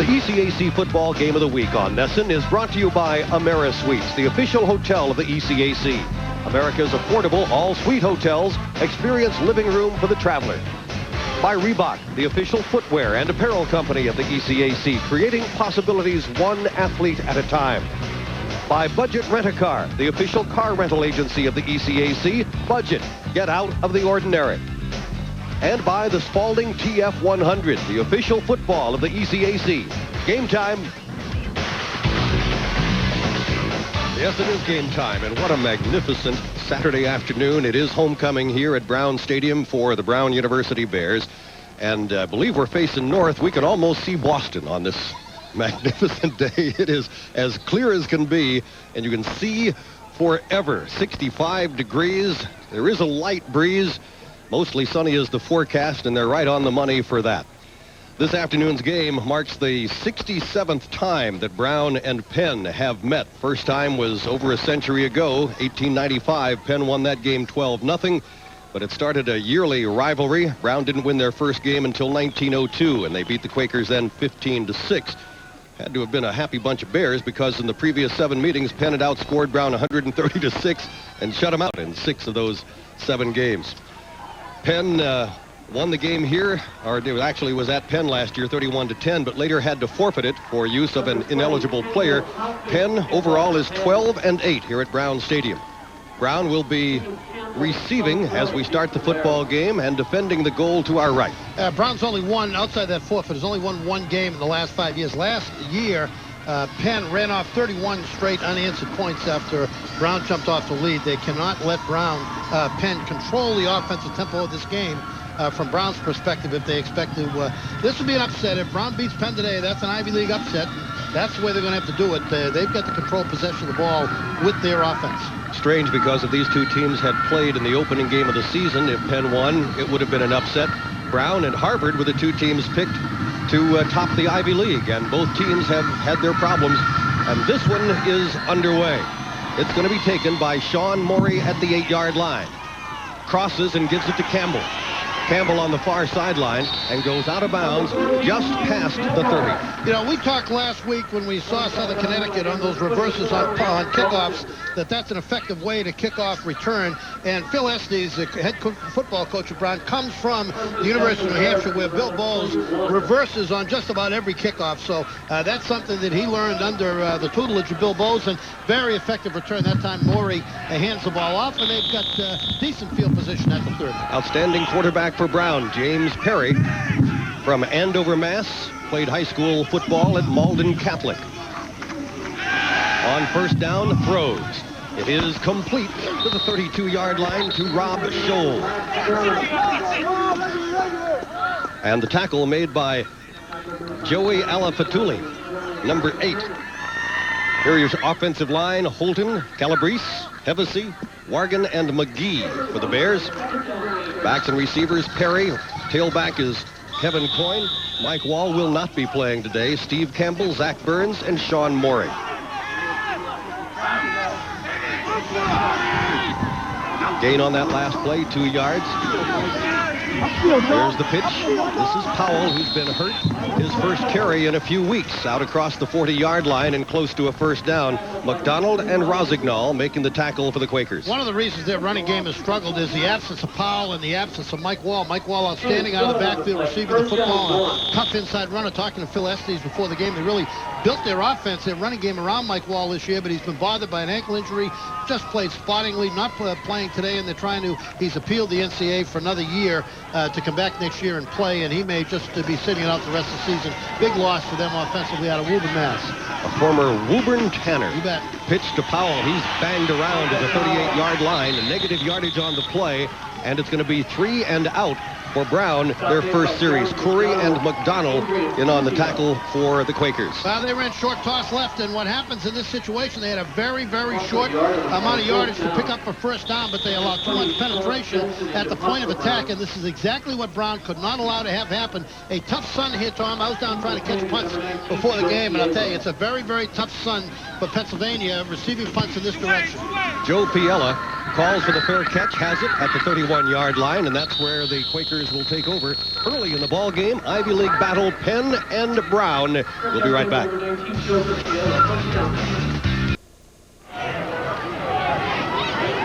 ECAC football game of the week on NESN is brought to you by AmeriSuites, the official hotel of the ECAC. America's affordable all-suite hotels experience living room for the traveler. By Reebok, the official footwear and apparel company of the ECAC, creating possibilities one athlete at a time. By Budget Rent-A-Car, the official car rental agency of the ECAC. Budget, get out of the ordinary. And by the Spalding TF100, the official football of the ECAC. Game time. Yes, it is game time, and what a magnificent Saturday afternoon. It is homecoming here at Brown Stadium for the Brown University Bears. And I believe we're facing north. We can almost see Boston on this magnificent day. It is as clear as can be, and you can see forever. 65 degrees. There is a light breeze. Mostly sunny is the forecast, and they're right on the money for that. This afternoon's game marks the 67th time that Brown and Penn have met. First time was over a century ago, 1895. Penn won that game 12-0, but it started a yearly rivalry. Brown didn't win their first game until 1902, and they beat the Quakers then 15-6. Had to have been a happy bunch of Bears, because in the previous 7 meetings, Penn had outscored Brown 130-6 and shut them out in 6 of those 7 games. Penn won the game here, or it actually was at Penn last year, 31-10, but later had to forfeit it for use of an ineligible player. Penn overall is 12-8 here at Brown Stadium. Brown will be receiving as we start the football game and defending the goal to our right. Brown's only won, outside that forfeit, has only won 1 game in the last 5 years. Last year, Penn ran off 31 straight unanswered points after Brown jumped off the lead. They cannot let Penn control the offensive tempo of this game from Brown's perspective if they expect to. This would be an upset. If Brown beats Penn today, that's an Ivy League upset. That's the way they're going to have to do it. They've got to control possession of the ball with their offense. Strange, because if these two teams had played in the opening game of the season, if Penn won, it would have been an upset. Brown and Harvard were the 2 teams picked to top the Ivy League, and both teams have had their problems, and this one is underway. It's going to be taken by Sean Morey at the 8-yard line. Crosses and gives it to Campbell. Campbell on the far sideline and goes out of bounds just past the 30. You know, we talked last week when we saw Southern Connecticut on those reverses on kickoffs, that's an effective way to kick off return. And Phil Estes, the head football coach of Brown, comes from the University of New Hampshire, where Bill Bowles reverses on just about every kickoff. So that's something that he learned under the tutelage of Bill Bowles, and very effective return. That time Morey hands the ball off, and they've got decent field position at the 30. Outstanding quarterback for Brown, James Perry, from Andover, Mass. Played high school football at Malden Catholic. On first down, throws. It is complete to the 32-yard line to Rob Scholl. And the tackle made by Joey Alafatuli, number 8. Here is your offensive line: Holton, Calabrese, Hevesy, Wargan, and McGee for the Bears. Backs and receivers: Perry. Tailback is Kevin Coyne. Mike Wall will not be playing today. Steve Campbell, Zach Burns, and Sean Morey. Gain on that last play, 2 yards. There's the pitch. This is Powell, who's been hurt. His first carry in a few weeks, out across the 40-yard line and close to a first down. McDonald and Rosignol making the tackle for the Quakers. One of the reasons their running game has struggled is the absence of Powell and the absence of Mike Wall. Mike Wall outstanding out of the backfield, receiving the football, and a tough inside runner. Talking to Phil Estes before the game, they really built their offense, their running game around Mike Wall this year, but he's been bothered by an ankle injury. Just played spottingly, not playing today, and he's appealed the NCAA for another year to come back next year and play, and he may just be sitting out the rest of the season. Big loss for them offensively out of Woburn, Mass. A former Woburn Tanner. You bet. Pitch to Powell. He's banged around at the 38-yard line. A negative yardage on the play, and it's going to be 3 and out for Brown, their first series. Curry and McDonald in on the tackle for the Quakers. Well, they ran short toss left, and what happens in this situation, they had a very, very short amount of yardage to pick up for first down, but they allowed too much penetration at the point of attack, and this is exactly what Brown could not allow to have happen. A tough sun here, Tom. I was down trying to catch punts before the game, and I'll tell you, it's a very, very tough sun for Pennsylvania receiving punts in this direction. Joe Piella calls for the fair catch, has it at the 31-yard line, and that's where the Quakers will take over early in the ball game. Ivy League battle, Penn and Brown. We'll be right back.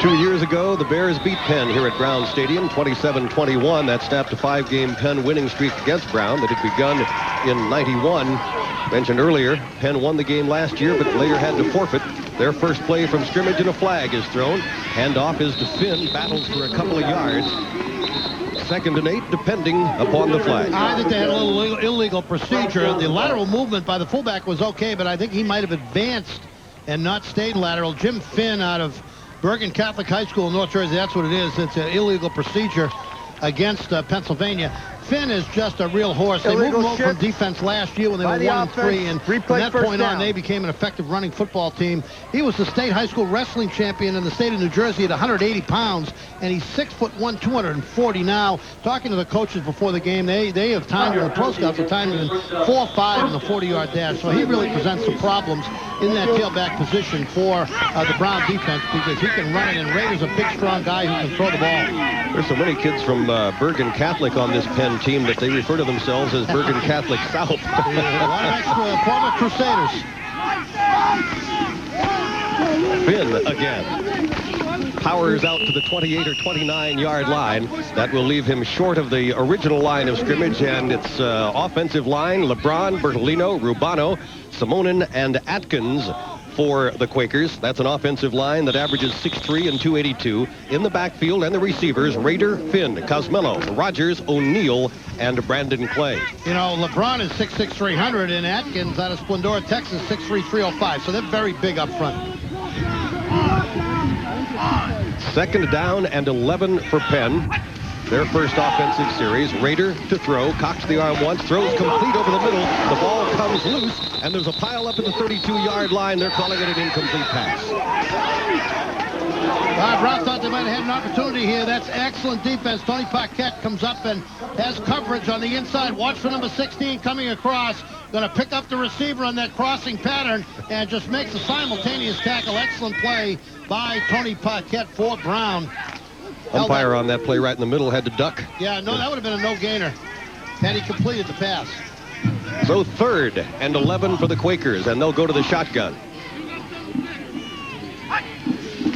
2 years ago, the Bears beat Penn here at Brown Stadium, 27-21. That snapped a 5-game Penn winning streak against Brown that had begun in 91. Mentioned earlier, Penn won the game last year, but later had to forfeit. Their first play from scrimmage and a flag is thrown. Handoff is to Finn, battles for a couple of yards. 2nd and 8, depending upon the flag. I think they had a little illegal procedure. The lateral movement by the fullback was okay, but I think he might have advanced and not stayed lateral. Jim Finn out of Bergen Catholic High School in North Jersey, that's what it is. It's an illegal procedure against Pennsylvania. Finn is just a real horse. They moved him over from defense last year when they were 1-3, and from that point on, they became an effective running football team. He was the state high school wrestling champion in the state of New Jersey at 180 pounds, and he's 6'1", 240 now. Talking to the coaches before the game, they have timed him, the pro scouts have timed him in 4.5 in the 40-yard dash, so he really presents some problems in that tailback position for the Brown defense because he can run it, and Rader's a big, strong guy who can throw the ball. There's so many kids from Bergen Catholic on this Penn team that they refer to themselves as Bergen Catholic South. A lot of extra former Crusaders. Finn again. Powers out to the 28 or 29-yard line. That will leave him short of the original line of scrimmage, and its offensive line, LeBron, Bertolino, Rubano, Simonin, and Atkins for the Quakers. That's an offensive line that averages 6'3" and 282. In the backfield and the receivers, Rader, Finn, Cosmello, Rogers, O'Neill, and Brandon Clay. You know, LeBron is 6'6", 300, and Atkins out of Splendora, Texas, 6'3", 305. So they're very big up front. 2nd down and 11 for Penn. Their first offensive series. Rader to throw, cocks the arm once, throws complete over the middle. The ball comes loose, and there's a pile up at the 32-yard line. They're calling it an incomplete pass. Brown thought they might have had an opportunity here. That's excellent defense. Tony Paquette comes up and has coverage on the inside. Watch for number 16 coming across. Going to pick up the receiver on that crossing pattern and just makes a simultaneous tackle. Excellent play by Tony Paquette for Brown. Umpire on that play right in the middle had to duck. Yeah, no, that would have been a no-gainer had he completed the pass. So 3rd and 11 for the Quakers, and they'll go to the shotgun.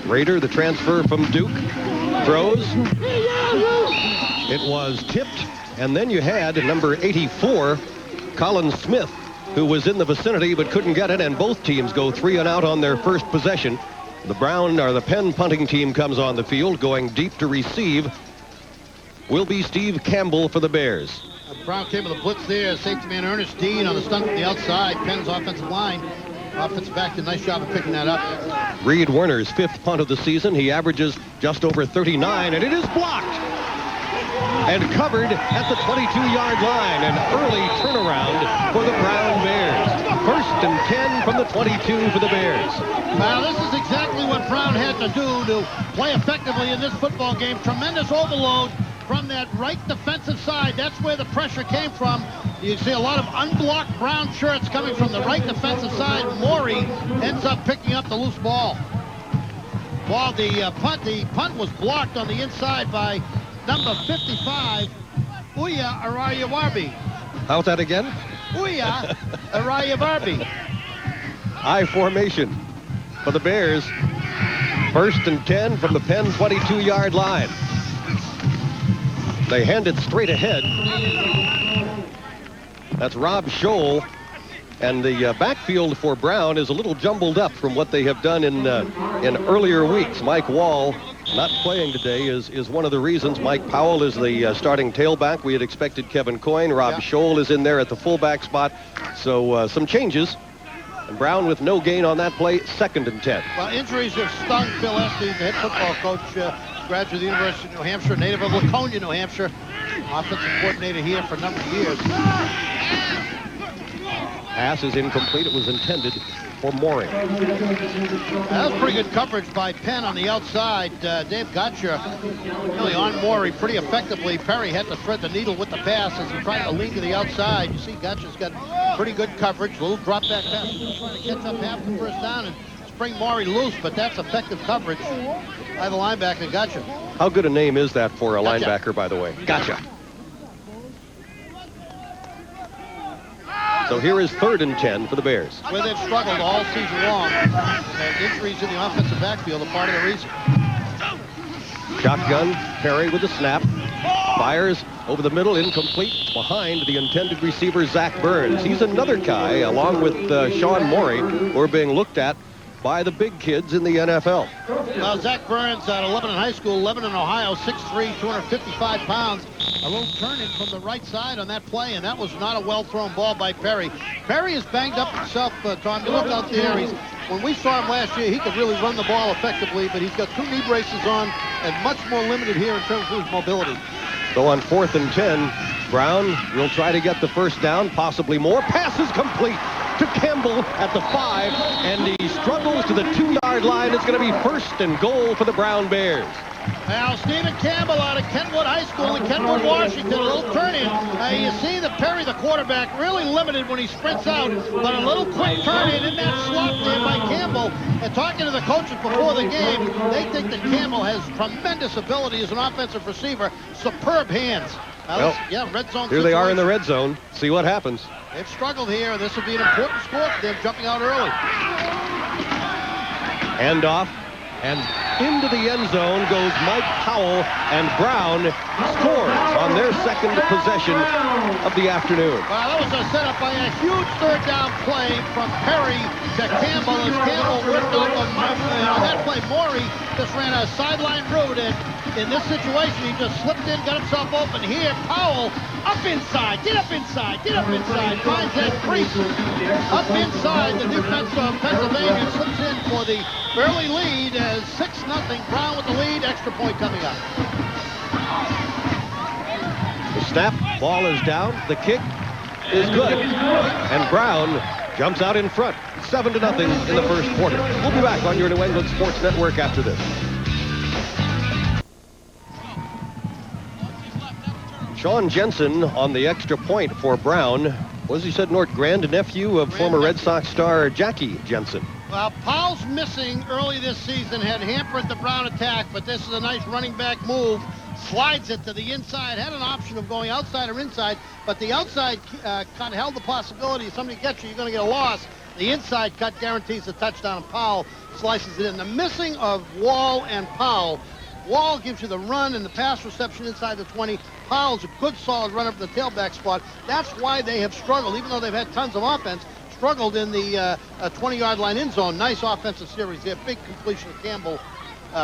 Rader, the transfer from Duke, throws. It was tipped, and then you had number 84, Colin Smith, who was in the vicinity but couldn't get it, and both teams go 3 and out on their first possession. The Penn punting team comes on the field, going deep to receive. Will be Steve Campbell for the Bears. Brown came with a blitz there. Safety man Ernest Dean on the stunt from the outside. Penn's offensive line. Offensive back did a nice job of picking that up. Reed Werner's 5th punt of the season. He averages just over 39, and it is blocked and covered at the 22-yard line. An early turnaround for the Brown Bears. 1st and 10 from the 22 for the Bears. Now, this is exactly what Brown had to do to play effectively in this football game. Tremendous overload from that right defensive side. That's where the pressure came from. You see a lot of unblocked Brown shirts coming from the right defensive side. Morey ends up picking up the loose ball. While the punt was blocked on the inside by number 55, Uya Arayawarbi. How's that again? Uya Arayawarbi. I formation for the Bears. 1st and 10 from the Penn 22-yard line. They hand it straight ahead. That's Rob Scholl. And the backfield for Brown is a little jumbled up from what they have done in earlier weeks. Mike Wall not playing today is one of the reasons. Mike Powell is the starting tailback. We had expected Kevin Coyne. Rob Scholl is in there at the fullback spot. So some changes. And Brown with no gain on that play, 2nd and 10. Well, injuries have stung Phil Estes, the head football coach, graduate of the University of New Hampshire, native of Laconia, New Hampshire, offensive coordinator here for a number of years. Pass is incomplete. It was intended for Morey. That was pretty good coverage by Penn on the outside. Dave Gotcha really on Morey pretty effectively. Perry had to thread the needle with the pass as he tried to lean to the outside. You see Gotcha's got pretty good coverage. A little drop back pass. He's trying to catch up half the first down and bring Maury loose, but that's effective coverage by the linebacker. Gotcha. How good a name is that for a Gotcha. linebacker, by the way? Gotcha. So here is 3rd and 10 for the Bears. Where they've struggled all season long. And injuries in the offensive backfield are part of the reason. Shotgun, Perry with the snap. Fires over the middle, incomplete, behind the intended receiver, Zach Burns. He's another guy, along with Sean Morey, who are being looked at by the big kids in the NFL. Well, Zach Burns at Lebanon High School, Lebanon, Ohio, 6'3", 255 pounds. A little turn-in from the right side on that play, and that was not a well-thrown ball by Perry. Perry is banged up himself, Tom. You look out there, when we saw him last year, he could really run the ball effectively, but he's got 2 knee braces on and much more limited here in terms of his mobility. So on 4th and 10, Brown will try to get the first down, possibly more. Pass is complete to Campbell at the 5, and he struggles to the 2-yard line. It's going to be 1st and goal for the Brown Bears. Now, Stephen Campbell out of Kenwood High School in Kenwood, Washington, a little turn-in. You see that Perry, the quarterback, really limited when he sprints out, but a little quick turn-in in that slot there by Campbell. And talking to the coaches before the game, they think that Campbell has tremendous ability as an offensive receiver, superb hands. Well, yeah, red zone here situation. they are in the red zone. See what happens. They've struggled here. This will be an important score for them, jumping out early. Handoff. And into the end zone goes Mike Powell, and Brown scores on their second possession of the afternoon. Well, that was a setup by a huge 3rd down play from Perry to Campbell, as Campbell ripped off on that play. Morey just ran a sideline route, and in this situation, he just slipped in, got himself open. Here, Powell up inside, get up inside, finds that crease up inside. The defense of Pennsylvania slips in for the early lead as 6-0. Brown with the lead, extra point coming up. The snap, ball is down, the kick is good, and Brown jumps out in front, 7-0 in the first quarter. We'll be back on your New England Sports Network after this. Sean Jensen on the extra point for Brown. Was he said North Grand, nephew of former Red Sox star Jackie Jensen. Well, Powell's missing early this season had hampered the Brown attack, but this is a nice running back move. Slides it to the inside, had an option of going outside or inside, but the outside cut held the possibility if somebody gets you, you're going to get a loss. The inside cut guarantees a touchdown, and Powell slices it in. The missing of Wall and Powell. Wall gives you the run and the pass reception inside the 20. Powell's a good, solid runner from the tailback spot. That's why they have struggled, even though they've had tons of offense, struggled in the 20-yard line end zone. Nice offensive series there. Big completion of Campbell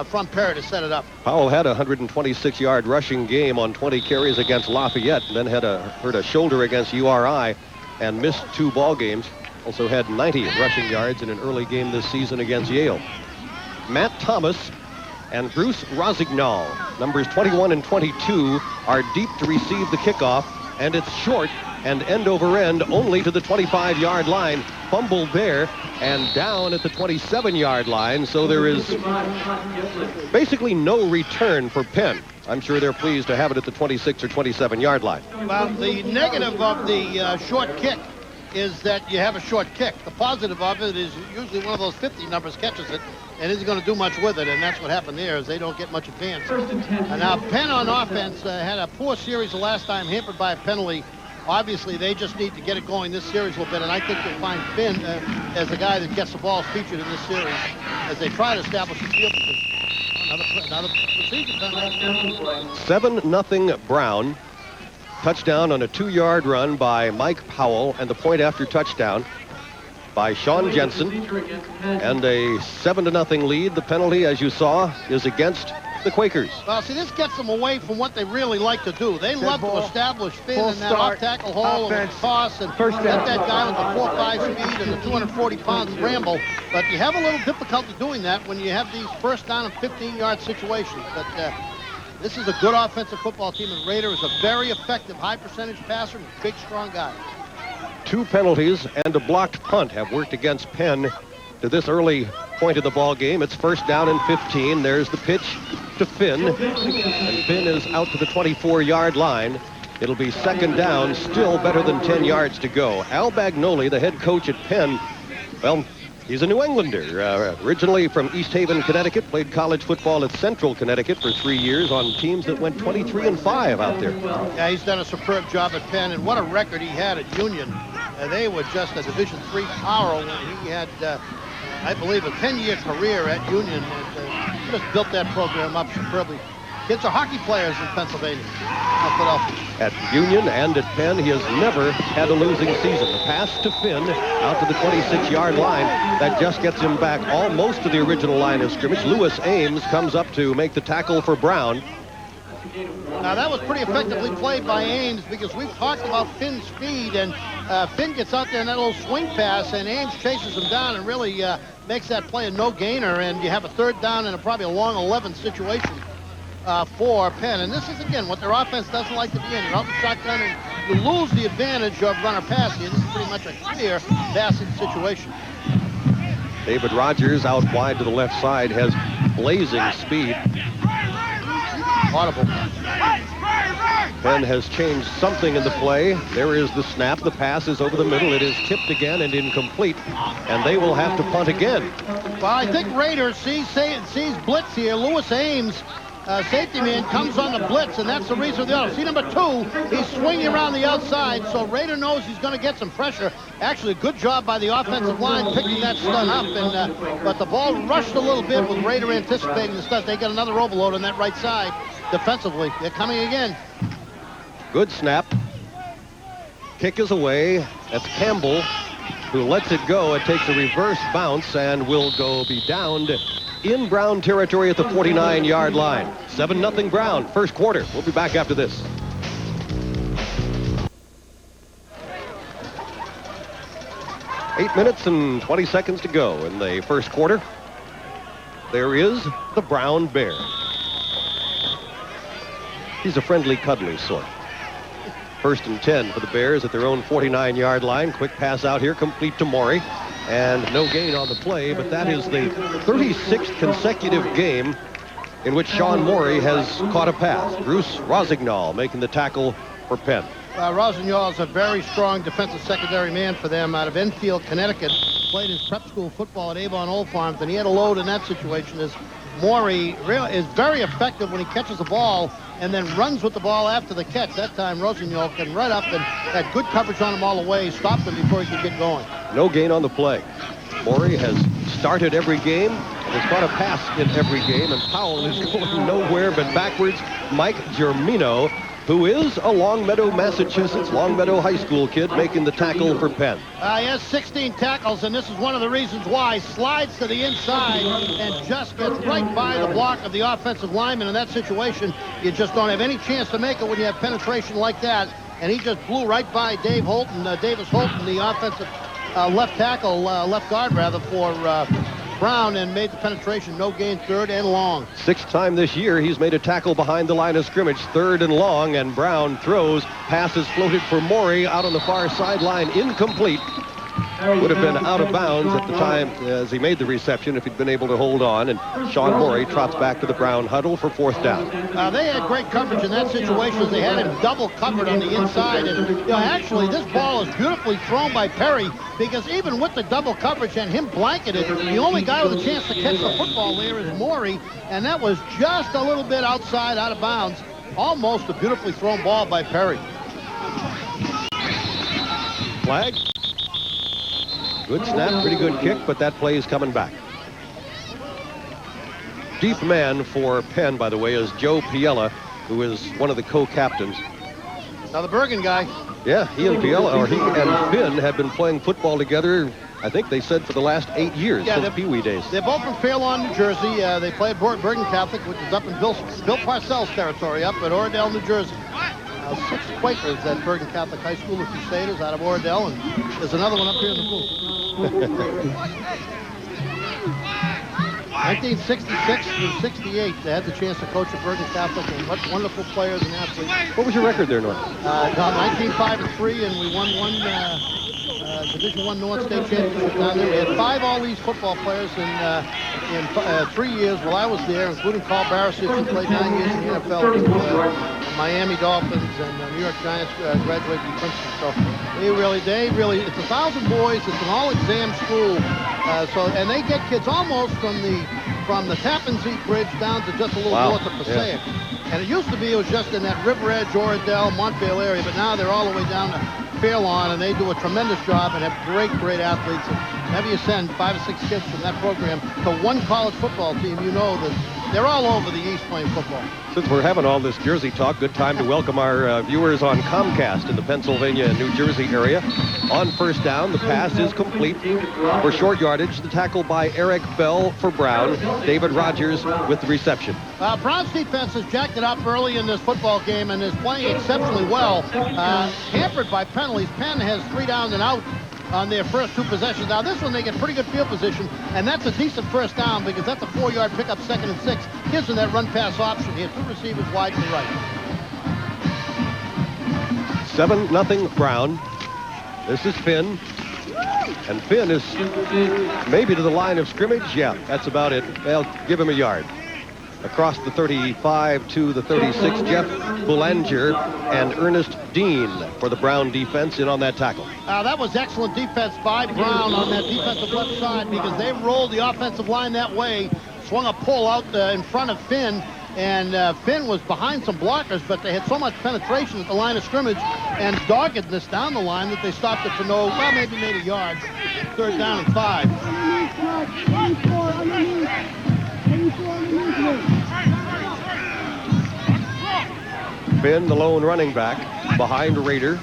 from Perry to set it up. Powell had a 126-yard rushing game on 20 carries against Lafayette, and then hurt a shoulder against URI and missed 2 ball games. Also had 90 rushing yards in an early game this season against Yale. Matt Thomas and Bruce Rosignol, numbers 21 and 22, are deep to receive the kickoff, and it's short and end over end only to the 25-yard line. Fumbled there and down at the 27-yard line, so there is basically no return for Penn. I'm sure they're pleased to have it at the 26 or 27-yard line. Well, the negative of the short kick is that you have a short kick. The positive of it is usually one of those 50 numbers catches it and isn't going to do much with it, and that's what happened there is they don't get much advance. And now Penn on offense had a poor series the last time, hampered by a penalty. Obviously, they just need to get it going this series a little bit, and I think you'll find Penn as the guy that gets the balls featured in this series as they try to establish a field position. Another procedure time. 7-0 Brown. Touchdown on a 2-yard run by Mike Powell, and the point after touchdown by Sean Jensen. And a 7-0 lead. The penalty, as you saw, is against the Quakers. Well, see, this gets them away from what they really like to do. They love to establish Finn in that off-tackle hole and toss and let that guy with the 4.5 speed and the 240-pound scramble. But you have a little difficulty doing that when you have these first down and 15-yard situations. But this is a good offensive football team, and Rader is a very effective, high-percentage passer and a big, strong guy. 2 penalties and a blocked punt have worked against Penn to this early point of the ball game. It's first down and 15. There's the pitch to Finn, and Finn is out to the 24-yard line. It'll be second down, still better than 10 yards to go. Al Bagnoli, the head coach at Penn, well, He's a New Englander, originally from East Haven, Connecticut, played college football at Central Connecticut for 3 years on teams that went 23-5 out there. Yeah, he's done a superb job at Penn, and what a record he had at Union. They were just a Division III power when he had, I believe, a 10-year career at Union, and just built that program up superbly. Kids are hockey players in Pennsylvania, not Philadelphia. At Union and at Penn, he has never had a losing season. The pass to Finn out to the 26-yard line, that just gets him back almost to the original line of scrimmage. Lewis Ames comes up to make the tackle for Brown. Now, that was pretty effectively played by Ames, because we've talked about Finn's speed, and Finn gets out there in that little swing pass, and Ames chases him down and really makes that play a no-gainer, and you have a third down and probably a long 11 situation for Penn. And this is, again, what their offense doesn't like to be in. You're out in shotgun, and you lose the advantage of runner passing. This is pretty much a clear passing situation. David Rogers out wide to the left side has blazing speed. Audible. Penn has changed something in the play. There is the snap. The pass is over the middle. It is tipped again and incomplete. And they will have to punt again. Well, I think Raiders sees blitz here. Lewis Ames, safety man, comes on the blitz, and that's the reason for the auto. See number 2, he's swinging around the outside, so Raider knows he's going to get some pressure. Actually, a good job by the offensive line picking that stunt up, and but the ball rushed a little bit with Raider anticipating the stunt. They get another overload on that right side defensively. They're coming again. Good snap. Kick is away. That's Campbell who lets it go. It takes a reverse bounce and will be downed in Brown territory at the 49-yard line. 7-0 Brown, first quarter. We'll be back after this. Eight minutes and 20 seconds to go in the first quarter. There is the Brown Bear. He's a friendly, cuddly sort. First and 10 for the Bears at their own 49-yard line. Quick pass out here, complete to Morey. And no gain on the play, but that is the 36th consecutive game in which Sean Morey has caught a pass. Bruce Rosignol making the tackle for Penn. Rosignol is a very strong defensive secondary man for them out of Enfield, Connecticut. Played his prep school football at Avon Old Farms, and he had a load in that situation. As Morey is very effective when he catches the ball and then runs with the ball after the catch. That time Rosignol can run up and had good coverage on him all the way, stopped him before he could get going. No gain on the play. Morey has started every game and has caught a pass in every game, and Powell is going nowhere but backwards. Mike Germino, who is a Longmeadow, Massachusetts, Longmeadow High School kid, making the tackle for Penn. He has 16 tackles, and this is one of the reasons why. Slides to the inside and just gets right by the block of the offensive lineman. In that situation, you just don't have any chance to make it when you have penetration like that. And he just blew right by Davis Holton, the offensive left guard for Brown, and made the penetration. No gain, third and long. Sixth time this year he's made a tackle behind the line of scrimmage, third and long, and Brown throws. Passes floated for Morey out on the far sideline, incomplete. Would have been out of bounds at the time as he made the reception if he'd been able to hold on, and Sean Morey trots back to the Brown huddle for fourth down. They had great coverage in that situation. They had him double covered on the inside, and actually this ball is beautifully thrown by Perry, because even with the double coverage and him blanketed, the only guy with a chance to catch the football there is Morey, and that was just a little bit outside, out of bounds. Almost a beautifully thrown ball by Perry. Flag. Good snap, pretty good kick, but that play is coming back. Deep man for Penn, by the way, is Joe Piella, who is one of the co-captains. Now the Bergen guy. Yeah, he and Finn have been playing football together, I think they said, for the last 8 years, since Pee Wee days. They're both from Fairlawn, New Jersey. They play at Bergen Catholic, which is up in Bill Parcells' territory, up at Oradell, New Jersey. 6 Quakers at Bergen Catholic High School, the Crusaders out of Oradell, and there's another one up here in the booth. 1966 through 68, they had the chance to coach at Bergen Catholic, and what wonderful players and athletes. What was your record there, North? 19-5-3, and we won one Division I North State Championship down there. We had 5 all-these football players in 3 years while I was there, including Carl Barisic, who played 9 years in the NFL with the Miami Dolphins, and New York Giants graduated from Princeton. So they really, it's 1,000 boys. It's an all-exam school. And they get kids almost from the Tappan Zee Bridge down to just a little north of Passaic. Yeah. And it used to be it was just in that River Edge, Oradell, Montvale area, but now they're all the way down to Fairlawn, and they do a tremendous job and have great athletes. And whenever you send 5 or 6 kids from that program to one college football team, you know that they're all over the East playing football. Since we're having all this Jersey talk, good time to welcome our viewers on Comcast in the Pennsylvania and New Jersey area. On first down, the pass is complete. For short yardage, the tackle by Eric Bell for Brown. David Rogers with the reception. Brown's defense has jacked it up early in this football game and is playing exceptionally well. Hampered by penalties. Penn has 3 down and out on their first 2 possessions. Now this one they get pretty good field position, and that's a decent first down because that's a 4-yard pickup, 2nd and 6. Gives them that run pass option. He has 2 receivers wide to the right. 7-0 Brown. This is Finn. And Finn is maybe to the line of scrimmage. Yeah, that's about it. They'll give him a yard. Across the 35 to the 36, Jeff Boulanger and Ernest Dean for the Brown defense in on that tackle. That was excellent defense by Brown on that defensive left side because they rolled the offensive line that way, swung a pull out in front of Finn, and Finn was behind some blockers, but they had so much penetration at the line of scrimmage and doggedness down the line that they stopped it for maybe made a yard. 3rd down and 5. Finn, the lone running back, behind Rader.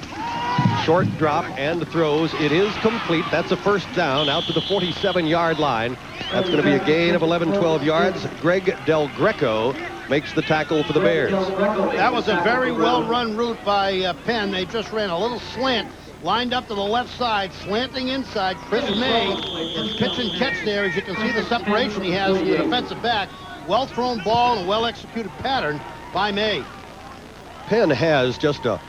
Short drop and throws. It is complete. That's a first down out to the 47-yard line. That's going to be a gain of 11-12 yards. Greg Del Greco makes the tackle for the Bears. That was a very well-run route by Penn. They just ran a little slant, lined up to the left side, slanting inside. Chris May, it's pitch and catch there. As you can see the separation he has from the defensive back. Well-thrown ball and a well-executed pattern by May. Penn has just a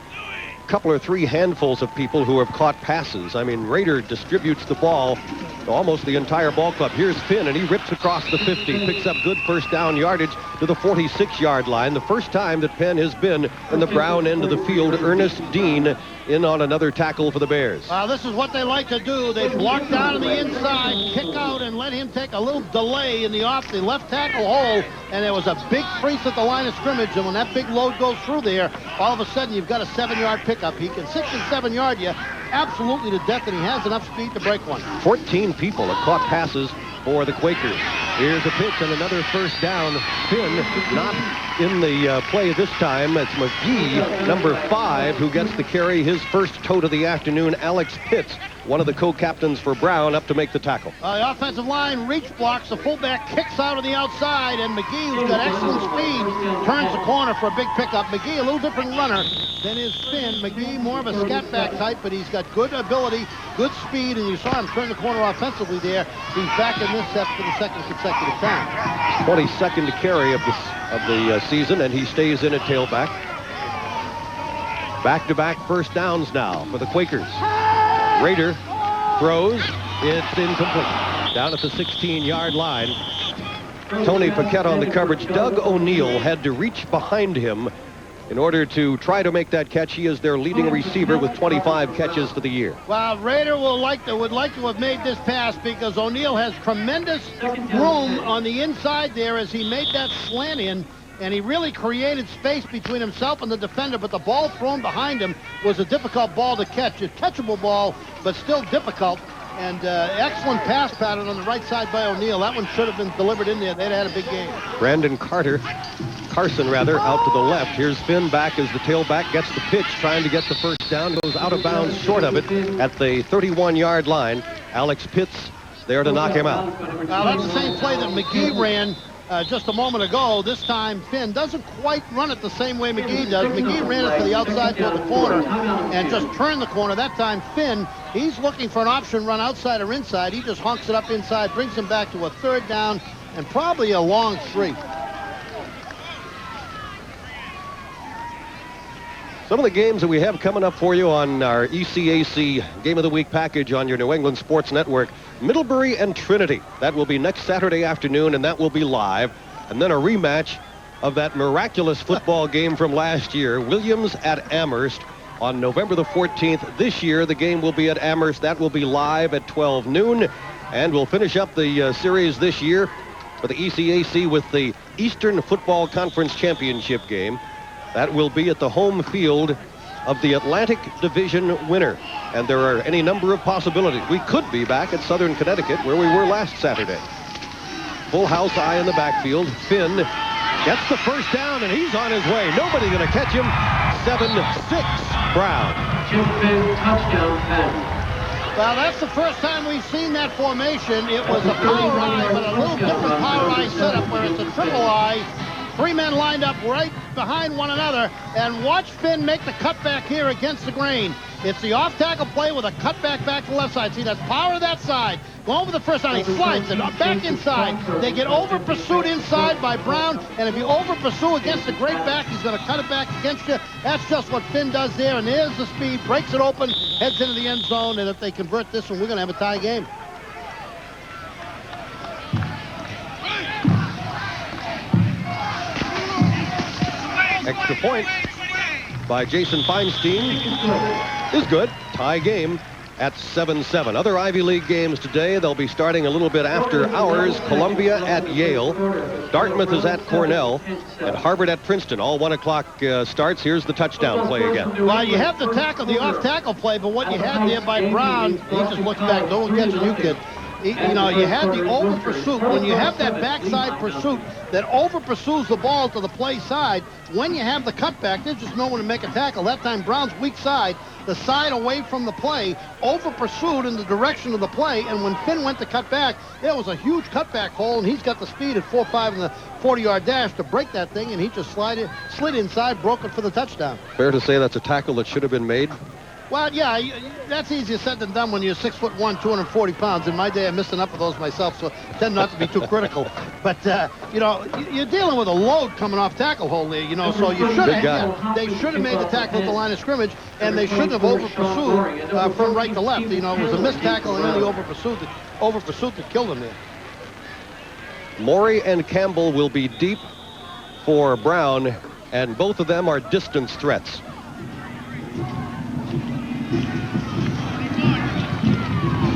couple or 3 handfuls of people who have caught passes. I mean, Rader distributes the ball to almost the entire ball club. Here's Finn, and he rips across the 50, picks up good first down yardage to the 46-yard line. The first time that Penn has been in the Brown end of the field. Ernest Dean in on another tackle for the Bears. This is what they like to do. They block down on the inside, kick out, and let him take a little delay in the left tackle hole, and there was a big crease at the line of scrimmage, and when that big load goes through there, all of a sudden you've got a 7-yard pickup. He can 6 and 7-yard you absolutely to death, and he has enough speed to break one. 14 people have caught passes for the Quakers. Here's a pitch and another first down. Finn not in the play this time. It's McGee, number 5, who gets the carry. His first tote of the afternoon. Alex Pitts, one of the co-captains for Brown, up to make the tackle. The offensive line reach blocks. The fullback kicks out on the outside, and McGee, who's got excellent speed, turns the corner for a big pickup. McGee, a little different runner than is Finn. McGee, more of a scat back type, but he's got good ability, good speed, and you saw him turn the corner offensively there. He's back in this set for the 2nd consecutive time. 22nd carry of the season, and he stays in at tailback. Back-to-back first downs now for the Quakers. Rader throws. It's incomplete. Down at the 16-yard line. Tony Paquette on the coverage. Doug O'Neill had to reach behind him in order to try to make that catch. He is their leading receiver with 25 catches for the year. Well, Rader would like to have made this pass because O'Neill has tremendous room on the inside there as he made that slant in, and he really created space between himself and the defender, but the ball thrown behind him was a difficult ball to catch. A catchable ball, but still difficult. And excellent pass pattern on the right side by O'Neill. That one should have been delivered in there. They'd had a big game. Brandon Carson, out to the left. Here's Finn back as the tailback gets the pitch, trying to get the first down. Goes out of bounds short of it at the 31-yard line. Alex Pitts there to knock him out. That's the same play that McGee ran just a moment ago. This time Finn doesn't quite run it the same way McGee does. McGee ran it to the outside toward the corner and just turned the corner. That time Finn, he's looking for an option run outside or inside. He just honks it up inside, brings him back to a 3rd down and probably a long 3. Some of the games that we have coming up for you on our ECAC Game of the Week package on your New England Sports Network. Middlebury and Trinity. That will be next Saturday afternoon, and that will be live. And then a rematch of that miraculous football game from last year, Williams at Amherst, on November the 14th. This year, the game will be at Amherst. That will be live at 12 noon. And we'll finish up the series this year for the ECAC with the Eastern Football Conference Championship game. That will be at the home field of the Atlantic Division winner. And there are any number of possibilities. We could be back at Southern Connecticut where we were last Saturday. Full house eye in the backfield. Finn gets the first down, and he's on his way. Nobody going to catch him. 7-6 Brown. Touchdown, Penn. Well, that's the first time we've seen that formation. It was a power eye, but a little different power eye setup where it's a triple eye. 3 men lined up right behind one another, and watch Finn make the cutback here against the grain. It's the off-tackle play with a cutback back to the left side. See, that's power that side. Go over the first down. He slides it back inside. They get over-pursued inside by Brown, and if you over-pursue against the great back, he's going to cut it back against you. That's just what Finn does there, and there's the speed. Breaks it open, heads into the end zone, and if they convert this one, we're going to have a tie game. Extra point by Jason Feinstein is good. Tie game at 7-7. Other Ivy League games today, they'll be starting a little bit after hours. Columbia at Yale. Dartmouth is at Cornell. And Harvard at Princeton. All 1 o'clock starts. Here's the touchdown play again. Well, you have the tackle, the off-tackle play, but what you had there by Brown, he just looks back. No one catching you, kid. You know, you had the over-pursuit. When you have that backside pursuit that over-pursues the ball to the play side, when you have the cutback, there's just no one to make a tackle. That time, Brown's weak side, the side away from the play, over-pursued in the direction of the play, and when Finn went to cut back, there was a huge cutback hole, and he's got the speed at 4.5 in the 40-yard dash to break that thing, and he just slid inside, broke it for the touchdown. Fair to say that's a tackle that should have been made? Well, yeah, that's easier said than done when you're 6'1", 240 pounds. In my day, I missed enough of those myself, so I tend not to be too critical. But, you know, you're dealing with a load coming off tackle hole there, you know, so you should have, they should have made the tackle at the line of scrimmage, and they shouldn't have over-pursued from right to left. You know, it was a missed tackle and then the over-pursuit that killed him there. Morey and Campbell will be deep for Brown, and both of them are distance threats.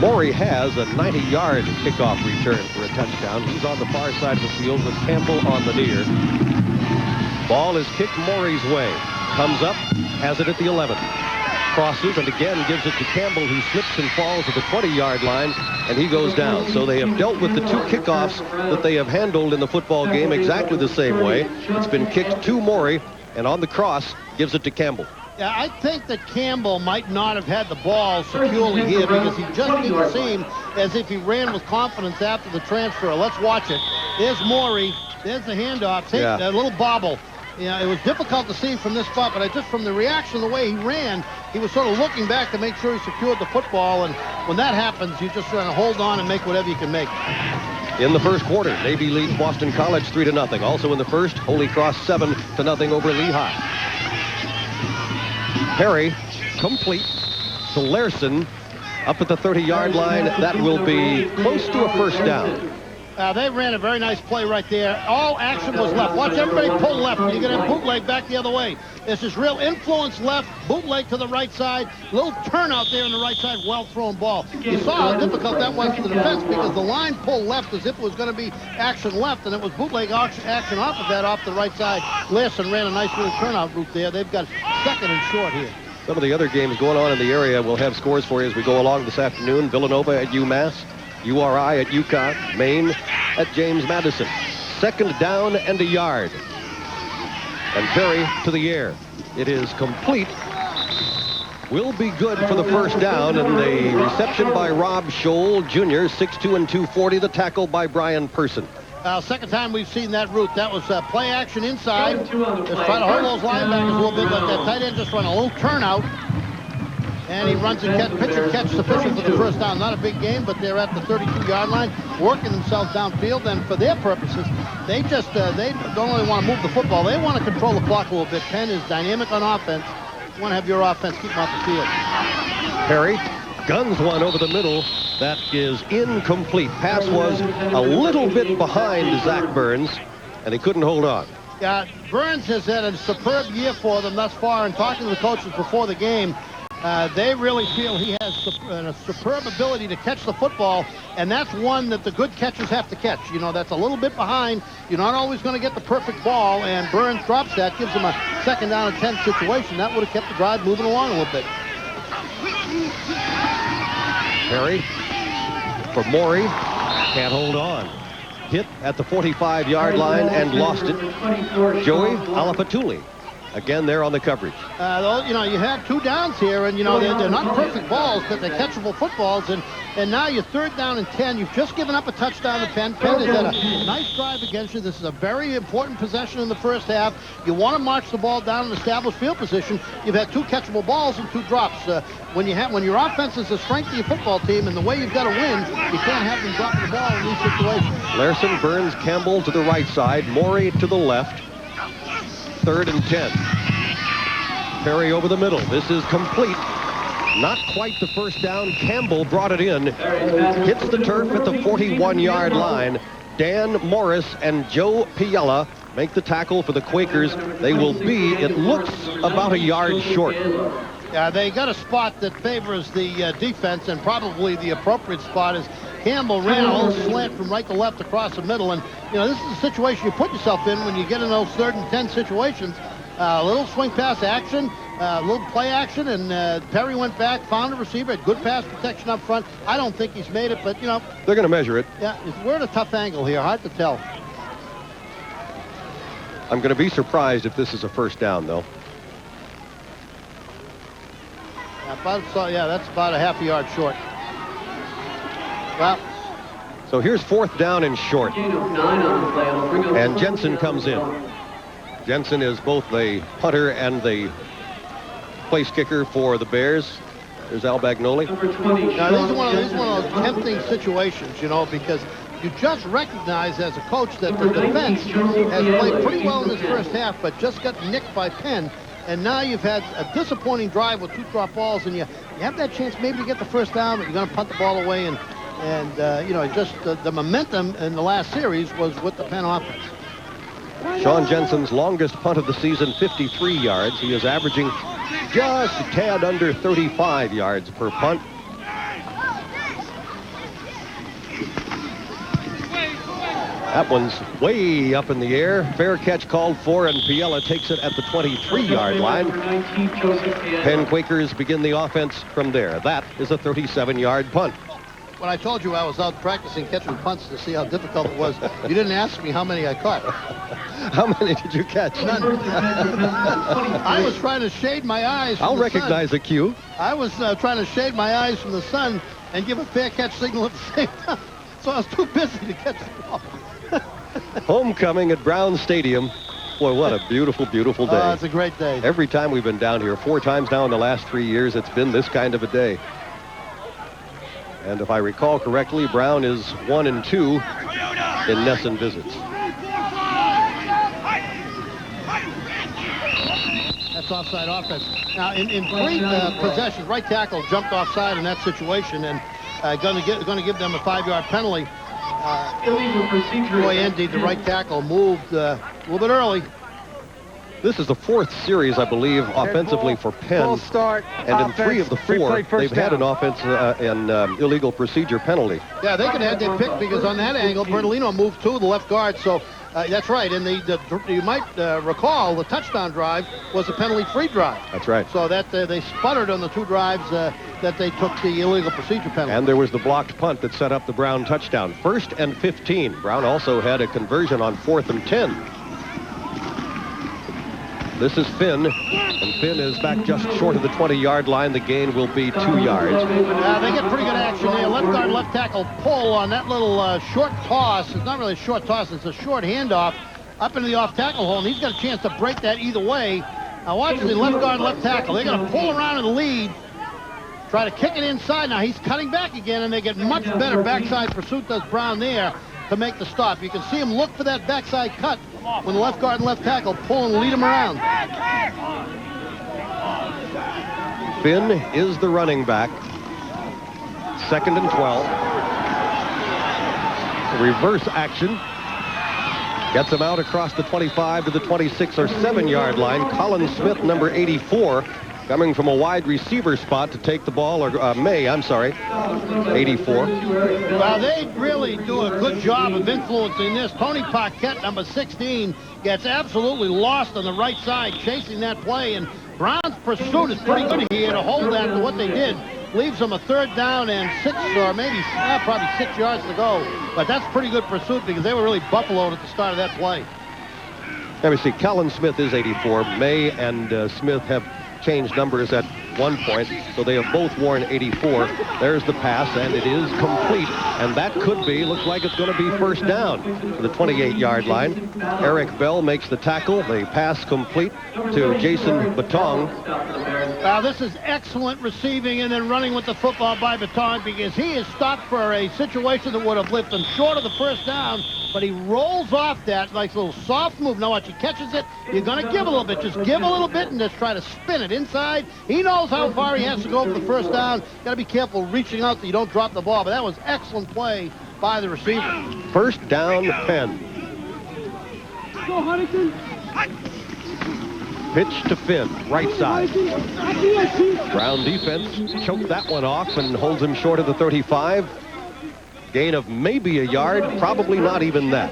Morey has a 90-yard kickoff return for a touchdown. He's on the far side of the field with Campbell on the near. Ball is kicked Morey's way. Comes up, has it at the 11. Crosses and again gives it to Campbell, who slips and falls at the 20-yard line, and he goes down. So they have dealt with the 2 kickoffs that they have handled in the football game exactly the same way. It's been kicked to Morey, and on the cross, gives it to Campbell. Yeah, I think that Campbell might not have had the ball securely here because he just didn't seem as if he ran with confidence after the transfer. Let's watch it. There's Morey. There's the handoff. See, a little bobble. Yeah, it was difficult to see from this spot, but just from the reaction, the way he ran, he was sort of looking back to make sure he secured the football. And when that happens, you just trying to hold on and make whatever you can make. In the first quarter, Navy leads Boston College 3-0. Also in the first, Holy Cross 7-0 over Lehigh. Perry, complete to Larson, up at the 30-yard line. That will be close to a first down. They ran a very nice play right there. All action was left. Watch everybody pull left. You're going to bootleg back the other way. This is real influence left, bootleg to the right side. Little turnout there on the right side, well-thrown ball. You saw how difficult that was for the defense because the line pulled left as if it was going to be action left, and it was bootleg action off of that off the right side. Larson ran a nice little turnout route there. They've got second and short here. Some of the other games going on in the area, we'll have scores for you as we go along this afternoon. Villanova at UMass, URI at UConn, Maine at James Madison. Second down and a yard. And Perry to the air. It is complete. Will be good for the first down, and the reception by Rob Scholl, Jr., 6'2" and 240. The tackle by Brian Person. Second time we've seen that route. That was play action inside. Just try to hold those linebackers a little bit like that. Tight end just run a little turnout. And he runs and pitch and catch sufficient for the first down. Not a big game, but they're at the 32-yard line, working themselves downfield. And for their purposes, they just they don't only want to move the football. They want to control the clock a little bit. Penn is dynamic on offense. You want to have your offense keep them off the field. Perry guns one over the middle. That is incomplete. Pass was a little bit behind Zach Burns, and he couldn't hold on. Yeah, Burns has had a superb year for them thus far, and talking to the coaches before the game, They really feel he has a superb ability to catch the football, and that's one that the good catchers have to catch. You know, that's a little bit behind. You're not always going to get the perfect ball, and Burns drops that, gives him a 2nd down and 10 situation. That would have kept the drive moving along a little bit. Perry for Morey. Can't hold on. Hit at the 45-yard line and lost it. Joey Alapatuli again there on the coverage. You know, you have 2 downs here, and, you know, they're not perfect balls, but they're catchable footballs, and now you're 3rd down and 10. You've just given up a touchdown to Penn. Penn has had a nice drive against you. This is a very important possession in the first half. You want to march the ball down and establish field position. You've had 2 catchable balls and 2 drops. When your offense is the strength of your football team and the way you've got to win, you can't have them dropping the ball in these situations. Larson, Burns, Campbell to the right side, Morey to the left. 3rd and 10. Perry over the middle. This is complete. Not quite the first down. Campbell brought it in. Hits the turf at the 41-yard line. Dan Morris and Joe Piella make the tackle for the Quakers. They will be, it looks, about a yard short. Yeah, they got a spot that favors the defense, and probably the appropriate spot is Campbell ran a little slant from right to left across the middle, and, you know, this is a situation you put yourself in when you get in those 3rd and 10 situations. A little swing pass action, a little play action, and Perry went back, found a receiver, had good pass protection up front. I don't think he's made it, but, you know. They're going to measure it. Yeah, we're at a tough angle here, hard to tell. I'm going to be surprised if this is a first down, though. Yeah, that's about a half a yard short. Well, so here's 4th down and short. And Jensen comes in. Jensen is both the punter and the place kicker for the Bears. There's Al Bagnoli. Now, this is one of those tempting situations, you know, because you just recognize as a coach that the defense has played pretty well in this first half, but just got nicked by Penn. And now you've had a disappointing drive with 2 drop balls, and you have that chance maybe to get the first down, but you're going to punt the ball away. And you know, just the momentum in the last series was with the Penn offense. Sean Jensen's longest punt of the season, 53 yards. He is averaging just a tad under 35 yards per punt. That one's way up in the air. Fair catch called for, and Piella takes it at the 23-yard line. Penn Quakers begin the offense from there. That is a 37-yard punt. When I told you I was out practicing catching punts to see how difficult it was, you didn't ask me how many I caught. How many did you catch? None. I was trying to shade my eyes from I'll the recognize sun. a cue. I was trying to shade my eyes from the sun and give a fair catch signal at the same time. So I was too busy to catch the ball. Homecoming at Brown Stadium. Boy, what a beautiful, beautiful day. Oh, it's a great day. Every time we've been down here, 4 times now in the last 3 years, it's been this kind of a day. And if I recall correctly, Brown is 1-2 in NESN visits. That's offside offense. Now, in 3 possessions, right tackle jumped offside in that situation, and going to give them a 5-yard penalty. Roy Endy, the right tackle, moved a little bit early. This is the 4th series, I believe, offensively for Penn. And in 3 of the 4, they've had an offense and illegal procedure penalty. Yeah, they could have had their pick because on that angle, Bertolino moved to the left guard. So that's right. And you might recall the touchdown drive was a penalty-free drive. That's right. So that they sputtered on the 2 drives that they took the illegal procedure penalty. And there was the blocked punt that set up the Brown touchdown. 1st and 15. Brown also had a conversion on 4th and 10. This is Finn, and Finn is back just short of the 20-yard line. The gain will be 2 yards. They get pretty good action there. Left guard, left tackle pull on that little short toss. It's not really a short toss. It's a short handoff up into the off-tackle hole, and he's got a chance to break that either way. Now watch the left guard, left tackle. They're going to pull around in the lead, try to kick it inside. Now he's cutting back again, and they get much better backside pursuit, does Brown there, to make the stop. You can see him look for that backside cut when the left guard and left tackle pull and lead him around. Finn is the running back. 2nd and 12. Reverse action. Gets him out across the 25 to the 26 or 7-yard line. Colin Smith, number 84, coming from a wide receiver spot to take the ball, or May, I'm sorry, 84. Well, they really do a good job of influencing this. Tony Paquette, number 16, gets absolutely lost on the right side, chasing that play, and Brown's pursuit is pretty good here to hold after what they did. Leaves them a 3rd down and 6, or maybe probably 6 yards to go. But that's pretty good pursuit because they were really buffaloed at the start of that play. Let me see, Colin Smith is 84. May and Smith have changed numbers at one point, so they have both worn 84. There's the pass, and it is complete. And that could be, looks like it's going to be 1st down to the 28-yard line. Eric Bell makes the tackle. The pass complete to Jason Batong. Now, this is excellent receiving and then running with the football by Batong, because he is stopped for a situation that would have left him short of the 1st down, but he rolls off that, like a little soft move. Now watch, he catches it. You're going to give a little bit. Just give a little bit and just try to spin it inside. He knows how far he has to go for the 1st down. Got to be careful reaching out so you don't drop the ball, but that was excellent play by the receiver. 1st down, Penn. Go, Huntington. Pitch to Finn, right side. Brown defense choked that one off and holds him short of the 35. Gain of maybe a yard, probably not even that.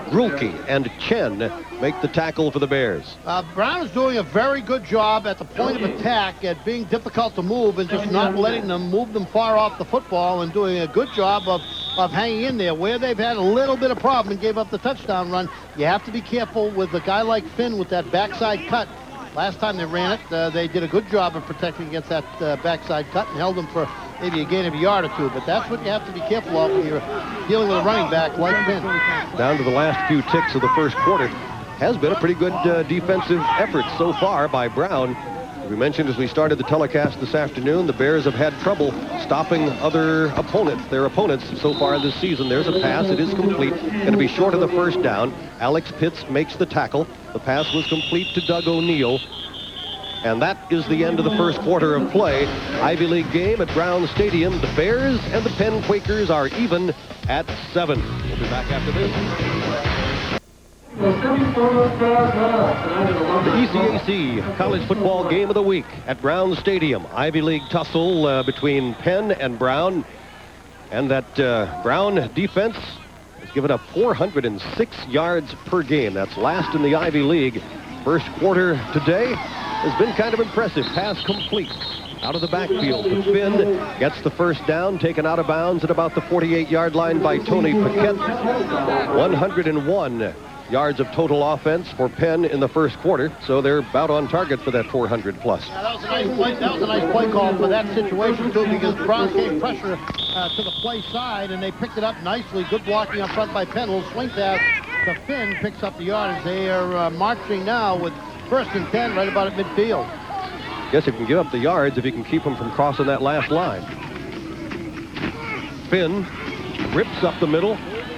Grulke and Chen make the tackle for the Bears. Brown is doing a very good job at the point of attack at being difficult to move and just not letting them move them far off the football, and doing a good job of hanging in there. Where they've had a little bit of problem and gave up the touchdown run, you have to be careful with a guy like Finn with that backside cut. Last time they ran it, they did a good job of protecting against that backside cut and held them for maybe a gain of a yard or two. But that's what you have to be careful of when you're dealing with a running back like Penn. Down to the last few ticks of the 1st quarter. Has been a pretty good defensive effort so far by Brown. We mentioned as we started the telecast this afternoon, the Bears have had trouble stopping their opponents so far this season. There's a pass. It is complete. Going to be short of the 1st down. Alex Pitts makes the tackle. The pass was complete to Doug O'Neill. And that is the end of the 1st quarter of play. Ivy League game at Brown Stadium. The Bears and the Penn Quakers are even at 7. We'll be back after this. The ECAC College Football Game of the Week at Brown Stadium. Ivy League tussle between Penn and Brown. And that Brown defense has given up 406 yards per game. That's last in the Ivy League. 1st quarter today has been kind of impressive. Pass complete out of the backfield to Finn. Gets the 1st down, taken out of bounds at about the 48-yard line by Tony Paquette. 101 yards of total offense for Penn in the 1st quarter, so they're about on target for that 400 plus. Yeah, that was a nice play call for that situation too, because Brown gave pressure to the play side and they picked it up nicely. Good blocking up front by Penn. Little swing pass to Finn, picks up the yardage. They are marching now with 1st and 10 right about at midfield. Guess you can give up the yards if you can keep them from crossing that last line. Finn rips up the middle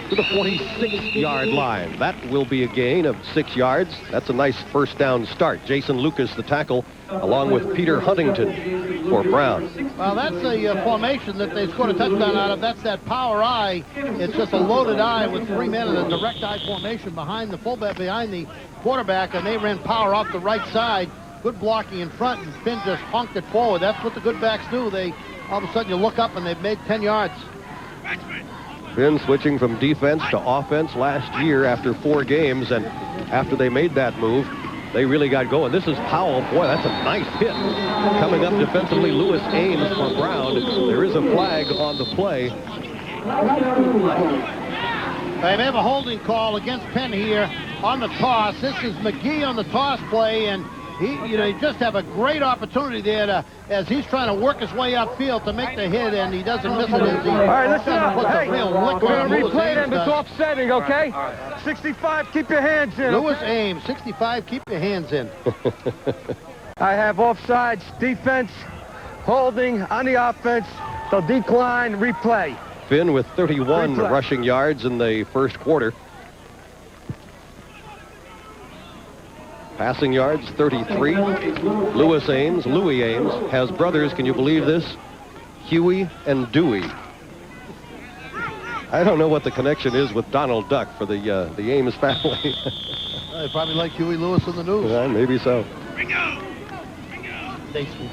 to the 46-yard line. That will be a gain of 6 yards. That's a nice 1st down start. Jason Lucas, the tackle, along with Peter Huntington for Brown. Well, that's a formation that they scored a touchdown out of. That's that power eye. It's just a loaded eye with 3 men in a direct eye formation behind the fullback, behind the quarterback, and they ran power off the right side. Good blocking in front, and Finn just honked it forward. That's what the good backs do. They all of a sudden you look up and they've made 10 yards. Finn switching from defense to offense last year after 4 games, and after they made that move, they really got going. This is Powell. Boy, that's a nice hit. Coming up defensively, Lewis Ames for Brown. There is a flag on the play. They have a holding call against Penn here on the toss. This is McGee on the toss play, and he just have a great opportunity there as he's trying to work his way upfield to make the hit, and he doesn't miss it. All right, listen up. Hey, we're going to replay them. It's offsetting, okay? 65, keep your hands in. Lewis Ames, 65, keep your hands in. I have offsides, defense, holding on the offense. They'll decline, replay. Finn with 31 rushing yards in the 1st quarter. Passing yards, 33. Louis Ames, has brothers, can you believe this? Huey and Dewey. I don't know what the connection is with Donald Duck for the Ames family. They probably like Huey Lewis in the news. Maybe so. Basically.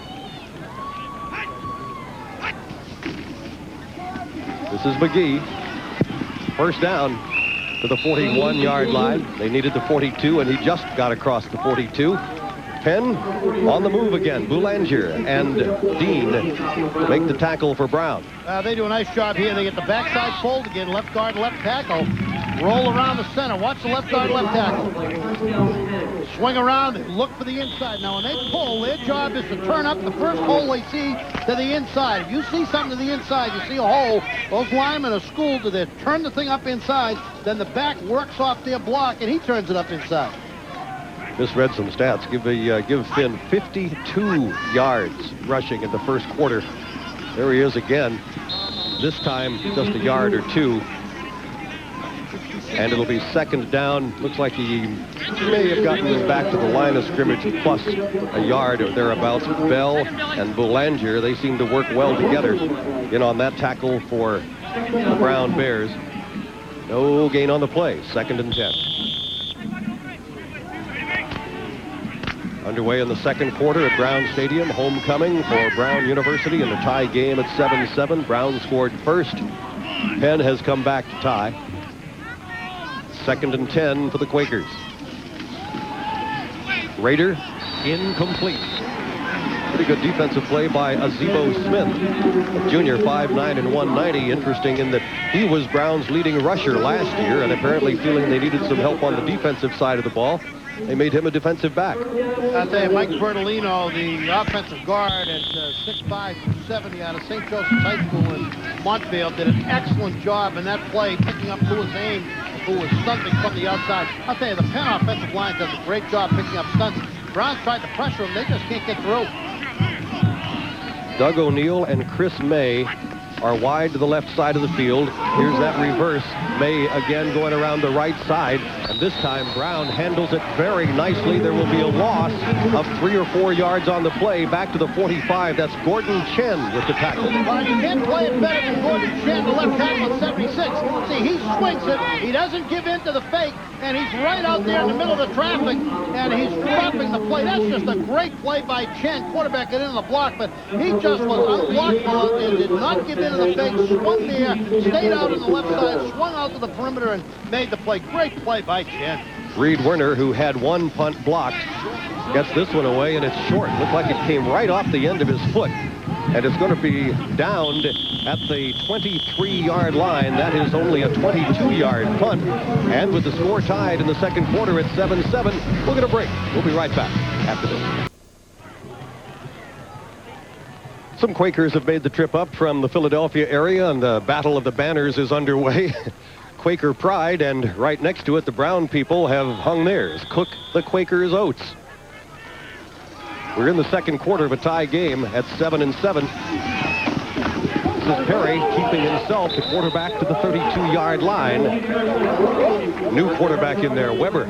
This is McGee. First down to the 41-yard line. They needed the 42, and he just got across the 42. Penn on the move again. Boulanger and Dean make the tackle for Brown. They do a nice job here. They get the backside fold again. Left guard, left tackle. Roll around the center. Watch the left guard, left tackle. Swing around and look for the inside. Now, when they pull, their job is to turn up the first hole they see to the inside. If you see something to the inside, you see a hole, those linemen are schooled to turn the thing up inside, then the back works off their block, and he turns it up inside. Misread some stats. Give Finn 52 yards rushing in the first quarter. There he is again. This time, just a yard or two. And it'll be second down. Looks like he may have gotten this back to the line of scrimmage plus a yard or thereabouts. Bell and Boulanger, they seem to work well together in on that tackle for the Brown Bears. No gain on the play. Second and 10. Underway in the second quarter at Brown Stadium. Homecoming for Brown University in a tie game at 7-7. Brown scored first. Penn has come back to tie. Second and 10 for the Quakers. Raider incomplete. Pretty good defensive play by Azebo Smith, a junior, 5'9" and 190. Interesting in that he was Brown's leading rusher last year, and apparently feeling they needed some help on the defensive side of the ball, they made him a defensive back. I'll tell you, Mike Bertolino, the offensive guard at 6'5", 270 out of St. Joseph's High School in Montvale, did an excellent job in that play, picking up Lewis Ames, who was stunting from the outside. I'll tell you, the Penn offensive line does a great job picking up stunts. Brown's tried to pressure them. They just can't get through. Doug O'Neill and Chris May are wide to the left side of the field. Here's that reverse. May again going around the right side, and this time Brown handles it very nicely. There will be a loss of 3 or 4 yards on the play. Back to the 45. That's Gordon Chen with the tackle. Well, you can't play it better than Gordon Chen, the left tackle at 76. See, he swings it. He doesn't give in to the fake, and he's right out there in the middle of the traffic, and he's dropping the play. That's just a great play by Chen. Quarterback it in the block, but he just was unblockable and did not give in to the fake. Swung there, stayed out on the left side, swung out to the perimeter, and made the play. Great play by Chen. Reed Werner, who had one punt blocked, gets this one away, and it's short. Looked like it came right off the end of his foot. And it's going to be downed at the 23-yard line. That is only a 22-yard punt. And with the score tied in the second quarter at 7-7, we're going to break. We'll be right back after this. Some Quakers have made the trip up from the Philadelphia area, and the Battle of the Banners is underway. Quaker pride, and right next to it, the Brown people have hung theirs. Cook the Quakers' oats. We're in the second quarter of a tie game at 7-7. This is Perry keeping himself, the quarterback, to the 32-yard line. New quarterback in there, Weber,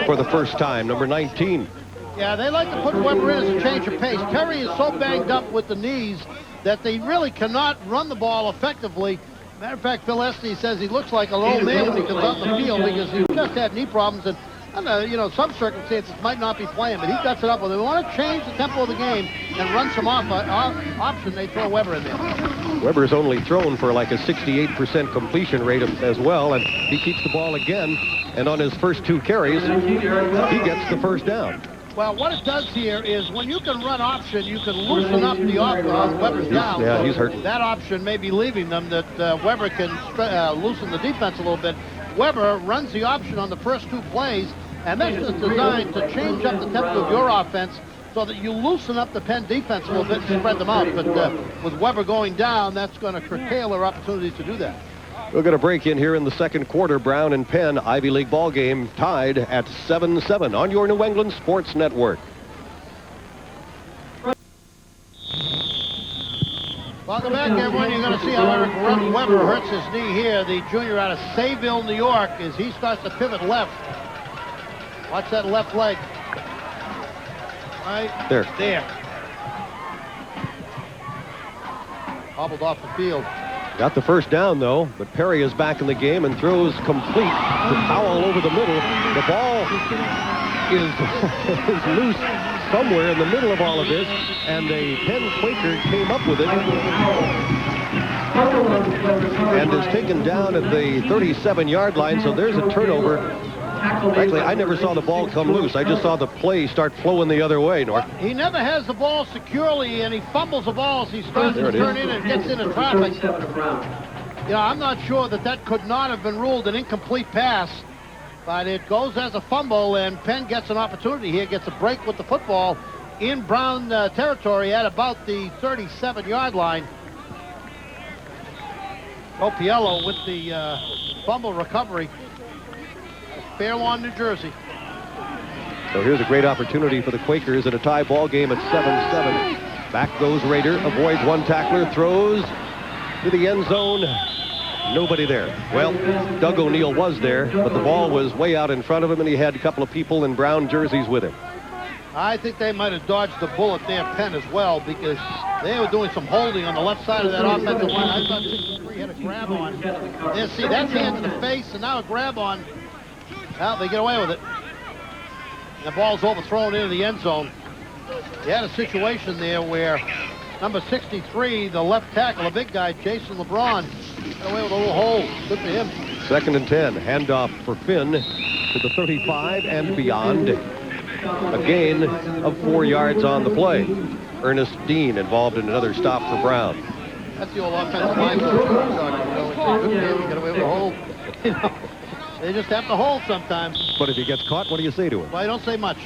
for the first time, number 19. Yeah, they like to put Weber in as a change of pace. Perry is so banged up with the knees that they really cannot run the ball effectively. Matter of fact, Phil Estes says he looks like an old man when he comes out the field because he just had knee problems, and you know, some circumstances might not be playing, but he guts it up. When they want to change the tempo of the game and run some option, they throw Weber in there. Weber's only thrown for like a 68% completion rate as well, and he keeps the ball again, and on his first 2 carries, he gets the first down. Well, what it does here is when you can run option, you can loosen up the offense. Weber's down. Yeah, he's hurting. That option may be leaving them, that Weber can loosen the defense a little bit. Weber runs the option on the first 2 plays, and that's just designed to change up the tempo of your offense so that you loosen up the Penn defense a little bit and spread them out. But with Weber going down, that's going to curtail their opportunities to do that. We're going to break in here in the second quarter. Brown and Penn, Ivy League ball game, tied at 7-7 on your New England Sports Network. Welcome back, everyone. You're going to see how Eric Weber hurts his knee here. The junior out of Sayville, New York, as he starts to pivot left. Watch that left leg. Right there. Hobbled off the field. Got the first down, though, but Perry is back in the game and throws complete to Powell over the middle. The ball is loose somewhere in the middle of all of this, and a Penn Quaker came up with it and is taken down at the 37-yard line, so there's a turnover. Frankly, I never saw the ball come loose. I just saw the play start flowing the other way, North. He never has the ball securely, and he fumbles the ball as he starts to turn in and gets into traffic. I'm not sure that could not have been ruled an incomplete pass, but it goes as a fumble, and Penn gets an opportunity here, gets a break with the football in Brown territory at about the 37-yard line. Opiello with the fumble recovery. Fairlawn, New Jersey. So here's a great opportunity for the Quakers in a tie ball game at 7-7. Back goes Rader, avoids one tackler, throws to the end zone. Nobody there. Well, Doug O'Neill was there, but the ball was way out in front of him, and he had a couple of people in brown jerseys with him. I think they might have dodged the bullet there, Penn, as well, because they were doing some holding on the left side of that offensive line. I thought 63 had a grab on. And see, that's hand to the face, and now a grab on. Well, they get away with it. And the ball's overthrown into the end zone. You had a situation there where number 63, the left tackle, a big guy, Jason LeBron, got away with a little hole. Good for him. 2nd and 10. Handoff for Finn to the 35 and beyond. A gain of 4 yards on the play. Ernest Dean involved in another stop for Brown. That's the old offensive line. He got away with a hole. They just have to hold sometimes. But if he gets caught, what do you say to him? Well, I don't say much.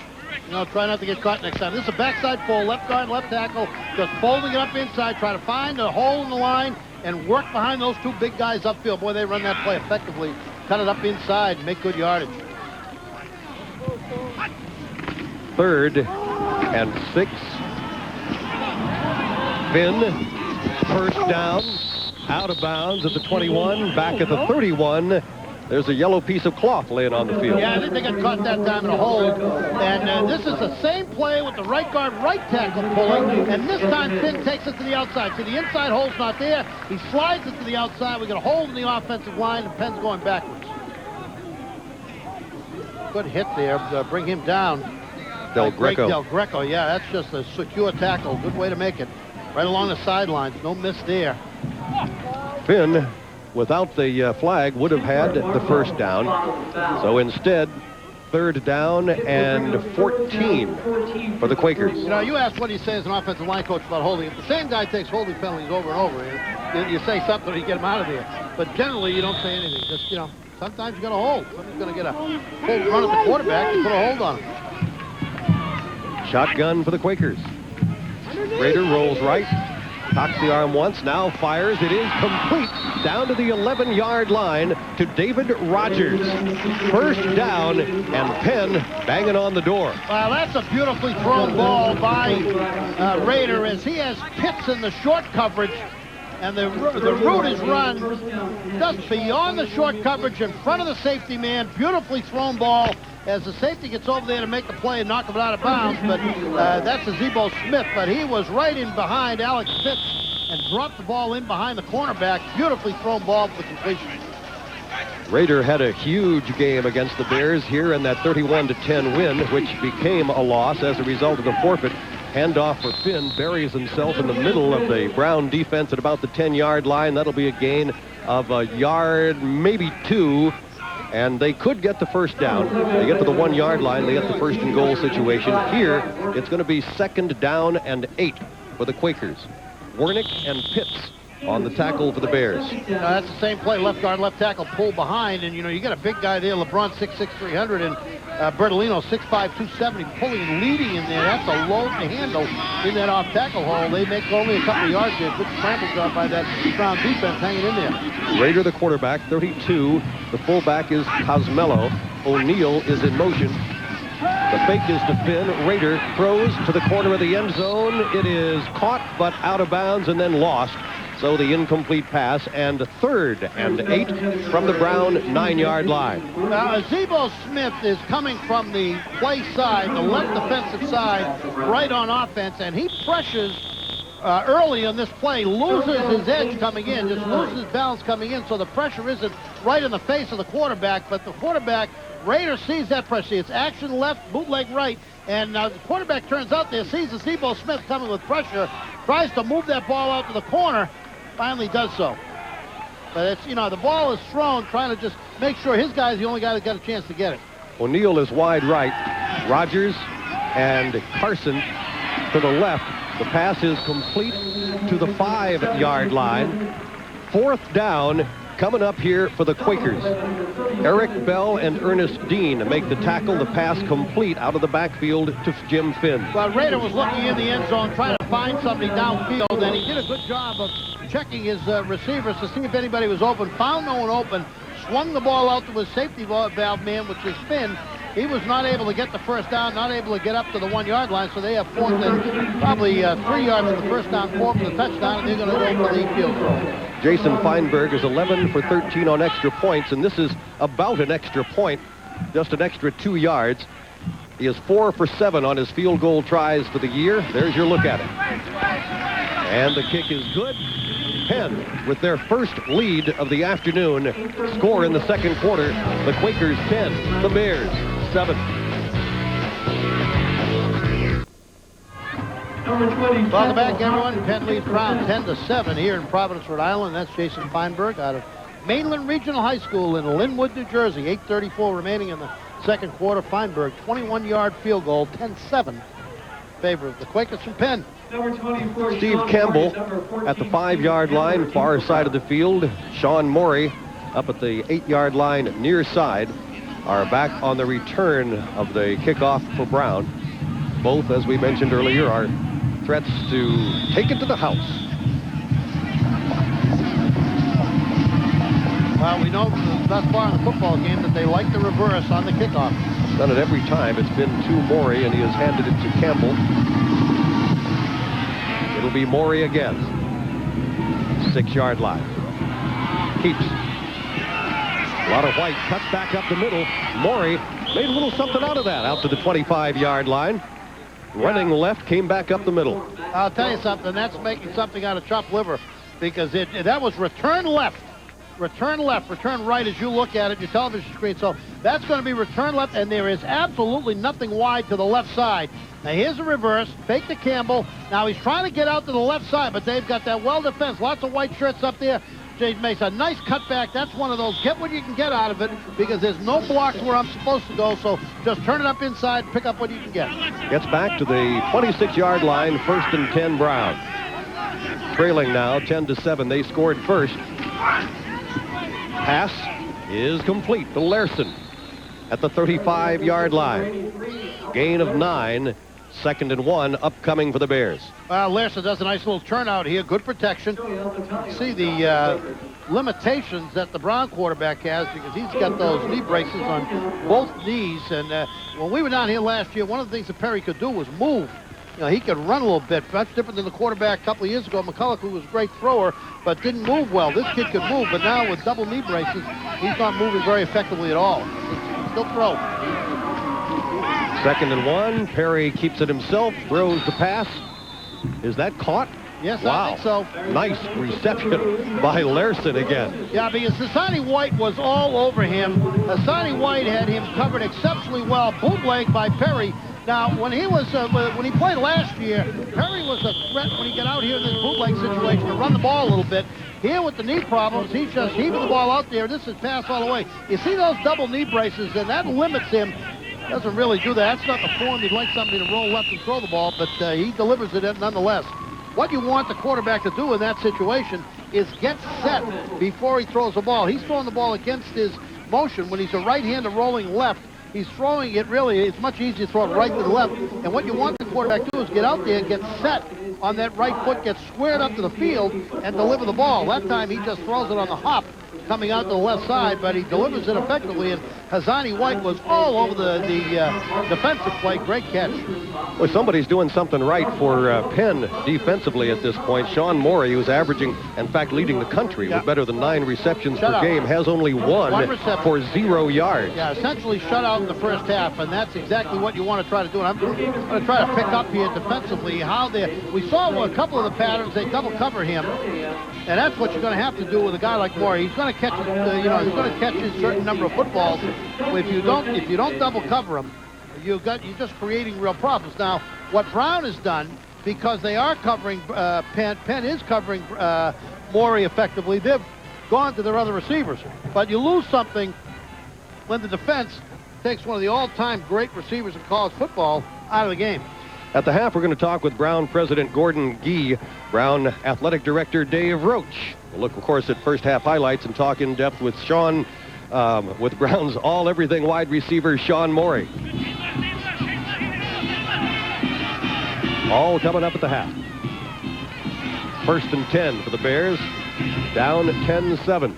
Try not to get caught next time. This is a backside pull, left guard, left tackle, just folding it up inside, try to find a hole in the line and work behind those two big guys upfield. Boy, they run that play effectively. Cut it up inside and make good yardage. 3rd and 6. Finn, first down, out of bounds at the 21, back at the 31. There's a yellow piece of cloth laying on the field. Yeah, I think they got caught that time in a hold. And this is the same play with the right guard, right tackle pulling. And this time Finn takes it to the outside. See, the inside hole's not there. He slides it to the outside. We got a hold in the offensive line, and Penn's going backwards. Good hit there. Bring him down. Del Greco. Del Greco, yeah, that's just a secure tackle. Good way to make it. Right along the sidelines. No miss there. Finn, without the flag, would have had the first down. So instead, 3rd down and 14 for the Quakers. You asked what he says as an offensive line coach about holding. If the same guy takes holding penalties over and over, you say something to get him out of there. But generally, you don't say anything. Just, sometimes you got to hold. Somebody's going to get a full run at the quarterback. You put a hold on him. Shotgun for the Quakers. Rader rolls right. Cocks the arm once, now fires. It is complete down to the 11-yard line to David Rogers. First down, and Penn banging on the door. Well, that's a beautifully thrown ball by Rader as he has Pitts in the short coverage. And the route is run just beyond the short coverage in front of the safety man. Beautifully thrown ball as the safety gets over there to make the play and knock him out of bounds. But that's a Zebo Smith. But he was right in behind Alex Pitts and dropped the ball in behind the cornerback. Beautifully thrown ball for completion. Rader had a huge game against the Bears here in that 31-10 win, which became a loss as a result of the forfeit. Handoff for Finn, buries himself in the middle of the Brown defense at about the 10-yard line. That'll be a gain of a yard, maybe 2, and they could get the first down. They get to the 1-yard line, they get the first and goal situation. Here, it's going to be 2nd down and 8 for the Quakers. Wernick and Pitts on the tackle for the Bears. That's the same play, left guard, left tackle, pull behind, and you got a big guy there, LeBron 6'6", 300, and Bertolino 6'5", 270, pulling and leading in there. That's a load to handle in that off tackle hole. They make only a couple of yards there. Good scramble job by that Brown defense hanging in there. Rader, the quarterback, 32. The fullback is Cosmello. O'Neill is in motion. The fake is to Finn. Rader throws to the corner of the end zone. It is caught, but out of bounds and then lost. So the incomplete pass, and 3rd and 8 from the Brown 9-yard line. Now, Zebo Smith is coming from the play side, the left defensive side, right on offense, and he pressures early on this play, loses his edge coming in, just loses his balance coming in, so the pressure isn't right in the face of the quarterback, but the quarterback Rader sees that pressure. It's action left, bootleg right, and the quarterback turns out there, sees the Steve Smith coming with pressure, tries to move that ball out to the corner, finally does so. But it's, the ball is thrown, trying to just make sure his guy's the only guy that got a chance to get it. O'Neill is wide right. Rogers and Carson to the left. The pass is complete to the 5-yard line. 4th down coming up here for the Quakers. Eric Bell and Ernest Dean make the tackle. The pass complete out of the backfield to Jim Finn. Well, Rader was looking in the end zone, trying to find somebody downfield, and he did a good job of checking his receivers to see if anybody was open. Found no one open. Swung the ball out to his safety valve man, which is Finn. He was not able to get the first down, not able to get up to the 1-yard line, so they have 4th and probably 3 yards for the first down, 4 for the touchdown, and they're going to go for the field goal. Jason Feinberg is 11 for 13 on extra points, and this is about an extra point, just an extra 2 yards. He is 4 for 7 on his field goal tries for the year. There's your look at it. And the kick is good. Penn, with their first lead of the afternoon, score in the second quarter. The Quakers 10, the Bears 7. Welcome back, everyone. Penn leads Brown 10-7 here in Providence, Rhode Island. That's Jason Feinberg out of Mainland Regional High School in Linwood, New Jersey. 8:34 remaining in the second quarter. Feinberg, 21-yard field goal, 10-7 in favor of the Quakers from Penn. Steve Campbell at the 5-yard line, far side of the field. Sean Morey up at the 8-yard line, near side, are back on the return of the kickoff for Brown. Both, as we mentioned earlier, are threats to take it to the house. Well, we know thus far in the football game that they like the reverse on the kickoff. Done it every time. It's been to Morey, and he has handed it to Campbell. It'll be Morey again. 6-yard line. Keeps. A lot of white. Cuts back up the middle. Morey made a little something out of that. Out to the 25-yard line. Running left, came back up the middle. I'll tell you something. That's making something out of chopped liver, because that was return left. Return left, return right as you look at it, your television screen. So that's going to be return left, and there is absolutely nothing wide to the left side. Now here's a reverse, fake to Campbell. Now he's trying to get out to the left side, but they've got that well defense. Lots of white shirts up there. Jay makes a nice cutback. That's one of those, get what you can get out of it, because there's no blocks where I'm supposed to go, so just turn it up inside, pick up what you can get. Gets back to the 26-yard line, 1st and 10 Brown. Trailing now, 10-7. They scored first. Pass is complete to Larson at the 35-yard line. Gain of 9, 2nd and 1, upcoming for the Bears. Larson does a nice little turnout here, good protection. See the limitations that the Brown quarterback has, because he's got those knee braces on both knees. And when we were down here last year, one of the things that Perry could do was move. He could run a little bit, much different than the quarterback a couple of years ago, McCulloch, who was a great thrower, but didn't move well. This kid could move, but now with double knee braces, he's not moving very effectively at all. Still throw. 2nd and 1. Perry keeps it himself, throws the pass. Is that caught? Yes, wow. I think so. Nice reception by Larson again. Yeah, because Hassani White was all over him. Hassani White had him covered exceptionally well. Bootleg by Perry. Now, when he played last year, Perry was a threat when he got out here in this bootleg situation to run the ball a little bit. Here with the knee problems, he's just heaving the ball out there. This is pass all the way. You see those double knee braces, and that limits him. Doesn't really do that. That's not the form you'd like somebody to roll left and throw the ball, but he delivers it nonetheless. What you want the quarterback to do in that situation is get set before he throws the ball. He's throwing the ball against his motion. When he's a right-hander rolling left, he's throwing it really, it's much easier to throw it right to the left. And what you want the quarterback to do is get out there and get set on that right foot, get squared up to the field, and deliver the ball. That time he just throws it on the hop, coming out to the left side, but he delivers it effectively, and Hassani White was all over the defensive play. Great catch. Well, somebody's doing something right for Penn defensively at this point. Sean Morey, who's averaging, in fact, leading the country with better than 9 receptions per game, has only one for 0 yards. Yeah, essentially shut out in the first half, and that's exactly what you want to try to do. And I'm going to try to pick up here defensively how we saw a couple of the patterns. They double cover him. And that's what you're going to have to do with a guy like Morey. He's going to catch, he's going to catch a certain number of footballs. If you don't double cover him, you're just creating real problems. Now, what Brown has done, because they are covering Penn is covering Morey effectively. They've gone to their other receivers. But you lose something when the defense takes one of the all-time great receivers in college football out of the game. At the half, we're going to talk with Brown President Gordon Gee, Brown Athletic Director Dave Roach. We'll look, of course, at first half highlights and talk in depth with with Brown's all-everything wide receiver, Sean Morey. All coming up at the half. 1st and 10 for the Bears, down 10-7.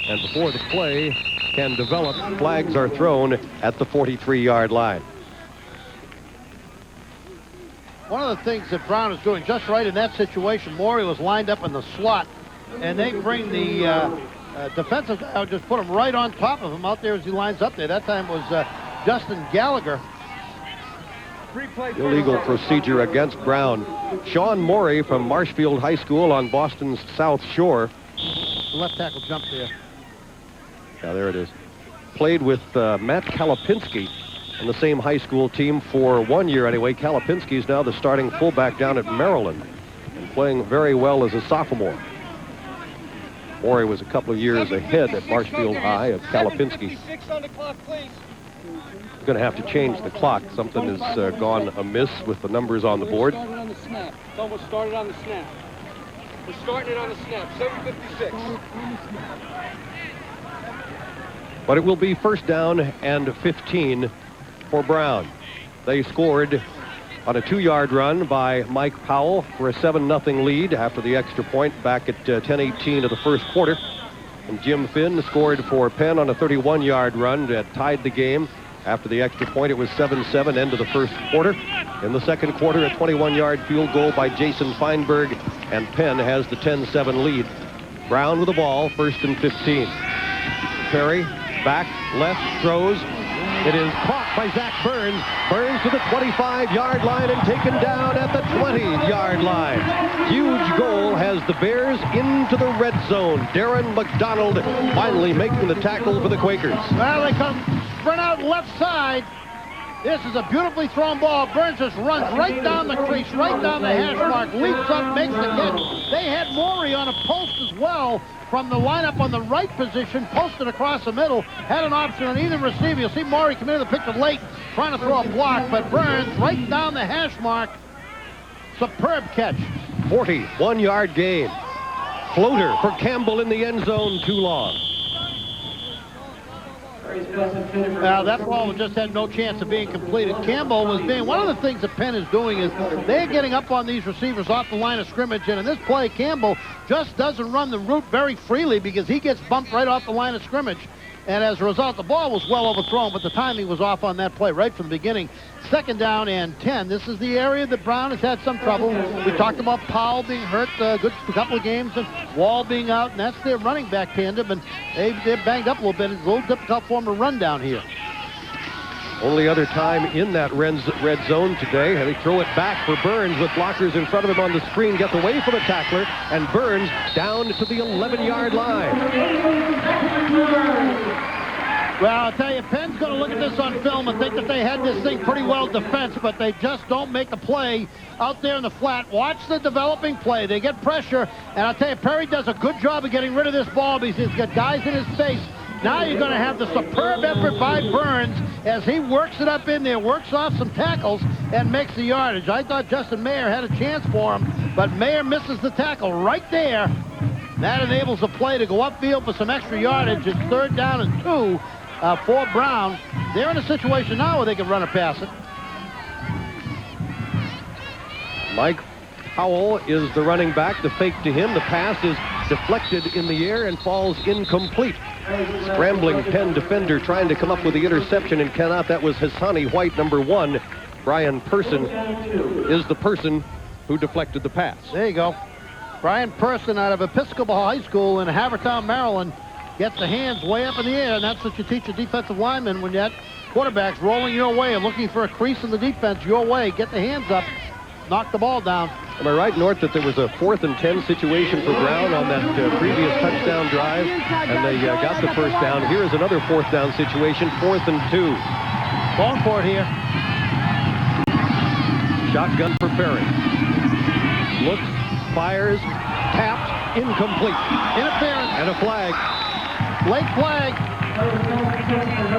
And before the play can develop, flags are thrown at the 43-yard line. One of the things that Brown is doing just right in that situation, Morey was lined up in the slot, and they bring the defensive guy, just put him right on top of him out there as he lines up there. That time was Justin Gallagher. Illegal procedure against Brown. Sean Morey from Marshfield High School on Boston's South Shore. The left tackle jumped there. Yeah, there it is. Played with Matt Kalapinski on the same high school team for 1 year anyway. Kalapinski is now the starting fullback down at Maryland and playing very well as a sophomore. Morey was a couple of years ahead at Marshfield High of Kalapinski. Going to have to change the clock. Something has gone amiss with the numbers on the board. It's almost started on the snap. We're starting it on the snap. 7:56. But it will be 1st down and 15 for Brown. They scored on a 2-yard run by Mike Powell for a 7-0 lead after the extra point back at 10:18 of the first quarter. And Jim Finn scored for Penn on a 31-yard run that tied the game. After the extra point, it was 7-7, end of the first quarter. In the second quarter, a 21-yard field goal by Jason Feinberg, and Penn has the 10-7 lead. Brown with the ball, 1st and 15. Perry, back, left, throws. It is caught by Zach Burns. Burns to the 25-yard line and taken down at the 20-yard line. Huge goal has the Bears into the red zone. Darren McDonald finally making the tackle for the Quakers. Well, they come sprint out left side. This is a beautifully thrown ball. Burns just runs right down the crease, right down the hash mark, leaps up, makes the catch. They had Morey on a post as well from the lineup on the right position, posted across the middle, had an option on either receiver. You'll see Morey come into the picture late, trying to throw a block, but Burns right down the hash mark. Superb catch. 41-yard gain. Floater for Campbell in the end zone, too long. That ball just had no chance of being completed. Campbell was being, one of the things that Penn is doing is they're getting up on these receivers off the line of scrimmage, and in this play, Campbell just doesn't run the route very freely because he gets bumped right off the line of scrimmage. And as a result, the ball was well overthrown, but the timing was off on that play right from the beginning. 2nd down and 10. This is the area that Brown has had some trouble. We talked about Powell being hurt a couple of games and Wall being out, and that's their running back tandem, and they're banged up a little bit. It's a little difficult for them to run down here. Only other time in that red zone today. And they throw it back for Burns with blockers in front of him on the screen. Gets away from the tackler, and Burns down to the 11-yard line. Well, I'll tell you, Penn's going to look at this on film and think that they had this thing pretty well defensed, but they just don't make a play out there in the flat. Watch the developing play. They get pressure, and I'll tell you, Perry does a good job of getting rid of this ball because he's got guys in his face. Now you're going to have the superb effort by Burns as he works it up in there, works off some tackles, and makes the yardage. I thought Justin Mayer had a chance for him, but Mayer misses the tackle right there. That enables the play to go upfield for some extra yardage. It's 3rd down and 2 for Brown. They're in a situation now where they can run or pass it. Mike Powell is the running back. The fake to him. The pass is deflected in the air and falls incomplete. Scrambling Penn defender trying to come up with the interception and cannot. That was Hassani White, number 1. Brian Person is the person who deflected the pass. There you go. Brian Person out of Episcopal High School in Havertown, Maryland, gets the hands way up in the air, and that's what you teach a defensive lineman when that quarterback's rolling your way and looking for a crease in the defense your way. Get the hands up, knock the ball down. Am I right, Nort, that there was a 4th and 10 situation for Brown on that previous touchdown drive, and they got the first down? Here is another 4th down situation, 4th and 2. Going for it here. Shotgun for Perry. Looks, fires, tapped, incomplete. Interference. And a flag. Late flag.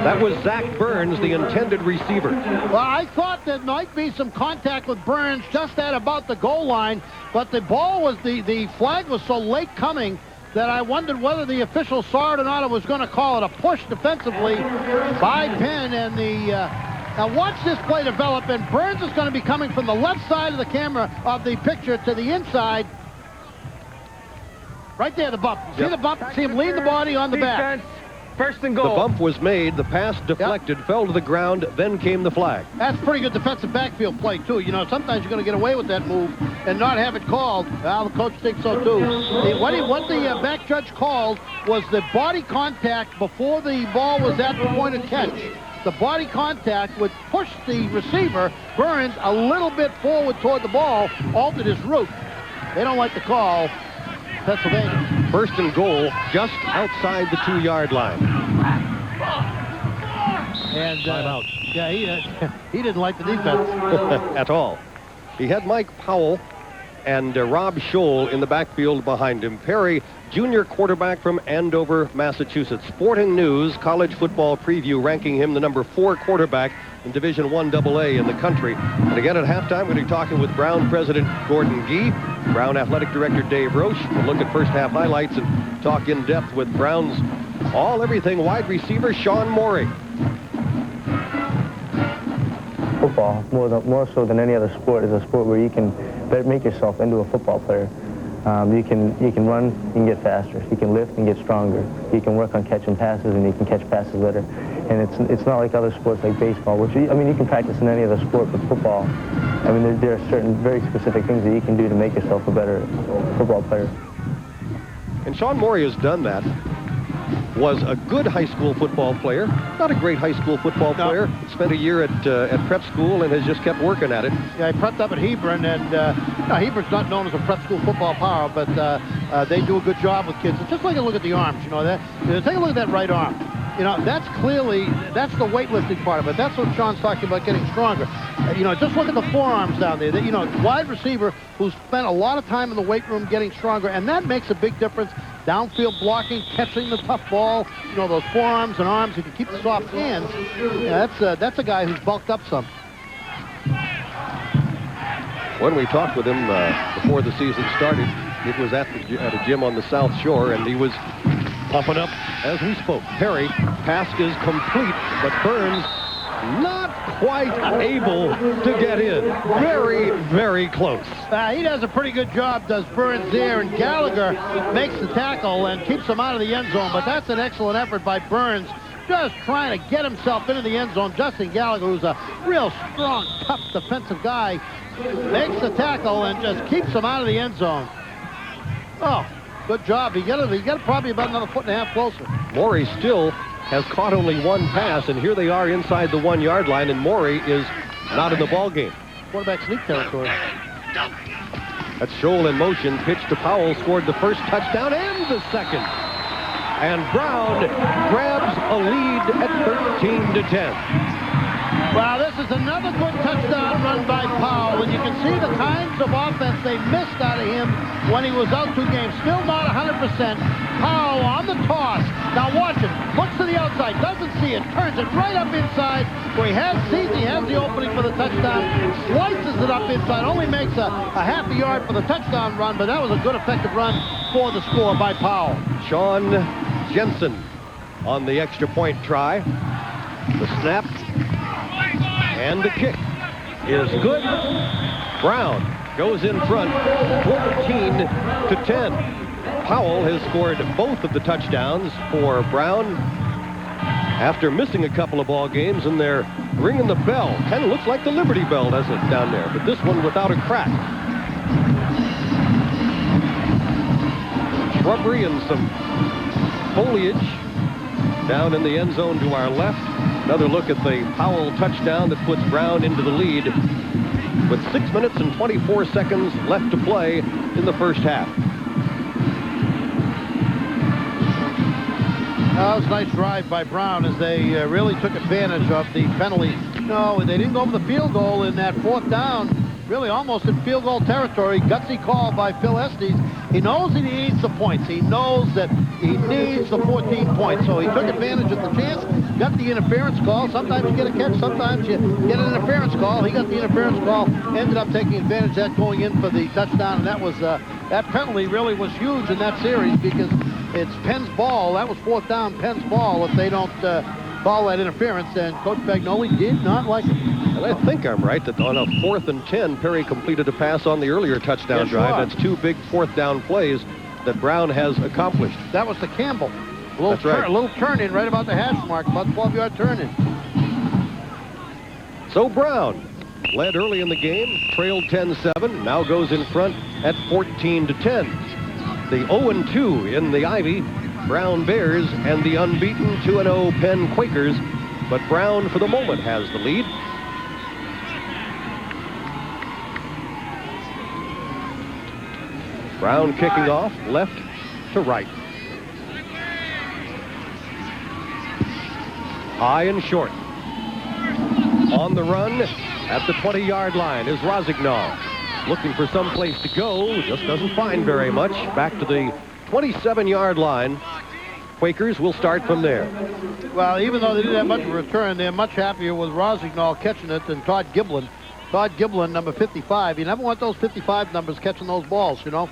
That was Zach Burns, the intended receiver. Well, I thought there might be some contact with Burns just at about the goal line, but the ball was, the flag was so late coming that I wondered whether the official saw it or not, or was going to call it a push defensively by Penn. And now watch this play develop, and Burns is going to be coming from the left side of the camera of the picture to the inside. Right there, the bump. See the bump? See him lean the body on the back. First and goal. The bump was made, the pass deflected, fell to the ground, then came the flag. That's pretty good defensive backfield play, too. You know, sometimes you're going to get away with that move and not have it called. Well, the coach thinks so, too. What the back judge called was the body contact before the ball was at the point of catch. The body contact would push the receiver, Burns, a little bit forward toward the ball, altered his route. They don't like the call. Pennsylvania. First and goal, just outside the 2-yard line. And yeah, he didn't like the defense at all. He had Mike Powell and Rob Scholl in the backfield behind him. Perry, junior quarterback from Andover, Massachusetts. Sporting News college football preview ranking him the number 4 quarterback in Division I AA in the country. And again at halftime, we're going to be talking with Brown President Gordon Gee, Brown Athletic Director Dave Roche. We'll look at first half highlights and talk in depth with Brown's all-everything wide receiver, Sean Morey. Football, more so than any other sport, is a sport where you can make yourself into a football player. You can run, you can get faster. You can lift and get stronger. You can work on catching passes, and you can catch passes better. And it's not like other sports like baseball, which you can practice in any other sport, but football, there are certain very specific things that you can do to make yourself a better football player. And Sean Morey has done that. Was a good high school football player, not a great high school football player. Spent a year at prep school and has just kept working at it. Yeah, he prepped up at Hebron, and Hebron's not known as a prep school football power, but they do a good job with kids. It's just like a look at the arms, take a look at that right arm. That's the weightlifting part of it. That's what Sean's talking about, getting stronger. Just look at the forearms down there. Wide receiver who's spent a lot of time in the weight room getting stronger, and that makes a big difference. Downfield blocking, catching the tough ball, those forearms and arms, if you keep the soft hands, that's a guy who's bulked up some. When we talked with him before the season started, it was at a gym on the South Shore, and he was pumping up as we spoke. Perry, pass is complete, but Burns not quite able to get in. Very, very close. He does a pretty good job, does Burns there, and Gallagher makes the tackle and keeps him out of the end zone, but that's an excellent effort by Burns, just trying to get himself into the end zone. Justin Gallagher, who's a real strong, tough defensive guy, makes the tackle and just keeps him out of the end zone. Oh, good job. He got it probably about another 1.5 feet closer. Morey still has caught only one pass, and here they are inside the 1-yard line, and Morey is not in the ball game. Quarterback sneak territory. That's Scholl in motion. Pitch to Powell, scored the first touchdown and the second. And Brown grabs a lead at 13-10. Wow, this is another good touchdown run by Powell, and you can see the kinds of offense they missed out of him when he was out 2 games. Still not 100%. Powell on the toss. Now watch it. Looks to the outside, doesn't see it, turns it right up inside where he has the opening for the touchdown, slices it up inside, only makes a half a yard for the touchdown run, but that was a good effective run for the score by Powell. Sean Jensen on the extra point try. The snap and the kick is good. Brown goes in front, 14-10. Powell has scored both of the touchdowns for Brown after missing a couple of ball games, and they're ringing the bell. Kind of looks like the Liberty Bell, doesn't it, down there? But this one without a crack. Shrubbery and some foliage down in the end zone to our left. Another look at the Powell touchdown that puts Brown into the lead. with 6 minutes and 24 seconds left to play in the first half. That was a nice drive by Brown as they really took advantage of the penalty. No, they didn't go over the field goal in that fourth down. Really almost in field goal territory. Gutsy call by Phil Estes. He knows he needs the points. He knows that he needs the 14 points. So he took advantage of the chance, got the interference call. Sometimes you get a catch, sometimes you get an interference call. He got the interference call, ended up taking advantage of that, going in for the touchdown. And that was that penalty really was huge in that series because it's Penn's ball. That was fourth down, Penn's ball if they don't call that interference. And Coach Bagnoli did not like it. And I think I'm right that on a 4th and 10, Perry completed a pass on the earlier touchdown drive. That's 2 big fourth down plays that Brown has accomplished. That was to Campbell. That's right. A little turn-in right about the hash mark, about 12-yard turn-in. So Brown led early in the game, trailed 10-7, now goes in front at 14-10. The 0-2 in the Ivy, Brown Bears, and the unbeaten 2-0 Penn Quakers. But Brown, for the moment, has the lead. Brown kicking off left to right. High and short. On the run at the 20-yard line is Rosignol. Looking for some place to go. Just doesn't find very much. Back to the 27-yard line. Quakers will start from there. Well, even though they didn't have much of a return, they're much happier with Rosignol catching it than Todd Giblin. Todd Giblin, number 55. You never want those 55 numbers catching those balls, you know.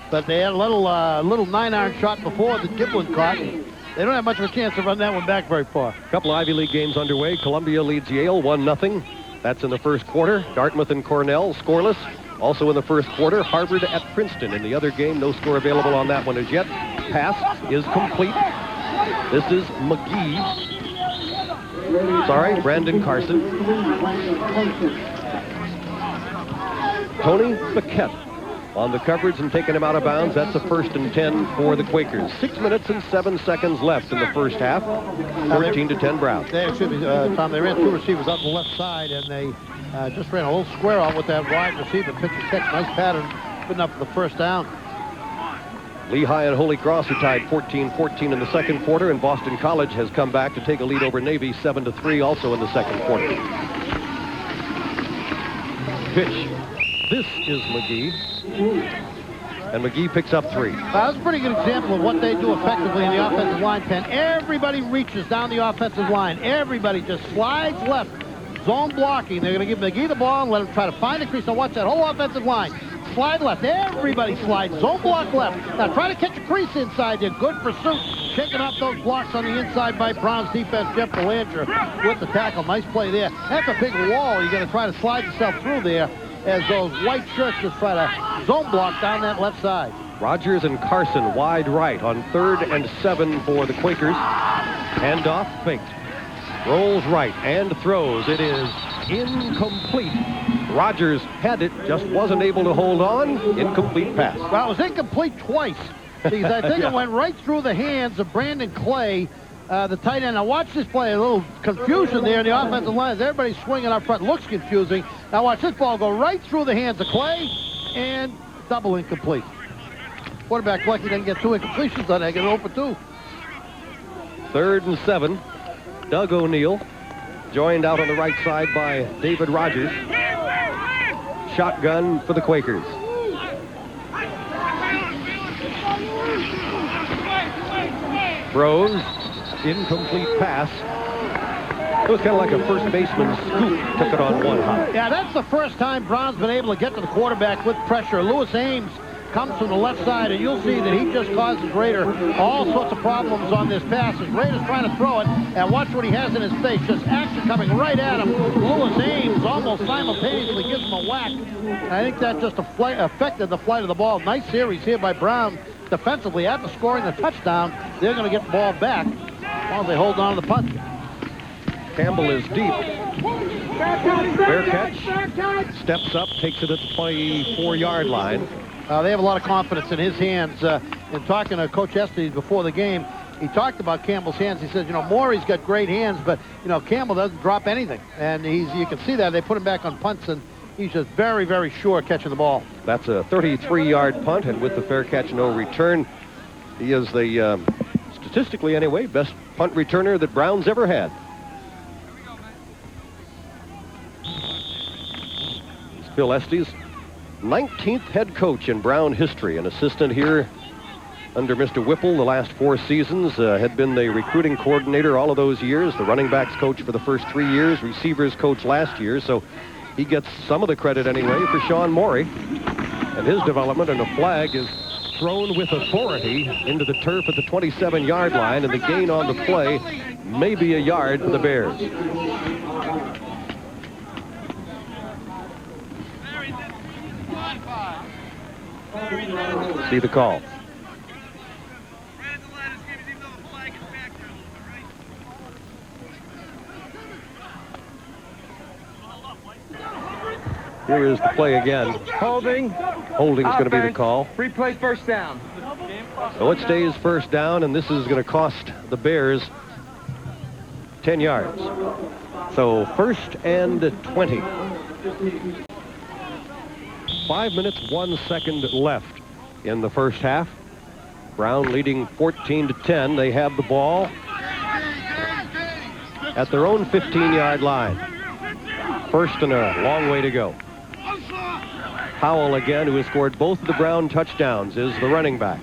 But they had a little 9-iron shot before that Giblin caught. They don't have much of a chance to run that one back very far. A couple Ivy League games underway. Columbia leads Yale 1-0. That's in the first quarter. Dartmouth and Cornell scoreless. Also in the first quarter, Harvard at Princeton. In the other game, no score available on that one as yet. Pass is complete. This is McGee. Sorry, Brandon Carson. Tony Paquette on the coverage and taking him out of bounds. That's a 1st and 10 for the Quakers. 6 minutes and 7 seconds left in the first half. 14-10 Brown. Tom, they ran 2 receivers up the left side, and they just ran a little square out with that wide receiver. Pitch and catch, nice pattern, good enough for the first down. Lehigh and Holy Cross are tied 14-14 in the second quarter, and Boston College has come back to take a lead over Navy 7-3 also in the second quarter. Pitch. This is McGee. And McGee picks up 3. That's a pretty good example of what they do effectively in the offensive line, Penn. Everybody reaches down the offensive line. Everybody just slides left. Zone blocking. They're going to give McGee the ball and let him try to find the crease. Now watch that whole offensive line. Slide left. Everybody slides. Zone block left. Now try to catch a crease inside there. Good pursuit. Shaking off those blocks on the inside by Brown's defense. Jeff Belanger with the tackle. Nice play there. That's a big wall. You're going to try to slide yourself through there as those white shirts just try to zone block down that left side. Rogers and Carson wide right on 3rd and 7 for the Quakers. Handoff faked. Rolls right and throws. It is incomplete. Rogers had it, just wasn't able to hold on. Incomplete pass. Well, it was incomplete twice because I think it went right through the hands of Brandon Clay, the tight end. Now watch this play. A little confusion there in the offensive line. Everybody's swinging up front. Looks confusing. Now watch this ball go right through the hands of Clay and double incomplete. Quarterback lucky didn't get 2 incompletions on that. Get 0 for 2. 3rd and 7. Doug O'Neill joined out on the right side by David Rogers. Shotgun for the Quakers. Throws. Incomplete pass. It was kind of like a first baseman scoop. Took it on one hop. Yeah, that's the first time Brown's been able to get to the quarterback with pressure. Lewis Ames comes from the left side, and you'll see that he just causes Rader all sorts of problems on this pass. As Rader's trying to throw it, and watch what he has in his face. Just action coming right at him. Lewis Ames almost simultaneously gives him a whack. And I think that just affected the flight of the ball. Nice series here by Brown defensively. After scoring the touchdown, they're going to get the ball back as long as they hold on to the punt. Campbell is deep. Fair catch. Steps up, takes it at the 24-yard line. They have a lot of confidence in his hands. In talking to Coach Estes before the game, he talked about Campbell's hands. He says, you know, Morey's got great hands, but, you know, Campbell doesn't drop anything. And you can see that. They put him back on punts, and He's just very, very sure catching the ball. That's a 33-yard punt, and with the fair catch, no return, he is the, statistically anyway, best punt returner that Brown's ever had. It's Phil Estes, 19th head coach in Brown history, an assistant here under Mr. Whipple the last 4 seasons, had been the recruiting coordinator all of those years, the running backs coach for the first 3 years, receivers coach last year, so he gets some of the credit anyway for Sean Morey and his development, and a flag is thrown with authority into the turf at the 27-yard line, and the gain on the play may be a yard for the Bears. See the call. Here is the play again. Holding. Holding's going to be the call. Replay first down. So it stays first down, and this is going to cost the Bears 10 yards. So 1st and 20. 5 minutes, 1 second left in the first half. Brown leading 14-10. They have the ball at their own 15-yard line. First and a long way to go. Powell again, who has scored both of the Brown touchdowns, is the running back.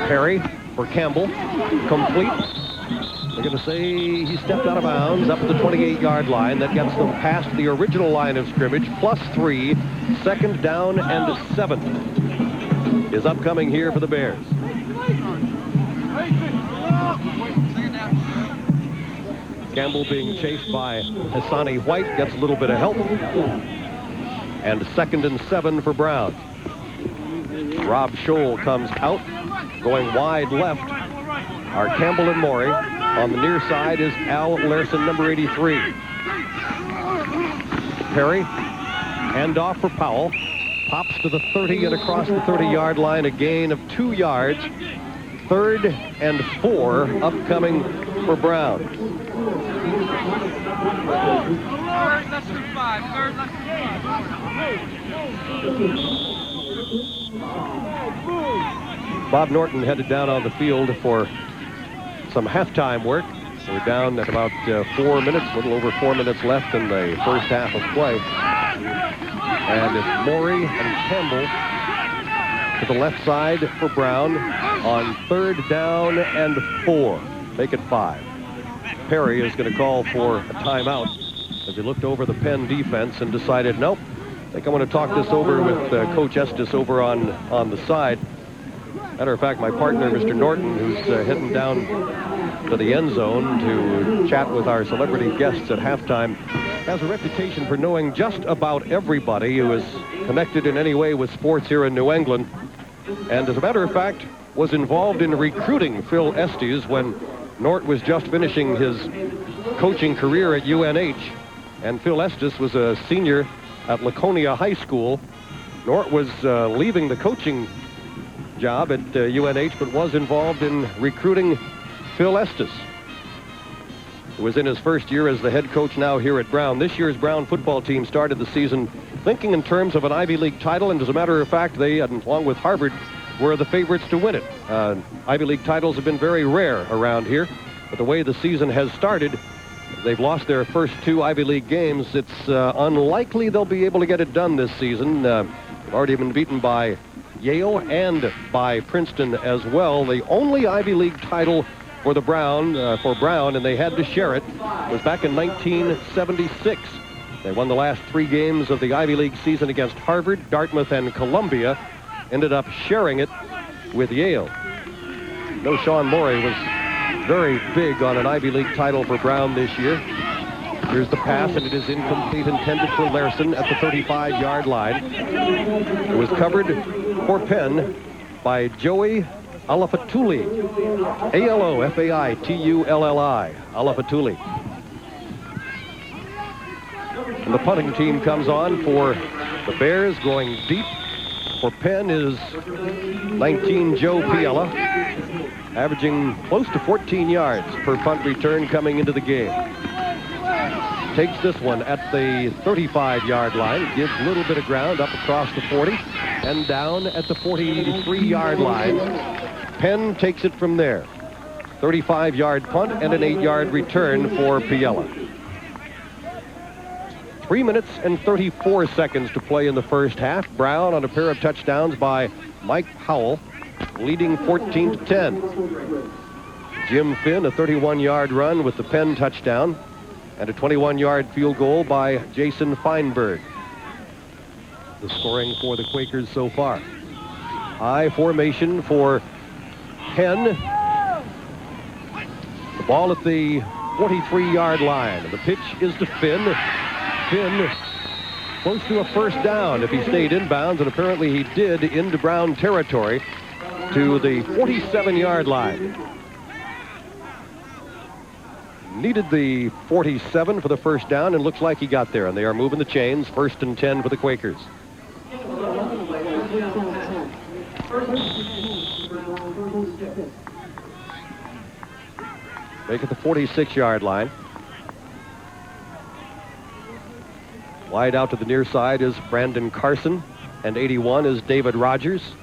Perry for Campbell, complete. They're going to say he stepped out of bounds up at the 28-yard line. That gets them past the original line of scrimmage, +3. 2nd down and 7 is upcoming here for the Bears. Campbell being chased by Hassani White, gets a little bit of help. And 2nd and 7 for Brown. Rob Scholl comes out, going wide left are Campbell and Morey. On the near side is Al Larson, number 83. Perry, handoff for Powell. Pops to the 30 and across the 30-yard line, a gain of 2 yards. 3rd and 4 upcoming for Brown. Bob Norton headed down on the field for some halftime work. We're down at about 4 minutes, a little over 4 minutes left in the first half of play. And it's Morey and Campbell to the left side for Brown on 3rd down and 4. Make it 5. Perry is going to call for a timeout as he looked over the Penn defense and decided, nope, I think I want to talk this over with Coach Estes over on the side. Matter of fact, my partner, Mr. Norton, who's heading down to the end zone to chat with our celebrity guests at halftime, has a reputation for knowing just about everybody who is connected in any way with sports here in New England. And as a matter of fact, was involved in recruiting Phil Estes when Nort was just finishing his coaching career at UNH. And Phil Estes was a senior at Laconia High School. Nort was leaving the coaching job at UNH, but was involved in recruiting Phil Estes, who was in his first year as the head coach now here at Brown. This year's Brown football team started the season thinking in terms of an Ivy League title, and as a matter of fact, they, along with Harvard, were the favorites to win it. Ivy League titles have been very rare around here, but the way the season has started, they've lost their first 2 Ivy League games. It's unlikely they'll be able to get it done this season. They've already been beaten by Yale and by Princeton as well. The only Ivy League title for the Brown, and they had to share it, was back in 1976. They won the last 3 games of the Ivy League season against Harvard, Dartmouth, and Columbia. Ended up sharing it with Yale. No, Sean Morey was very big on an Ivy League title for Brown this year. Here's the pass, and it is incomplete, intended for Larson at the 35-yard line. It was covered for Penn by Joey Alafatulli. A-L-O-F-A-I-T-U-L-L-I. Alafatulli. And the punting team comes on for the Bears. Going deep for Penn is 19 Joe Piella, averaging close to 14 yards per punt return coming into the game. takes this one at the 35-yard line, gives a little bit of ground up across the 40, and down at the 43-yard line. Penn takes it from there. 35-yard punt and an 8-yard return for Piella. 3 minutes and 34 seconds to play in the first half. Brown on a pair of touchdowns by Mike Howell, leading 14-10. Jim Finn, a 31-yard run with the Penn touchdown, and a 21-yard field goal by Jason Feinberg. The scoring for the Quakers so far. High formation for Penn. The ball at the 43-yard line. And the pitch is to Finn. Finn close to a first down if he stayed inbounds, and apparently he did, into Brown territory to the 47-yard line. Needed the 47 for the first down, and looks like he got there, and they are moving the chains. 1st and 10 for the Quakers. Make it the 46-yard line. Wide out to the near side is Brandon Carson, and 81 is David Rogers.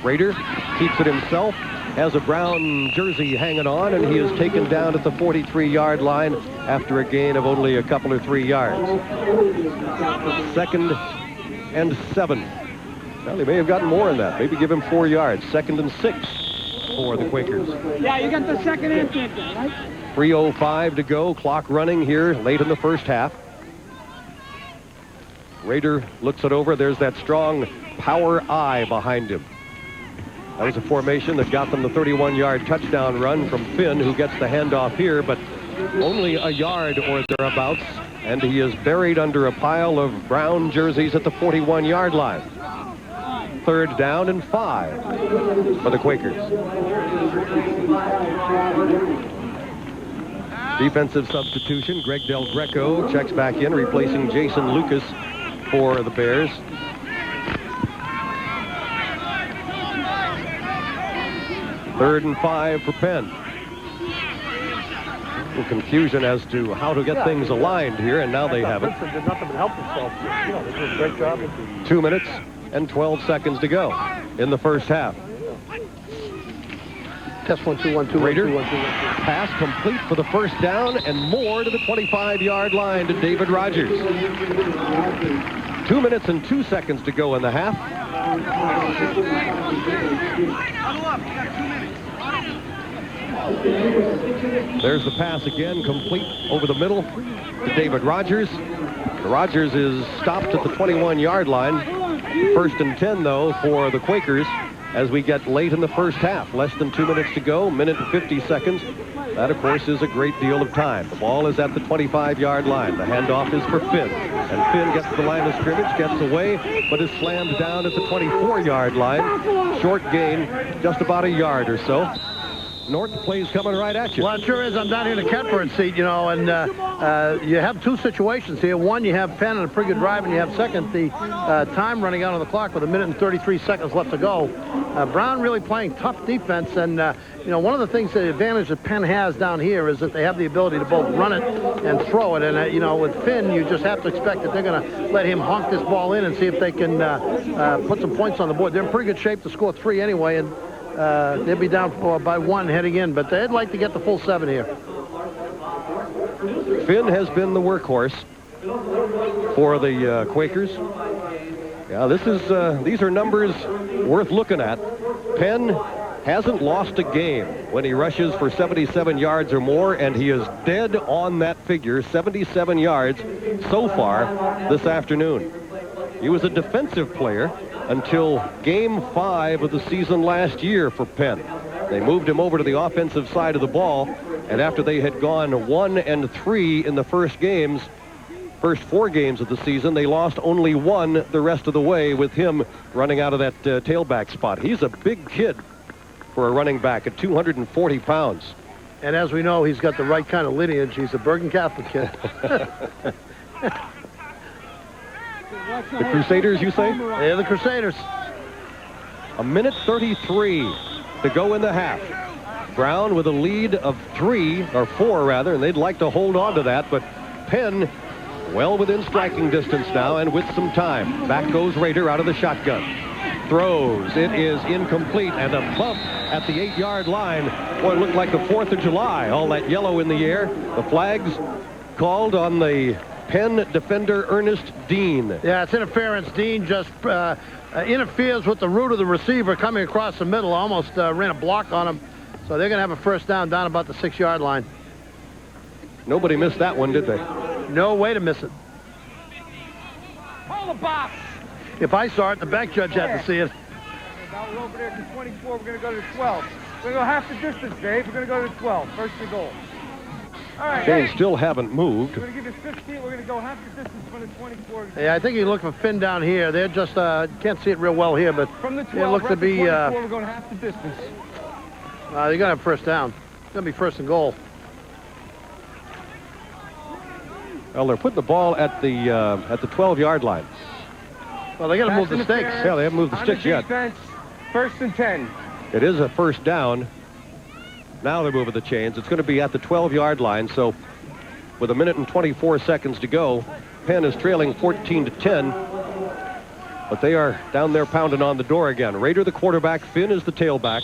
Rader keeps it himself, has a brown jersey hanging on, and he is taken down at the 43-yard line after a gain of only a couple or 3 yards. 2nd and 7. Well, they may have gotten more than that. Maybe give him 4 yards. 2nd and 6 for the Quakers. Yeah, you got the second and 10, right? 3:05 to go. Clock running here late in the first half. Rader looks it over. There's that strong power eye behind him. That was a formation that got them the 31-yard touchdown run from Finn, who gets the handoff here, but only a yard or thereabouts, and he is buried under a pile of brown jerseys at the 41-yard line. 3rd down and 5 for the Quakers. Defensive substitution. Greg Del Greco checks back in, replacing Jason Lucas for the Bears. Third and 5 for Penn. A little confusion as to how to get things aligned here, and now they have it. Did nothing but help themselves. They did a great job. 2 minutes and 12 seconds to go in the first half. Test 1, 2, 1, 2, Rader. 1, 2, 1, 2, 1, 2. Pass complete for the first down, and more to the 25-yard line to David Rogers. 2 minutes and 2 seconds to go in the half. There's the pass again, complete over the middle to David Rogers. Rogers is stopped at the 21-yard line. 1st and 10, though, for the Quakers as we get late in the first half. Less than 2 minutes to go, minute and 50 seconds. That, of course, is a great deal of time. The ball is at the 25-yard line. The handoff is for Finn. And Finn gets to the line of scrimmage, gets away, but is slammed down at the 24-yard line. Short gain, just about a yard or so. North, the play's coming right at you. Well, it sure is. I'm down here in the catbird seat, you know, and you have two situations here. One, you have Penn and a pretty good drive, and you have second, the time running out on the clock with 1 minute and 33 seconds left to go. Brown really playing tough defense, and, you know, one of the things, the advantage that Penn has down here is that they have the ability to both run it and throw it, and, you know, with Finn, you just have to expect that they're going to let him honk this ball in and see if they can put some points on the board. They're in pretty good shape to score 3 anyway, and they'll be down by 1 heading in, but they'd like to get the full 7 here. Finn has been the workhorse for the Quakers. Yeah, these are numbers worth looking at. Penn hasn't lost a game when he rushes for 77 yards or more, and he is dead on that figure, 77 yards so far this afternoon. He was a defensive player until game 5 of the season last year for Penn. They moved him over to the offensive side of the ball, and after they had gone 1-3 in the first 4 games of the season, they lost only 1 the rest of the way with him running out of that tailback spot. He's a big kid for a running back at 240 pounds. And as we know, he's got the right kind of lineage. He's a Bergen Catholic kid. The Crusaders, you say? They're the Crusaders. 1 minute 33 to go in the half. Brown with a lead of 4 rather, and they'd like to hold on to that, but Penn well within striking distance now and with some time. Back goes Rader out of the shotgun. Throws. It is incomplete, and a bump at the 8-yard line. Boy, it looked like the 4th of July. All that yellow in the air. The flags called on the Penn defender, Ernest Dean. Yeah, it's interference. Dean just interferes with the root of the receiver coming across the middle. Almost ran a block on him. So they're going to have a first down about the 6-yard line. Nobody missed that one, did they? No way to miss it. Hold the box. If I saw it, the back judge had to see it. Now we're over there to 24. We're going to go to 12. We're going to go half the distance, Dave. We're going to go to 12. First and goal. All right. They still haven't moved. We're going to give you 15. We're going to go half the distance from the 24. Yeah, I think you look for Finn down here. They're just, can't see it real well here, but From the 12, it looks to be, 24, we're going half the distance. they're going to have first down. It's going to be first and goal. Well, they're putting the ball at the 12-yard line. Well, they got to move the stakes. Yeah, they haven't moved the sticks yet. First and 10. It is a first down. Now they're moving the chains. It's going to be at the 12-yard line. So with 1 minute and 24 seconds to go, Penn is trailing 14-10. But they are down there pounding on the door again. Rader the quarterback. Finn is the tailback.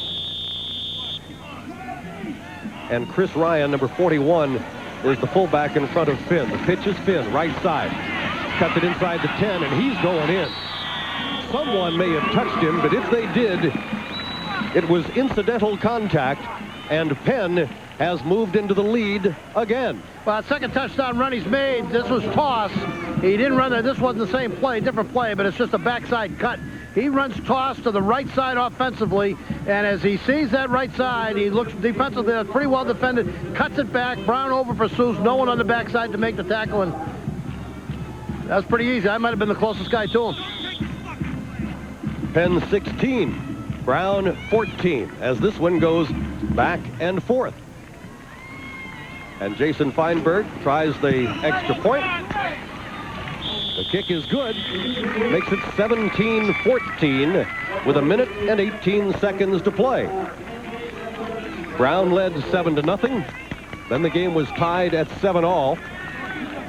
And Chris Ryan, number 41, is the fullback in front of Finn. The pitch is Finn, right side. Cuts it inside the 10, and he's going in. Someone may have touched him, but if they did, it was incidental contact, and Penn has moved into the lead again. Well, second touchdown run he's made. This was toss. He didn't run that. This wasn't the same play, different play, but it's just a backside cut. He runs toss to the right side offensively, and as he sees that right side, he looks defensively pretty well defended, cuts it back. Brown over pursues, no one on the backside to make the tackle, and that's pretty easy. I might have been the closest guy to him. Penn 16, Brown 14, as this one goes back and forth. And Jason Feinberg tries the extra point. The kick is good. Makes it 17-14 with 1 minute and 18 seconds to play. Brown led 7-0. Then the game was tied at 7-all.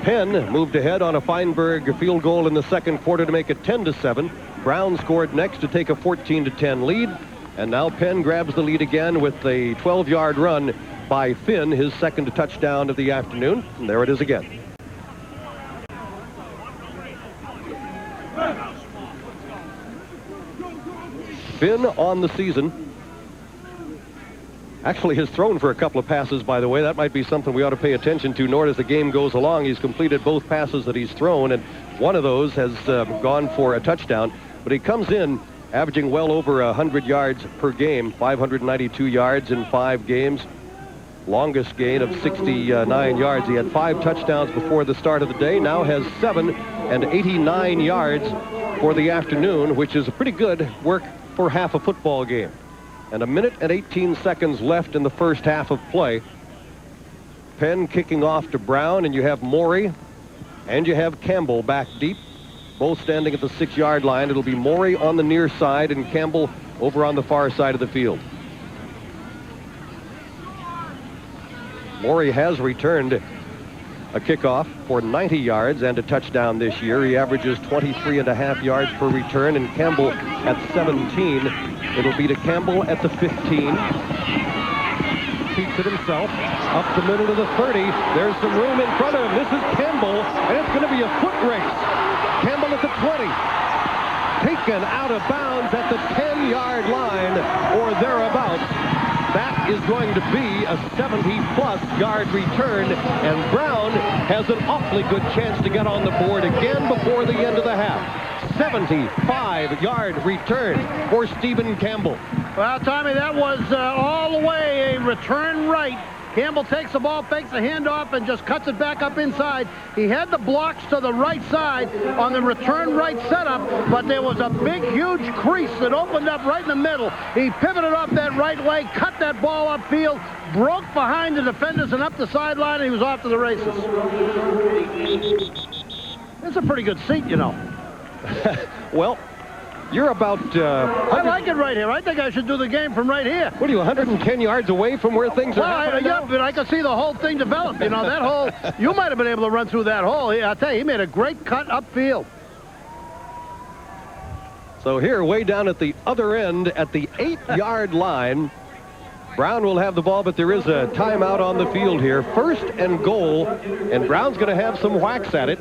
Penn moved ahead on a Feinberg field goal in the second quarter to make it 10-7. Brown scored next to take a 14-10 lead. And now Penn grabs the lead again with a 12-yard run by Finn, his second touchdown of the afternoon. And there it is again. Finn on the season actually has thrown for a couple of passes, by the way. That might be something we ought to pay attention to. Nor as the game goes along, he's completed both passes that he's thrown, and one of those has gone for a touchdown. But he comes in averaging well over 100 yards per game, 592 yards in 5 games. Longest gain of 69 yards. He had 5 touchdowns before the start of the day. Now has 7 and 89 yards for the afternoon, which is a pretty good work for half a football game. And 1 minute and 18 seconds left in the first half of play. Penn kicking off to Brown, and you have Morey and you have Campbell back deep, both standing at the 6-yard line. It'll be Morey on the near side and Campbell over on the far side of the field. Morey has returned a kickoff for 90 yards and a touchdown this year. He averages 23.5 yards per return, and Campbell at 17. It'll be to Campbell at the 15. Keeps it himself up the middle of the 30. There's some room in front of him. This is Campbell, and it's going to be a foot race. Campbell at the 20. Taken out of bounds at the 10-yard line or thereabouts. That is going to be a 70-plus yard return, and Brown has an awfully good chance to get on the board again before the end of the half. 75-yard return for Stephen Campbell. Well, Tommy, that was all the way a return right. Campbell takes the ball, fakes the handoff, and just cuts it back up inside. He had the blocks to the right side on the return right setup, but there was a big, huge crease that opened up right in the middle. He pivoted off that right leg, cut that ball upfield, broke behind the defenders and up the sideline, and he was off to the races. It's a pretty good seat, you know. Well, You're about... I like it right here. I think I should do the game from right here. What are you, 110 yards away from where things are happening yeah, now? but I can see the whole thing develop. You know, that hole, you might have been able to run through that hole. I'll tell you, he made a great cut upfield. So here, way down at the other end, at the 8-yard line, Brown will have the ball, but there is a timeout on the field here. First and goal, and Brown's going to have some whacks at it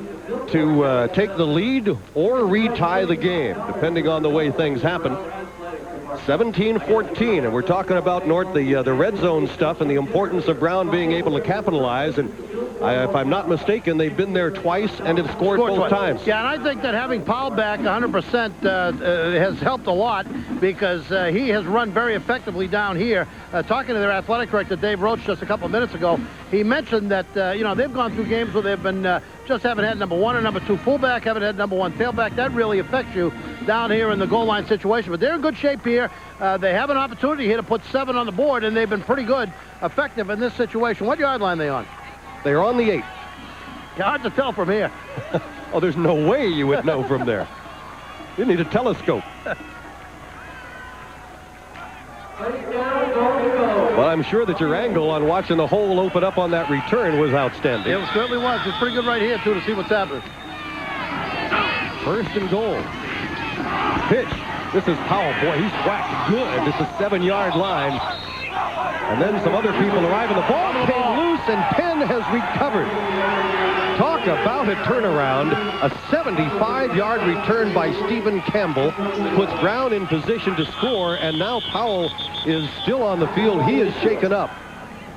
to take the lead or retie the game, depending on the way things happen. 17-14, and we're talking about, Nort, the red zone stuff and the importance of Brown being able to capitalize. And if I'm not mistaken, they've been there twice and have scored both times. Yeah, and I think that having Powell back 100% has helped a lot, because he has run very effectively down here. Talking to their athletic director, Dave Roach, just a couple of minutes ago, he mentioned that, you know, they've gone through games where they've been just haven't had number 1 or number 2 fullback, haven't had number 1 tailback. That really affects you down here in the goal line situation. But they're in good shape here. They have an opportunity here to put 7 on the board, and they've been pretty good, effective in this situation. What yard line are they on? They're on the 8. Hard to tell from here. Oh, there's no way you would know from there. You need a telescope. Well, I'm sure that your angle on watching the hole open up on that return was outstanding. It certainly was. It's pretty good right here, too, to see what's happening. First and goal. Pitch. This is Powell. Boy, he's whacked good. This is 7-yard line. And then some other people arrive, and the ball came loose, and Penn has recovered. Talk about a turnaround. A 75-yard return by Stephen Campbell puts Brown in position to score, and now Powell is still on the field. He is shaken up.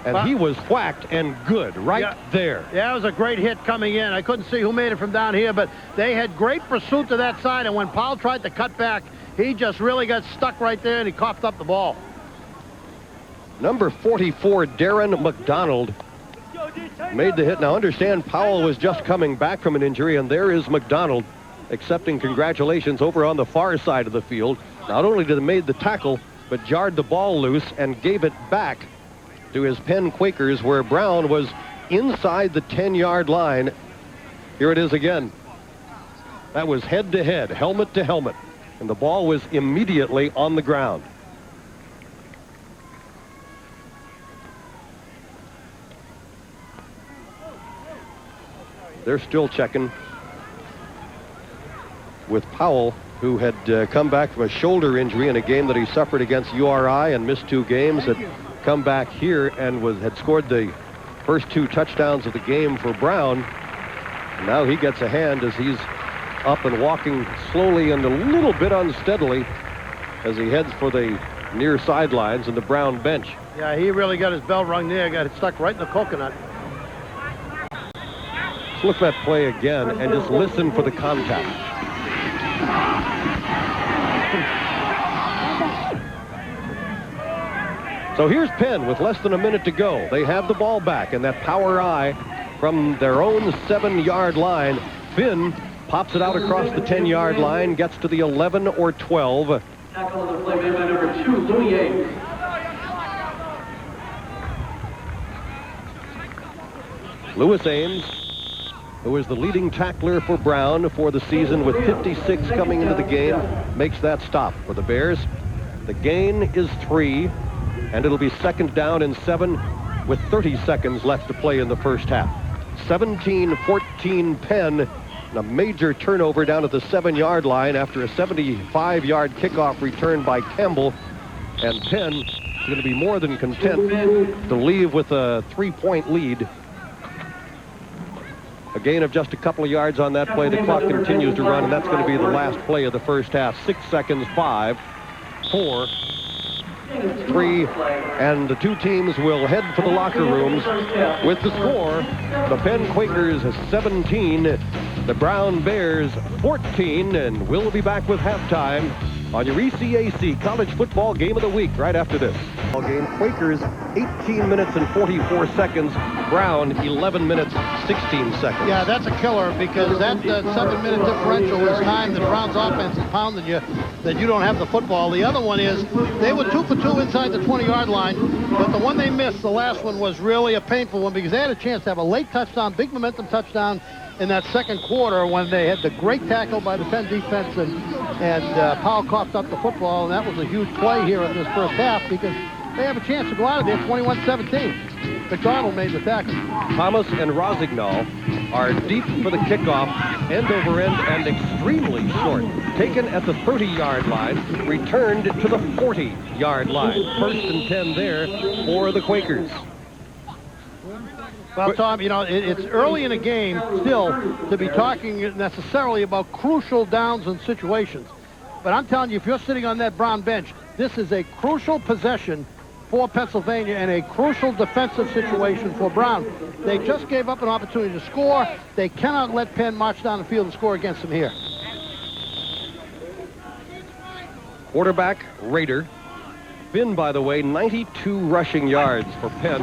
And he was whacked and good right there. Yeah, it was a great hit coming in. I couldn't see who made it from down here, but they had great pursuit to that side, and when Powell tried to cut back, he just really got stuck right there, and he coughed up the ball. Number 44, Darren McDonald, made the hit. Now, understand, Powell was just coming back from an injury, and there is McDonald accepting congratulations over on the far side of the field. Not only did he made the tackle, but jarred the ball loose and gave it back to his Penn Quakers, where Brown was inside the 10-yard line. Here it is again. That was head-to-head, helmet to helmet, and the ball was immediately on the ground. They're still checking with Powell, who had come back from a shoulder injury in a game that he suffered against URI and missed 2 games, had come back here and had scored the first 2 touchdowns of the game for Brown. And now he gets a hand as he's up and walking slowly and a little bit unsteadily as he heads for the near sidelines and the Brown bench. Yeah, he really got his bell rung there, got it stuck right in the coconut. Let's look at that play again and just listen for the contact. So here's Penn with less than a minute to go. They have the ball back, and that power eye from their own 7-yard line. Finn pops it out across the 10-yard line, gets to the 11 or 12. Tackle on the play made by number 2, Louis Ames. Lewis Ames, who is the leading tackler for Brown for the season with 56 coming into the game, makes that stop for the Bears. The gain is 3, and it'll be 2nd down and 7 with 30 seconds left to play in the first half. 17-14 Penn, and a major turnover down at the 7-yard line after a 75-yard kickoff return by Campbell. And Penn is going to be more than content to leave with a 3-point lead. A gain of just a couple of yards on that play. The clock continues to run, and that's going to be the last play of the first half. 6 seconds, 5, 4, 3, and the 2 teams will head for the locker rooms with the score. The Penn Quakers 17, the Brown Bears 14, and we'll be back with halftime on your ECAC College Football Game of the Week right after this. Game Quakers 18 minutes and 44 seconds. Brown 11 minutes 16 seconds. Yeah, that's a killer, because that 7-minute differential is time that Brown's offense is pounding you, that you don't have the football. The other one is they were 2 for 2 inside the 20-yard line, but the one they missed, the last one, was really a painful one, because they had a chance to have a late touchdown, big momentum touchdown, in that second quarter when they had the great tackle by the Penn defense and Powell coughed up the football, and that was a huge play here in this first half because they have a chance to go out of there 21-17. McDonald made the tackle. Thomas and Rosignol are deep for the kickoff, end over end and extremely short. Taken at the 30-yard line, returned to the 40-yard line. 1st and 10 there for the Quakers. Well, Tom, you know, it's early in a game still to be talking necessarily about crucial downs and situations. But I'm telling you, if you're sitting on that Brown bench, this is a crucial possession for Pennsylvania and a crucial defensive situation for Brown. They just gave up an opportunity to score. They cannot let Penn march down the field and score against them here. Quarterback, Rader. Finn, by the way, 92 rushing yards for Penn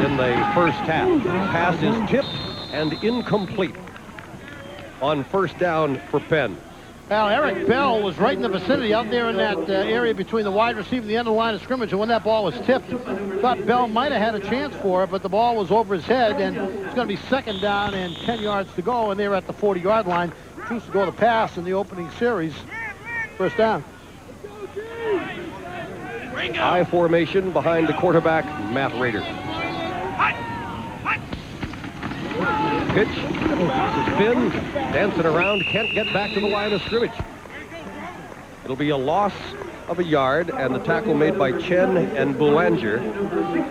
in the first half. Pass is tipped and incomplete on 1st down for Penn. Well, Eric Bell was right in the vicinity out there in that area between the wide receiver and the end of the line of scrimmage, and when that ball was tipped, thought Bell might have had a chance for it, but the ball was over his head, and it's going to be 2nd down and 10 yards to go, and they're at the 40-yard line. Choose to go to pass in the opening series. 1st down. High formation behind the quarterback, Matt Rader. Pitch. This is Finn dancing around, can't get back to the line of scrimmage. It'll be a loss of a yard, and the tackle made by Chen and Boulanger.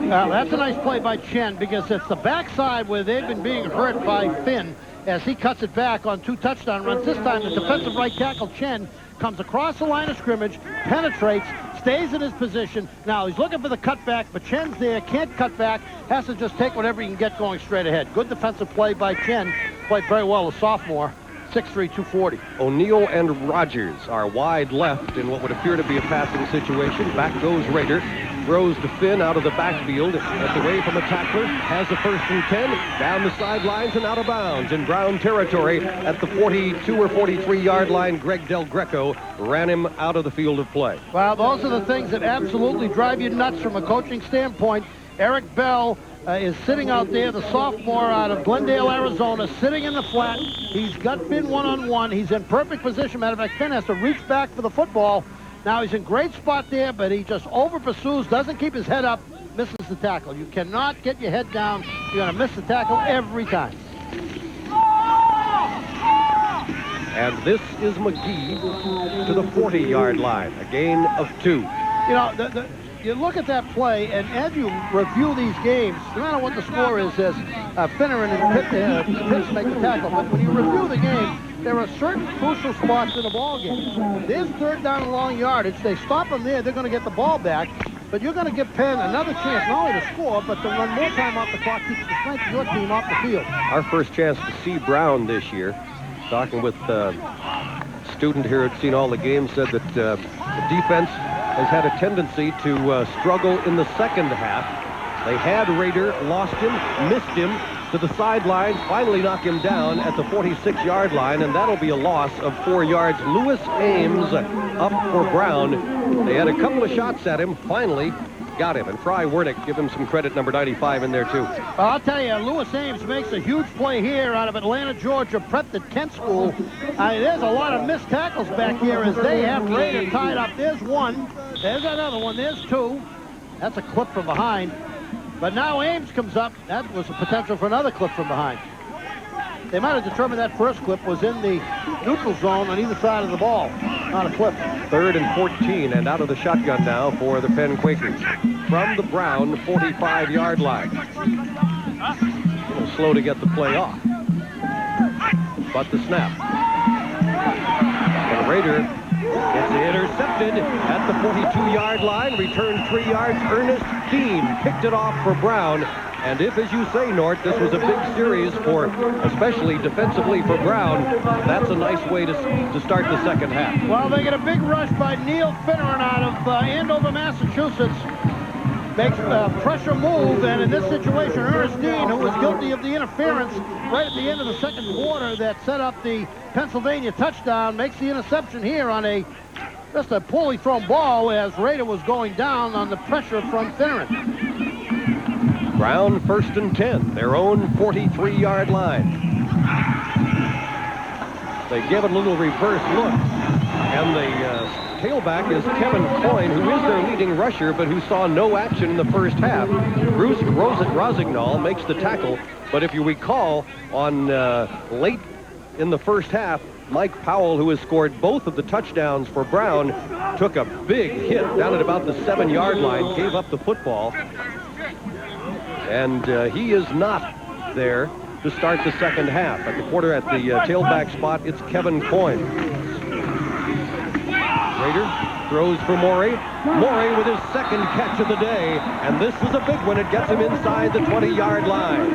That's a nice play by Chen because it's the backside where they've been being hurt by Finn as he cuts it back on 2 touchdown runs. This time the defensive right tackle, Chen, comes across the line of scrimmage, penetrates, stays in his position. Now he's looking for the cutback, but Chen's there, can't cut back, has to just take whatever he can get going straight ahead. Good defensive play by Chen. Played very well, a sophomore. 6'3", 240. O'Neill and Rogers are wide left in what would appear to be a passing situation. Back goes Rader. Throws to Finn out of the backfield. Gets away from a tackler. Has a 1st and 10. Down the sidelines and out of bounds in Brown territory at the 42 or 43-yard line. Greg Del Greco ran him out of the field of play. Well, those are the things that absolutely drive you nuts from a coaching standpoint. Eric Bell is sitting out there, the sophomore out of Glendale, Arizona, sitting in the flat. He's got Finn one-on-one. He's in perfect position. Matter of fact, Finn has to reach back for the football. Now he's in great spot there, but he just over-pursues, doesn't keep his head up, misses the tackle. You cannot get your head down. You're going to miss the tackle every time. And this is McGee to the 40-yard line, a gain of 2. You know, you look at that play, and as you review these games, no matter what the score is, as Finneran and Pitts make the tackle, but when you review the game, there are certain crucial spots in the ball game. There's 3rd down and long yardage. They stop them there, they're going to get the ball back, but you're going to give Penn another chance not only to score, but to run more time off the clock, keep the strength of your team off the field. Our first chance to see Brown this year. Talking with a student here who'd seen all the games, said that the defense has had a tendency to struggle in the second half. They had Rader, lost him, missed him to the sideline, finally knock him down at the 46-yard line, and that'll be a loss of 4 yards. Lewis Ames up for Brown. They had a couple of shots at him, finally got him. And Fry Wernick, give him some credit, number 95 in there too. Well, I'll tell you, Lewis Ames makes a huge play here out of Atlanta, Georgia, prepped at Kent School. There's a lot of missed tackles back here as they have Rader tied up. There's one. There's another one. There's 2. That's a clip from behind. But now Ames comes up. That was a potential for another clip from behind. They might have determined that first clip was in the neutral zone on either side of the ball. Not a clip. 3rd and 14, and out of the shotgun now for the Penn Quakers. From the Brown 45-yard line. A little slow to get the play off. But the snap. And Rader gets intercepted at the 42-yard line. Returned 3 yards. Ernest Dean picked it off for Brown. And if, as you say, Nort, this was a big series for, especially defensively for Brown, that's a nice way to start the second half. Well, they get a big rush by Neil Finneran out of Andover, Massachusetts. Makes a pressure move, and in this situation, Ernest Dean, who was guilty of the interference right at the end of the second quarter that set up the Pennsylvania touchdown, makes the interception here on just a poorly thrown ball as Rader was going down on the pressure from Finneran. Brown 1st and 10, their own 43-yard line. They give it a little reverse look. And the tailback is Kevin Coyne, who is their leading rusher, but who saw no action in the first half. Bruce Rosignol makes the tackle. But if you recall, on late in the first half, Mike Powell, who has scored both of the touchdowns for Brown, took a big hit down at about the 7-yard line, gave up the football. And he is not there to start the second half. At the tailback spot, it's Kevin Coyne. Rader throws for Morey. Morey with his second catch of the day. And this is a big one. It gets him inside the 20-yard line.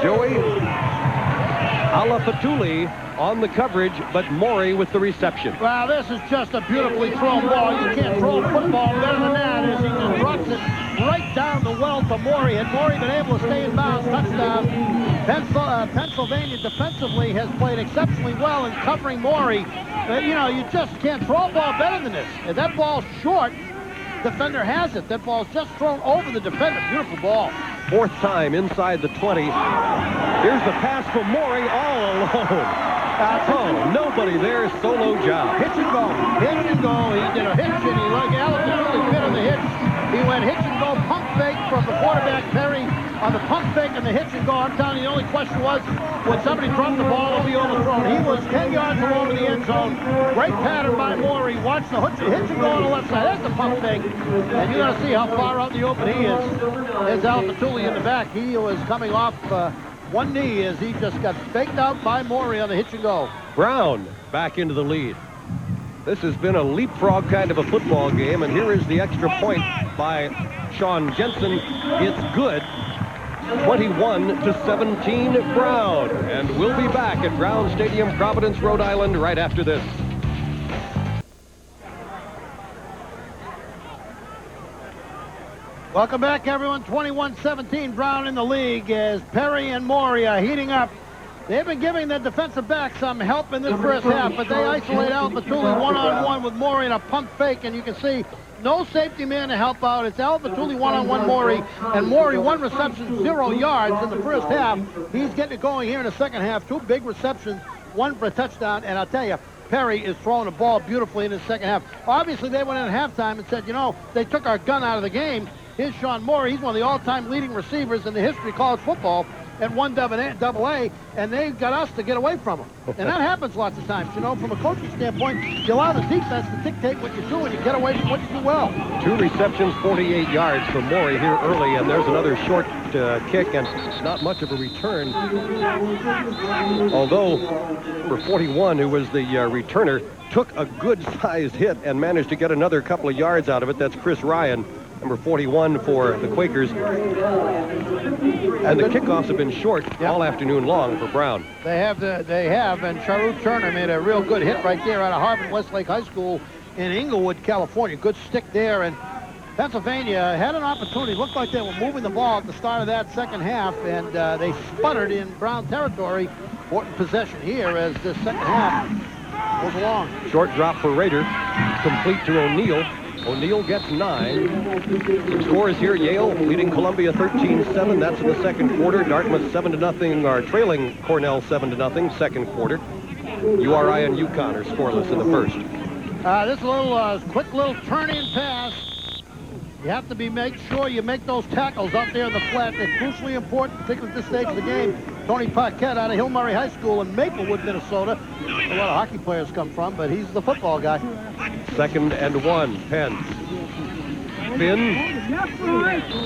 Joey Alafatuli on the coverage, but Morey with the reception. Wow, this is just a beautifully thrown ball. You can't throw a football better than that as he just drops it right down the well to Morey. Had Morey been able to stay in bounds, touchdown. Pennsylvania defensively has played exceptionally well in covering Morey. You just can't throw a ball better than this. If that ball's short, defender has it. That ball's just thrown over the defender. Beautiful ball. Fourth time inside the 20. Here's the pass from Morey all alone. Nobody there, solo job. Hitch and go. Hitch and go. He did a hitch and he really fit on the hitch. He went hitch and go, pump fake from the quarterback, Perry, on the pump fake and the hitch and go. I'm telling you, the only question was, when somebody dropped the ball, it'll be overthrown. He was 10 yards along in the end zone. Great pattern by Morey. Watch the hitch and go on the left side. That's the pump fake. And you're going to see how far out in the open he is. There's Alafatuli in the back. He was coming off one knee as he just got faked out by Morey on the hitch and go. Brown back into the lead. This has been a leapfrog kind of a football game, and here is the extra point by Sean Jensen. It's good. 21-17 Brown. And we'll be back at Brown Stadium, Providence, Rhode Island, right after this. Welcome back, everyone. 21-17 Brown in the league as Perry and Morey are heating up. They've been giving the defensive back some help in this first half, but they isolate Alafatuli one-on-one with Morey in a pump fake, and you can see no safety man to help out. It's Alafatuli one-on-one Morey, and Morey 1 reception, 0 yards in the first half. He's getting it going here in the second half. 2 big receptions, 1 for a touchdown, and I'll tell you, Perry is throwing the ball beautifully in the second half. Obviously, they went in at halftime and said, they took our gun out of the game. Here's Sean Morey. He's one of the all-time leading receivers in the history of college football at 1AA, and they got us to get away from him. And that happens lots of times. From a coaching standpoint, you allow the defense to dictate what you do, and you get away from what you do well. 2 receptions, 48 yards for Morey here early, and there's another short kick, and not much of a return. Although, number 41, who was the returner, took a good-sized hit and managed to get another couple of yards out of it. That's Chris Ryan, number 41 for the Quakers. And the kickoffs have been short all afternoon long for Brown. They have, and Sharu Turner made a real good hit right there out of Harvard Westlake High School in Inglewood, California. Good stick there, and Pennsylvania had an opportunity. Looked like they were moving the ball at the start of that second half, and they sputtered in Brown territory. Important possession here as the second half goes along. Short drop for Rader, complete to O'Neal. O'Neal gets 9. The scores here, Yale leading Columbia 13-7. That's in the second quarter. Dartmouth 7-0 are trailing Cornell 7-0 second quarter. URI and UConn are scoreless in the first. This little quick little turn-in pass. You have to make sure you make those tackles out there in the flat. They're crucially important, particularly at this stage of the game. Tony Paquette out of Hill Murray High School in Maplewood, Minnesota. A lot of hockey players come from, but he's the football guy. 2nd and 1, Penn. Finn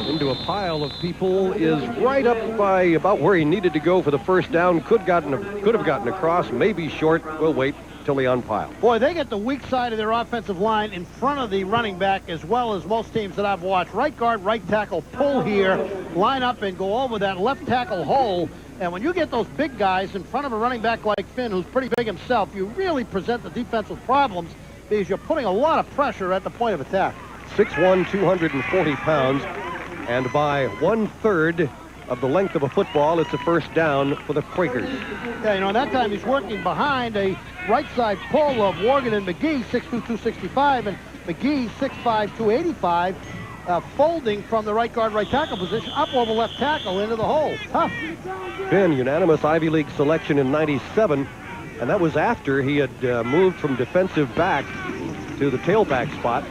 into a pile of people, is right up by about where he needed to go for the first down. Could have gotten across, maybe short. We'll wait till they unpile. Boy, they get the weak side of their offensive line in front of the running back, as well as most teams that I've watched. Right guard, right tackle, pull here, line up and go over that left tackle hole. And when you get those big guys in front of a running back like Finn, who's pretty big himself, you really present the defense with problems because you're putting a lot of pressure at the point of attack. 6'1", 240 pounds, and by 1/3 of the length of a football, it's a first down for the Quakers. Yeah, that time he's working behind a right side pull of Morgan and McGee, 6'2", 265, and McGee, 6'5", 285, folding from the right guard, right tackle position up over left tackle into the hole. Tough. Finn, unanimous Ivy League selection in '97, and that was after he had moved from defensive back to the tailback spot.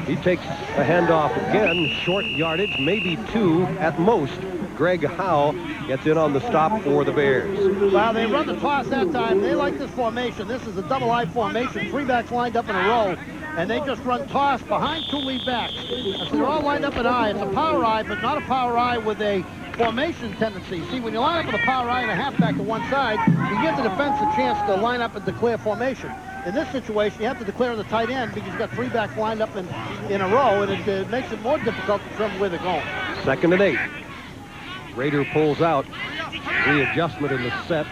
He takes a handoff again, short yardage, maybe 2 at most. Greg Howe gets in on the stop for the Bears. Well, they run the toss that time. They like this formation. This is a double I formation, 3 backs lined up in a row, and they just run toss behind 2 lead backs. And so they're all lined up in I. It's a power I, but not a power I with a formation tendency. See, when you line up with a power I and a halfback to one side, you give the defense a chance to line up and declare formation. In this situation, you have to declare the tight end because you've got 3 backs lined up in a row, and it makes it more difficult to determine where they're going. 2nd and 8. Raider pulls out. Readjustment in the set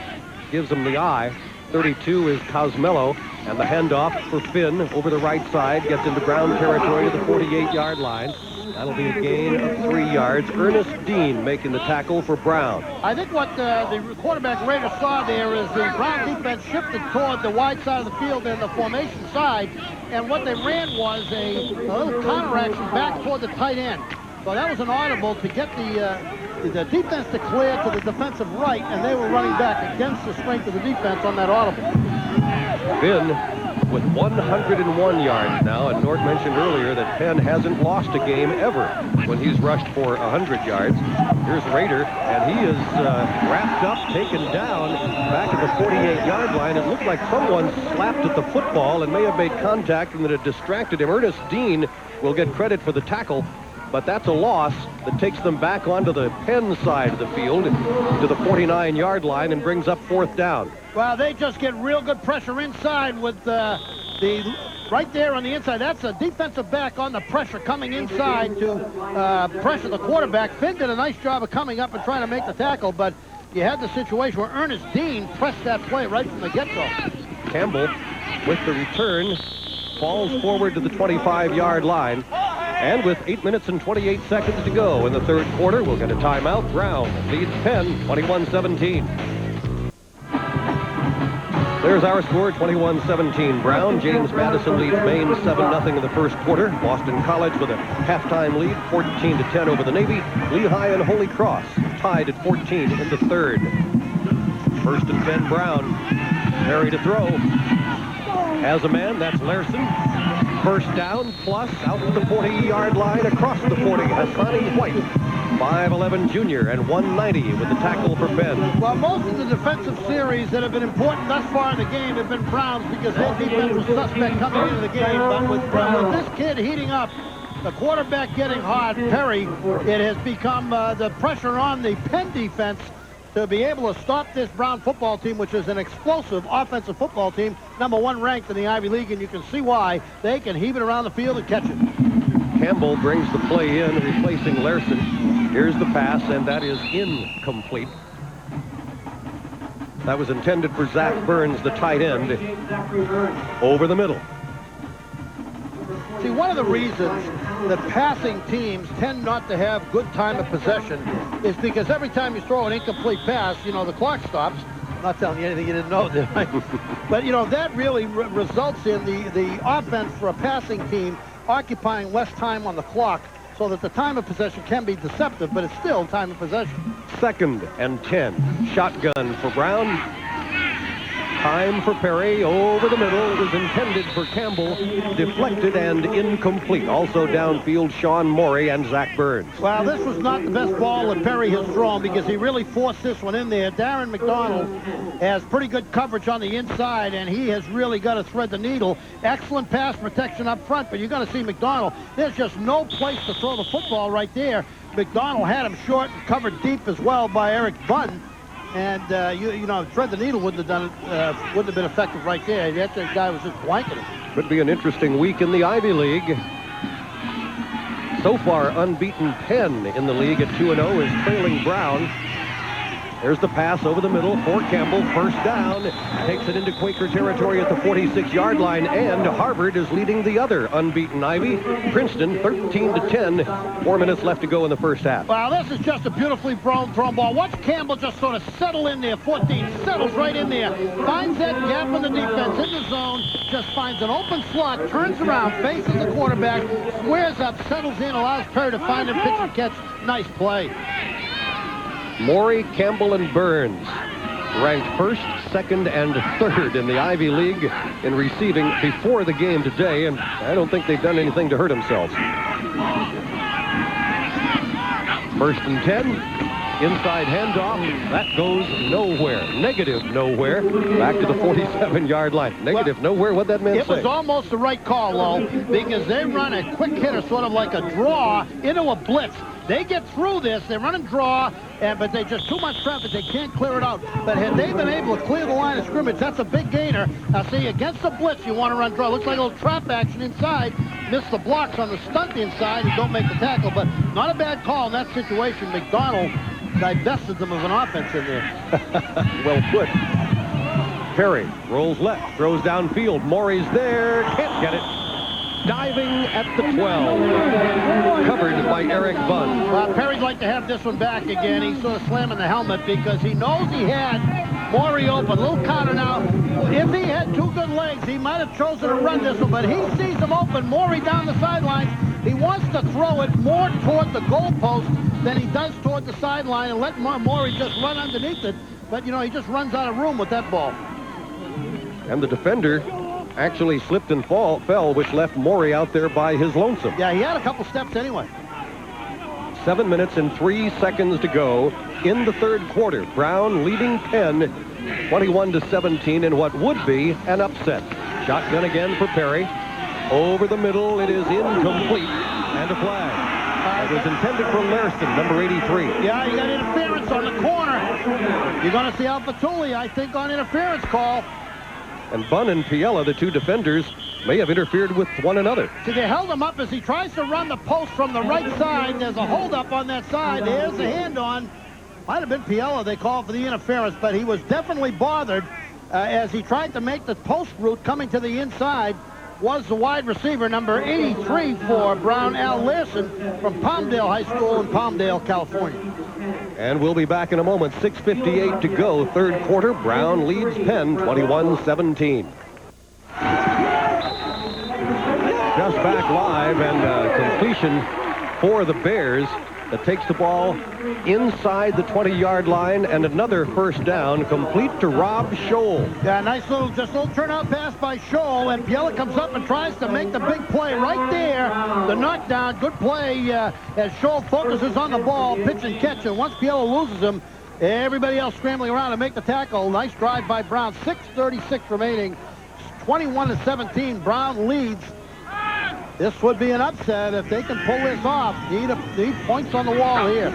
gives him the eye. 32 is Cosmello, and the handoff for Finn over the right side gets into ground territory to the 48-yard line. That'll be a gain of 3 yards. Ernest Dean making the tackle for Brown. I think what the quarterback Raiders saw there is the Brown defense shifted toward the wide side of the field and the formation side, and what they ran was a little counteraction back toward the tight end. So that was an audible to get the defense to clear to the defensive right, and they were running back against the strength of the defense on that audible. Finn with 101 yards now, and Nort mentioned earlier that Penn hasn't lost a game ever when he's rushed for 100 yards. Here's Raider, and he is wrapped up, taken down back at the 48-yard line. It looked like someone slapped at the football and may have made contact, and that it distracted him. Ernest Dean will get credit for the tackle, but that's a loss that takes them back onto the Penn side of the field to the 49-yard line and brings up 4th down. Well, they just get real good pressure inside with the right there on the inside. That's a defensive back on the pressure coming inside to pressure the quarterback. Finn did a nice job of coming up and trying to make the tackle, but you had the situation where Ernest Dean pressed that play right from the get-go. Campbell with the return falls forward to the 25-yard line. And with 8 minutes and 28 seconds to go in the 3rd quarter, we'll get a timeout. Brown leads Penn 21-17. There's our score, 21-17 Brown. James Madison leads Maine 7-0 in the 1st quarter. Boston College with a halftime lead, 14-10 over the Navy. Lehigh and Holy Cross tied at 14 in the 3rd. 1st and 10 Brown. Perry to throw. Has a man, that's Larson. 1st down, plus out to the 40-yard line, across the 40, Hassani White. 5'11 junior and 190 with the tackle for Penn. Well, most of the defensive series that have been important thus far in the game have been Browns because their defense was suspect coming into the game. But with this kid heating up, the quarterback getting hot, Perry, it has become the pressure on the Penn defense to be able to stop this Brown football team, which is an explosive offensive football team, #1 ranked in the Ivy League, and you can see why. They can heave it around the field and catch it. Campbell brings the play in, replacing Larson. Here's the pass, and that is incomplete. That was intended for Zach Burns, the tight end, over the middle. See, one of the reasons that passing teams tend not to have good time of possession is because every time you throw an incomplete pass, you know, the clock stops. I'm not telling you anything you didn't know, did I? But, you know, that really results in the offense for a passing team occupying less time on the clock so that the time of possession can be deceptive, but it's still time of possession. 2nd and 10. Shotgun for Brown. Time for Perry over the middle. It was intended for Campbell, deflected and incomplete. Also downfield, Sean Morey and Zach Burns. Well, this was not the best ball that Perry has thrown because he really forced this one in there. Darren McDonald has pretty good coverage on the inside, and he has really got to thread the needle. Excellent pass protection up front, but you're going to see McDonald. There's just no place to throw the football right there. McDonald had him short and covered deep as well by Eric Bunn. And, you know, thread the needle wouldn't have done it, wouldn't have been effective right there. That guy was just blanketing. Could be an interesting week in the Ivy League. So far, unbeaten Penn in the league at 2-0 is trailing Brown. There's the pass over the middle for Campbell. 1st down. Takes it into Quaker territory at the 46-yard line. And Harvard is leading the other unbeaten Ivy. Princeton 13-10. 4 minutes left to go in the 1st half. Wow, this is just a beautifully thrown ball. Watch Campbell just sort of settle in there. 14 settles right in there. Finds that gap in the defense in the zone. Just finds an open slot. Turns around. Faces the quarterback. Squares up. Settles in. Allows Perry to find him. Pitch and catch. Nice play. Morey, Campbell, and Burns ranked first, second, and third in the Ivy League in receiving before the game today, and I don't think they've done anything to hurt themselves. 1st and 10. Inside handoff. That goes nowhere. Negative nowhere. Back to the 47-yard line. Negative nowhere. What'd that man say? It was almost the right call, Lo, because they run a quick hitter, sort of like a draw into a blitz. They get through this. They run and draw, but they just too much traffic. They can't clear it out. But had they been able to clear the line of scrimmage, that's a big gainer. Now, see, against the blitz, you want to run draw. Looks like a little trap action inside. Miss the blocks on the stunt inside and don't make the tackle. But not a bad call in that situation. McDonald divested them of an offense in there. Well put. Perry rolls left, throws downfield. Maury's there, can't get it. Diving at the 12. Covered by Eric Bunn. Well, Perry'd like to have this one back again. He's sort of slamming the helmet because he knows he had Maury open. Little counter now. If he had two good legs, he might have chosen to run this one, but he sees him open. Maury down the sidelines. He wants to throw it more toward the goalpost than he does toward the sideline and let Maury just run underneath it. But, you know, he just runs out of room with that ball. And the defender actually slipped and fell, which left Maury out there by his lonesome. Yeah, he had a couple steps anyway. 7 minutes and 3 seconds to go in the third quarter. Brown leading Penn 21-17 in what would be an upset. Shotgun again for Perry. Over the middle, it is incomplete, and a flag. It was intended for Larson, number 83. Yeah, you got interference on the corner. You're going to see Alfatulli, I think, on interference call. And Bunn and Piella, the two defenders, may have interfered with one another. See, they held him up as he tries to run the post from the right side. There's a holdup on that side. There's the hand on. Might have been Piella they called for the interference, but he was definitely bothered as he tried to make the post route coming to the inside. Was the wide receiver, number 83 for Brown, Al Larson, from Palmdale High School in Palmdale, California. And we'll be back in a moment. 6:58 to go, third quarter. Brown leads Penn 21-17. Just back live, and completion for the Bears that takes the ball inside the 20-yard line, and another first down, complete to Rob Scholl. Yeah, nice little turnout pass by Scholl, and Piella comes up and tries to make the big play right there. The knockdown, good play as Scholl focuses on the ball, pitch and catch, and once Piella loses him, everybody else scrambling around to make the tackle. Nice drive by Brown. 6:36 remaining, 21-17. Brown leads. This would be an upset if they can pull this off. Need points on the wall here.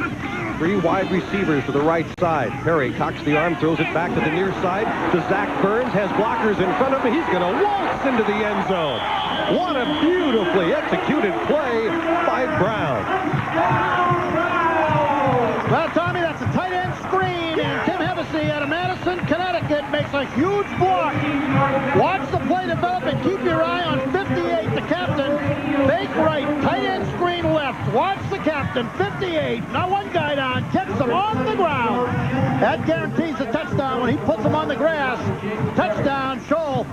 Three wide receivers to the right side. Perry cocks the arm, throws it back to the near side to Zach Burns. Has blockers in front of him. He's going to waltz into the end zone. What a beautifully executed play by Brown. Well, Tommy, that's a tight end screen, and Tim Hevesy out of Madison, Connecticut, makes a huge block. Watch the play develop and keep your eye on 58, the captain. Fake right, tight end screen left. Watch the captain, 58. Not one guy down, gets them on the ground. That guarantees a touchdown when he puts them on the grass. Touchdown, Scholl.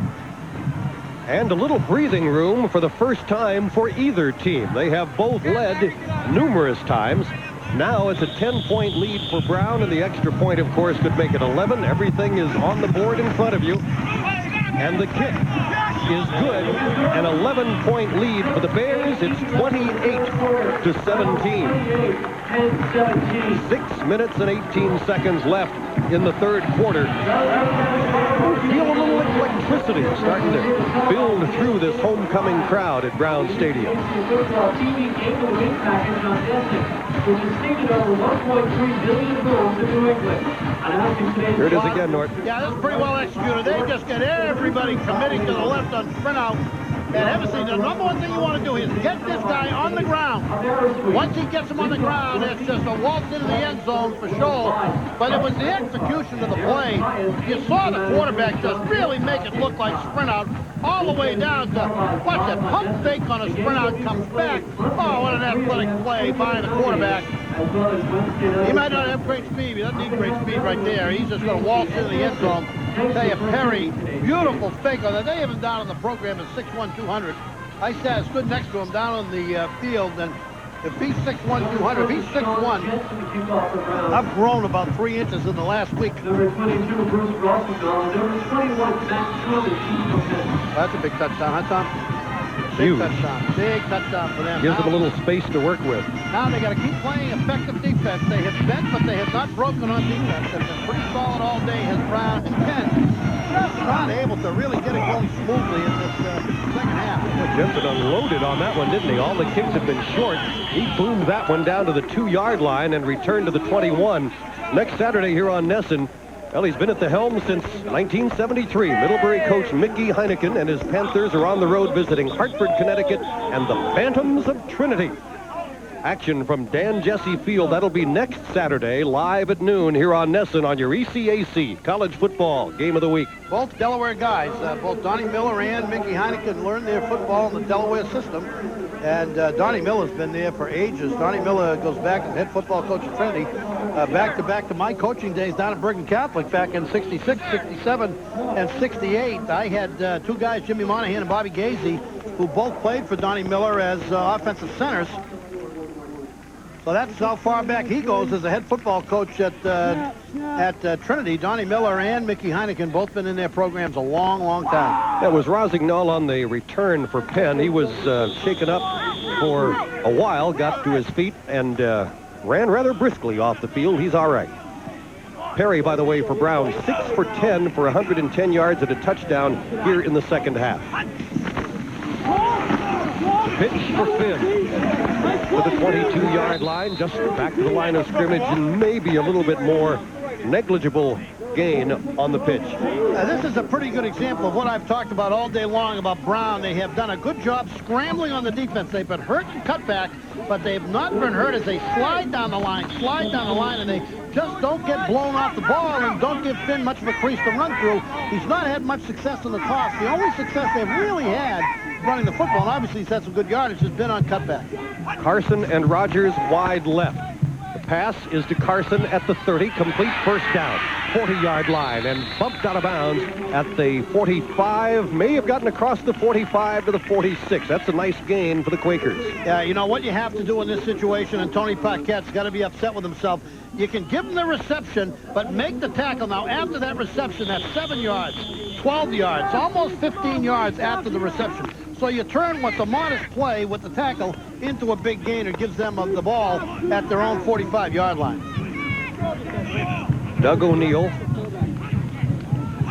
And a little breathing room for the first time for either team. They have both led numerous times. Now it's a 10-point lead for Brown, and the extra point, of course, could make it 11. Everything is on the board in front of you. And the kick is good. An 11-point lead for the Bears. It's 28-17. 6 minutes and 18 seconds left in the third quarter. Feel a little electricity starting to build through this homecoming crowd at Brown Stadium. Football TV gave the win package on NESN, which is stated over $1.3 billion to New England. Here it is again, Norton. Yeah, this is pretty well executed. They just get everybody committing to the left on sprint out. And Hevesy, the number one thing you want to do is get this guy on the ground. Once he gets him on the ground, it's just a waltz into the end zone for Scholl. But it was the execution of the play. You saw the quarterback just really make it look like sprint out all the way down to, watch that, pump fake on a sprint out, comes back. Oh, what an athletic play by the quarterback. He might not have great speed. He doesn't need great speed right there. He's just going to waltz into the end zone. Tell you, Perry, beautiful fake on that. They have him down on the program at 6'1", 200. I stood next to him down on the field, and If he's 6'1", 200, if he's 6'1", I've grown about 3 inches in the last week. Number 22, Bruce Rosenthal, and number 21, Matt Truman. That's a big touchdown, huh, Tom? Huge. Big touchdown for them. Gives them a little space to work with. Now they got to keep playing effective defense. They have bent, but they have not broken on defense. They've been pretty solid all day. Has Brown and Penn just not able to really get it going smoothly in this second half. Well, Jensen unloaded on that one, didn't he? All the kicks have been short. He boomed that one down to the 2-yard line and returned to the 21. Next Saturday here on NESN, well, he's been at the helm since 1973. Middlebury coach Mickey Heineken and his Panthers are on the road visiting Hartford, Connecticut, and the Phantoms of Trinity. Action from Dan Jesse Field. That'll be next Saturday, live at noon here on NESN on your ECAC College Football Game of the Week. Both Delaware guys, both Donnie Miller and Mickey Heineken learned their football in the Delaware system. And Donnie Miller's been there for ages. Donnie Miller goes back as head football coach at Trinity, back to my coaching days down at Bergen Catholic back in 66, 67, and 68. I had two guys, Jimmy Monahan and Bobby Gazy, who both played for Donnie Miller as offensive centers. So that's how far back he goes as a head football coach at Trinity. Donnie Miller and Mickey Heineken both been in their programs a long, long time. That was Rosignol on the return for Penn. He was shaken up for a while, got to his feet, and ran rather briskly off the field. He's all right. Perry, by the way, for Brown, 6 for 10 for 110 yards and a touchdown here in the second half. Pitch for Finn to the 22-yard line, just back to the line of scrimmage, and maybe a little bit more negligible gain on the pitch. This is a pretty good example of what I've talked about all day long about Brown. They have done a good job scrambling on the defense. They've been hurt in cutback, but they have not been hurt as they slide down the line, and they just don't get blown off the ball and don't give Finn much of a crease to run through. He's not had much success in the toss. The only success they've really had running the football, and obviously he's had some good yardage, has been on cutback. Carson and Rogers wide left. The pass is to Carson at the 30, complete first down, 40-yard line, and bumped out of bounds at the 45, may have gotten across the 45 to the 46. That's a nice gain for the Quakers. Yeah, you know what you have to do in this situation, and Tony Paquette's got to be upset with himself. You can give him the reception, but make the tackle. Now, after that reception, that's 7 yards, 12 yards, almost 15 yards after the reception. So you turn what's a modest play with the tackle into a big gain. It gives them the ball at their own 45-yard line. Doug O'Neill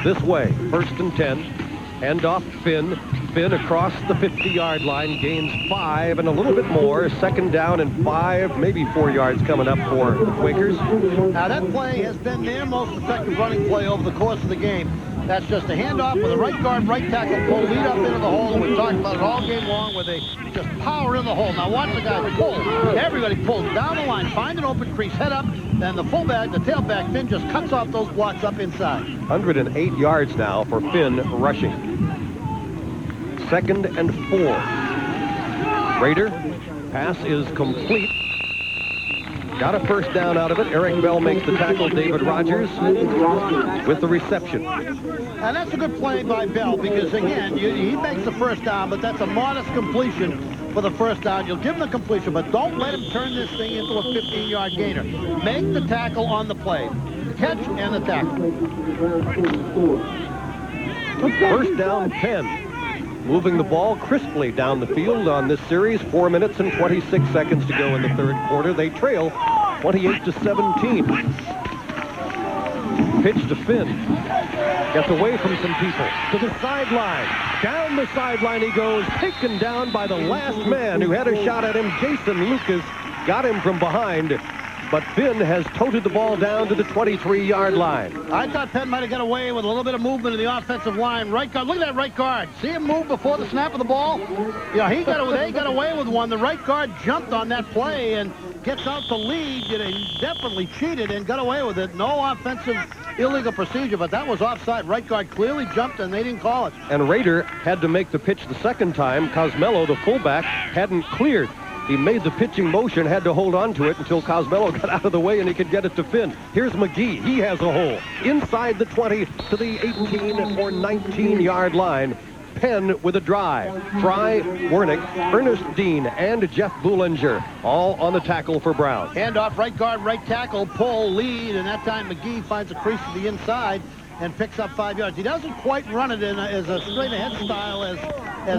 this way, 1st and 10. Hand off Finn. Finn across the 50-yard line, gains 5 and a little bit more. 2nd down and 5, maybe 4 yards coming up for the Quakers. Now that play has been their most effective running play over the course of the game. That's just a handoff with a right guard, right tackle pull, lead up into the hole, and we talked about it all game long where they just power in the hole. Now watch the guys pull. Everybody pulls down the line, find an open crease, head up, then the fullback, the tailback, Finn just cuts off those blocks up inside. 108 yards now for Finn rushing. 2nd and 4. Raider, pass is complete. Got a first down out of it. Eric Bell makes the tackle. David Rogers with the reception. And that's a good play by Bell because, again, he makes the first down, but that's a modest completion for the first down. You'll give him the completion, but don't let him turn this thing into a 15-yard gainer. Make the tackle on the play. The catch and the tackle. First down, Penn. Moving the ball crisply down the field on this series. 4 minutes and 26 seconds to go in the third quarter. They trail 28-17. Pitch to Finn. Gets away from some people. To the sideline. Down the sideline he goes. Taken down by the last man who had a shot at him. Jason Lucas got him from behind. But Finn has toted the ball down to the 23-yard line. I thought Penn might have got away with a little bit of movement in the offensive line. Right guard, look at that right guard. See him move before the snap of the ball? Yeah, they got away with one. The right guard jumped on that play and gets out to lead. He definitely cheated and got away with it. No offensive illegal procedure, but that was offside. Right guard clearly jumped and they didn't call it. And Rader had to make the pitch the second time. Cosmello, the fullback, hadn't cleared. He made the pitching motion, had to hold on to it until Cosmello got out of the way and he could get it to Finn. Here's McGee. He has a hole. Inside the 20 to the 18 or 19-yard line. Penn with a drive. Fry, Wernick, Ernest Dean, and Jeff Boulanger all on the tackle for Brown. Handoff, right guard, right tackle, pull, lead, and that time McGee finds a crease to the inside and picks up 5 yards. He doesn't quite run it in as a straight ahead style as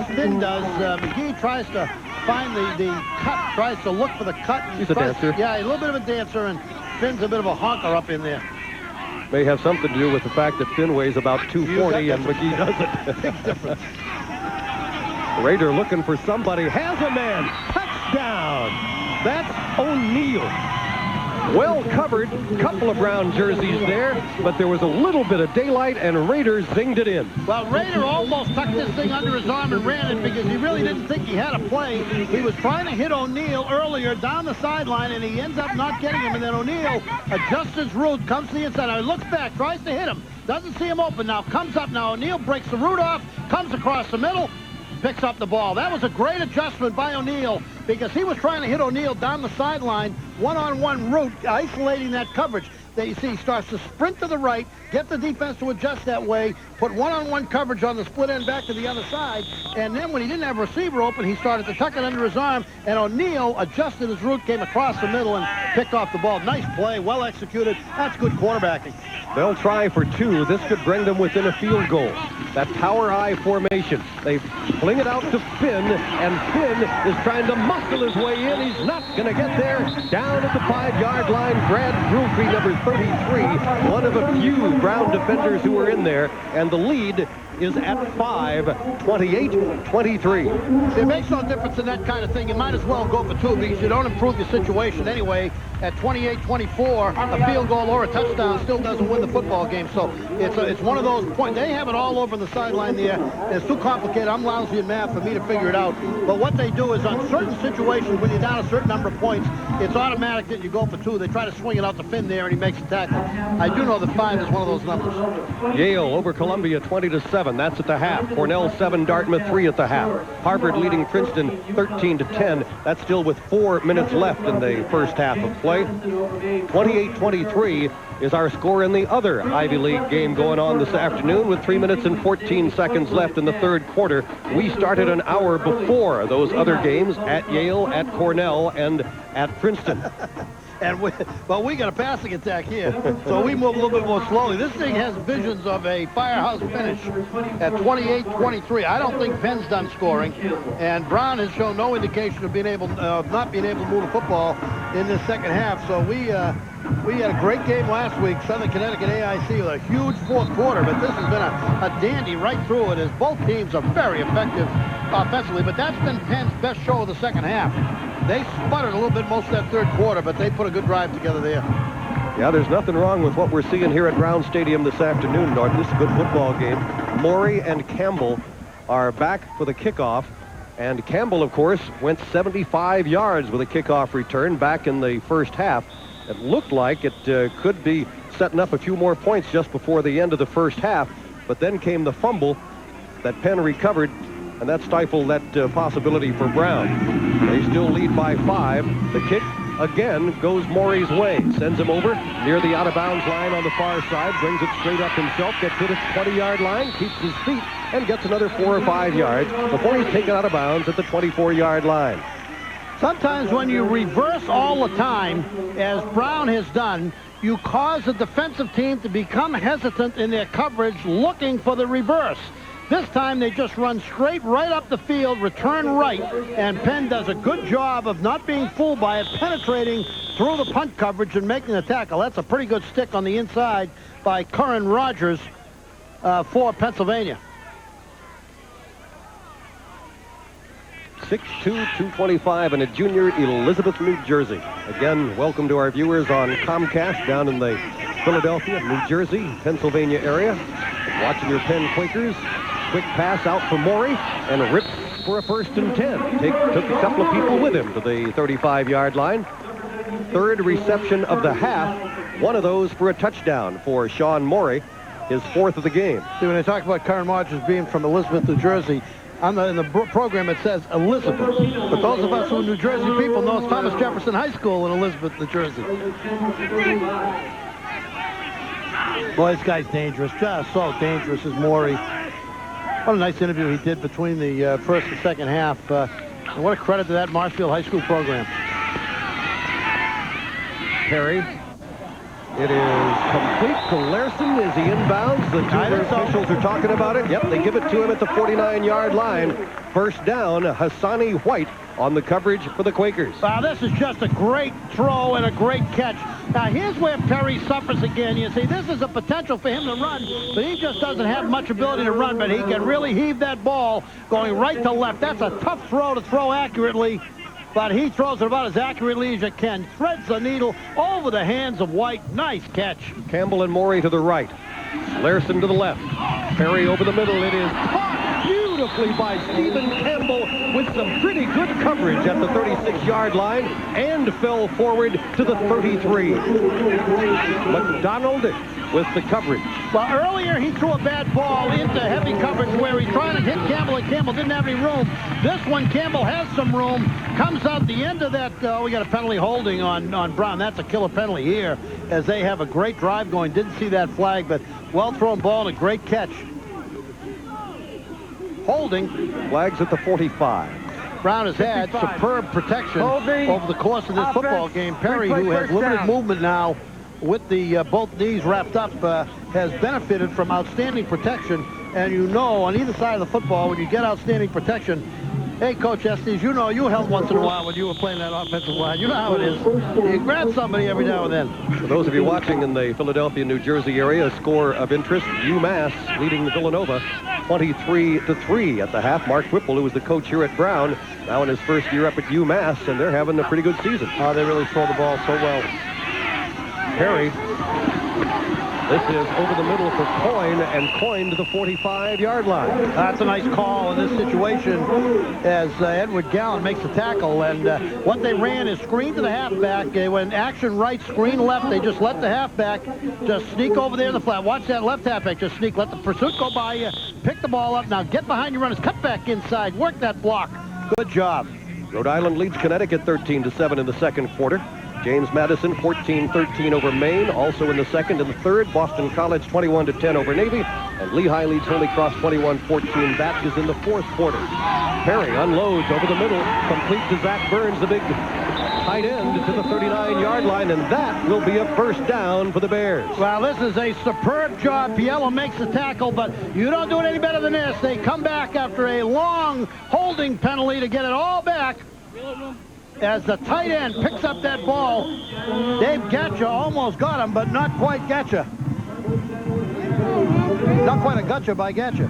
Finn does. McGee tries to find the cut, tries to look for the cut. He's a dancer. Yeah, a little bit of a dancer, and Finn's a bit of a honker up in there. May have something to do with the fact that Finn weighs about 240 and McGee doesn't. Big difference. Raider looking for somebody. Has a man. Touchdown. That's O'Neal. Well covered. Couple of Brown jerseys there, but there was a little bit of daylight, and Raider zinged it in. Well, Raider almost tucked this thing under his arm and ran it because he really didn't think he had a play. He was trying to hit O'Neal earlier down the sideline, and he ends up not getting him. And then O'Neal adjusts his route, comes to the inside. Now he looks back, tries to hit him. Doesn't see him open now. Comes up now. O'Neal breaks the route off, comes across the middle, picks up the ball. That was a great adjustment by O'Neal because he was trying to hit O'Neal down the sideline, one-on-one route, isolating that coverage. That you see, he starts to sprint to the right, get the defense to adjust that way, put one-on-one coverage on the split end back to the other side, and then when he didn't have a receiver open, he started to tuck it under his arm, and O'Neal adjusted his route, came across the middle, and picked off the ball. Nice play, well executed. That's good quarterbacking. They'll try for 2. This could bring them within a field goal. That power I formation. They fling it out to Finn, and Finn is trying to muscle his way in. He's not going to get there. Down at the 5-yard line, Brad Brufrey, number 33, one of a few Brown defenders who were in there, and the lead is at 5, 28-23. It makes no difference in that kind of thing. You might as well go for 2 because you don't improve your situation anyway. At 28-24, a field goal or a touchdown still doesn't win the football game. So it's one of those points. They have it all over the sideline there. It's too complicated. I'm lousy in math for me to figure it out. But what they do is on certain situations, when you're down a certain number of points, it's automatic that you go for 2. They try to swing it out to Finn there, and he makes a tackle. I do know that 5 is one of those numbers. Yale over Columbia 20-7. That's at the half. Cornell 7, Dartmouth 3 at the half. Harvard leading Princeton 13-10. That's still with 4 minutes left in the first half of play. 28-23 is our score in the other Ivy League game going on this afternoon with 3 minutes and 14 seconds left in the third quarter. We started an hour before those other games at Yale, at Cornell, and at Princeton. And we got a passing attack here, so we move a little bit more slowly. This thing has visions of a firehouse finish at 28-23. I don't think Penn's done scoring, and Brown has shown no indication of not being able to move the football in this second half. So we had a great game last week, Southern Connecticut AIC, with a huge fourth quarter, but this has been a dandy right through it, as both teams are very effective offensively. But that's been Penn's best show of the second half. They sputtered a little bit most of that third quarter, but they put a good drive together there. Yeah, there's nothing wrong with what we're seeing here at Brown Stadium this afternoon, Norton. This is a good football game. Morey and Campbell are back for the kickoff. And Campbell, of course, went 75 yards with a kickoff return back in the first half. It looked like it could be setting up a few more points just before the end of the first half. But then came the fumble that Penn recovered, and that stifled that possibility for Brown. They still lead by 5. The kick, again, goes Morey's way. Sends him over near the out-of-bounds line on the far side, brings it straight up himself, gets hit at the 20-yard line, keeps his feet, and gets another 4 or 5 yards before he's taken out of bounds at the 24-yard line. Sometimes when you reverse all the time, as Brown has done, you cause the defensive team to become hesitant in their coverage, looking for the reverse. This time they just run straight right up the field, return right, and Penn does a good job of not being fooled by it, penetrating through the punt coverage and making the tackle. That's a pretty good stick on the inside by Curran Rogers for Pennsylvania. 6'2", 225, and a junior, Elizabeth, New Jersey. Again, welcome to our viewers on Comcast down in the Philadelphia, New Jersey, Pennsylvania area. Watching your Penn Quakers. Quick pass out for Morey, and a rip for a 1st and 10. Took a couple of people with him to the 35-yard line. Third reception of the half. One of those for a touchdown for Sean Morey, his 4th of the game. See, when they talk about Curran Rogers being from Elizabeth, New Jersey, in the program it says Elizabeth, but those of us who are New Jersey people know it's Thomas Jefferson High School in Elizabeth, New Jersey. Boy, this guy's dangerous, just so dangerous is Morey. What a nice interview he did between the first and second half. And what a credit to that Marshfield High School program. Perry. It is complete to Lairson as he inbounds. The two officials are talking about it. Yep, they give it to him at the 49-yard line. First down, Hassani White on the coverage for the Quakers. Wow, this is just a great throw and a great catch. Now, here's where Perry suffers again. You see, this is a potential for him to run, but he just doesn't have much ability to run, but he can really heave that ball going right to left. That's a tough throw to throw accurately, but he throws it about as accurately as you can. Threads the needle over the hands of White. Nice catch. Campbell and Morey to the right. Lairson to the left. Perry over the middle. It is caught beautifully by Stephen Campbell with some pretty good coverage at the 36-yard line and fell forward to the 33. McDonald with the coverage. Well, earlier he threw a bad ball into heavy coverage where he's trying to hit Campbell, and Campbell didn't have any room. This one, Campbell has some room, comes out the end of that. We got a penalty holding on Brown. That's a killer penalty here as they have a great drive going. Didn't see that flag, but well-thrown ball and a great catch. Holding. Flags at the 45. Brown has had superb protection over the course of this football game. Perry, who has limited movement now with the both knees wrapped up, has benefited from outstanding protection. And you know, on either side of the football, when you get outstanding protection, hey, Coach Estes, you know you held once in a while when you were playing that offensive line. You know how it is. You grab somebody every now and then. For those of you watching in the Philadelphia, New Jersey area, a score of interest, UMass leading Villanova 23-3 at the half. Mark Whipple, who was the coach here at Brown, now in his first year up at UMass, and they're having a pretty good season. Oh, they really throw the ball so well. Perry. This is over the middle for Coyne, and Coyne to the 45-yard line. That's a nice call in this situation as Edward Gallen makes the tackle. And what they ran is screen to the halfback. They went action right, screen left. They just let the halfback just sneak over there in the flat. Watch that left halfback just sneak. Let the pursuit go by you. Pick the ball up. Now get behind your runners. Cut back inside. Work that block. Good job. Rhode Island leads Connecticut 13-7 in the second quarter. James Madison 14-13 over Maine. Also in the second and the third, Boston College 21-10 over Navy. And Lehigh leads Holy Cross 21-14. That is in the fourth quarter. Perry unloads over the middle, complete to Zach Burns, the big tight end, to the 39-yard line, and that will be a first down for the Bears. Well, this is a superb job. Piello makes the tackle, but you don't do it any better than this. They come back after a long holding penalty to get it all back. As the tight end picks up that ball, Dave Gatcha almost got him, but not quite Gatcha. Not quite a gotcha by Gatcha.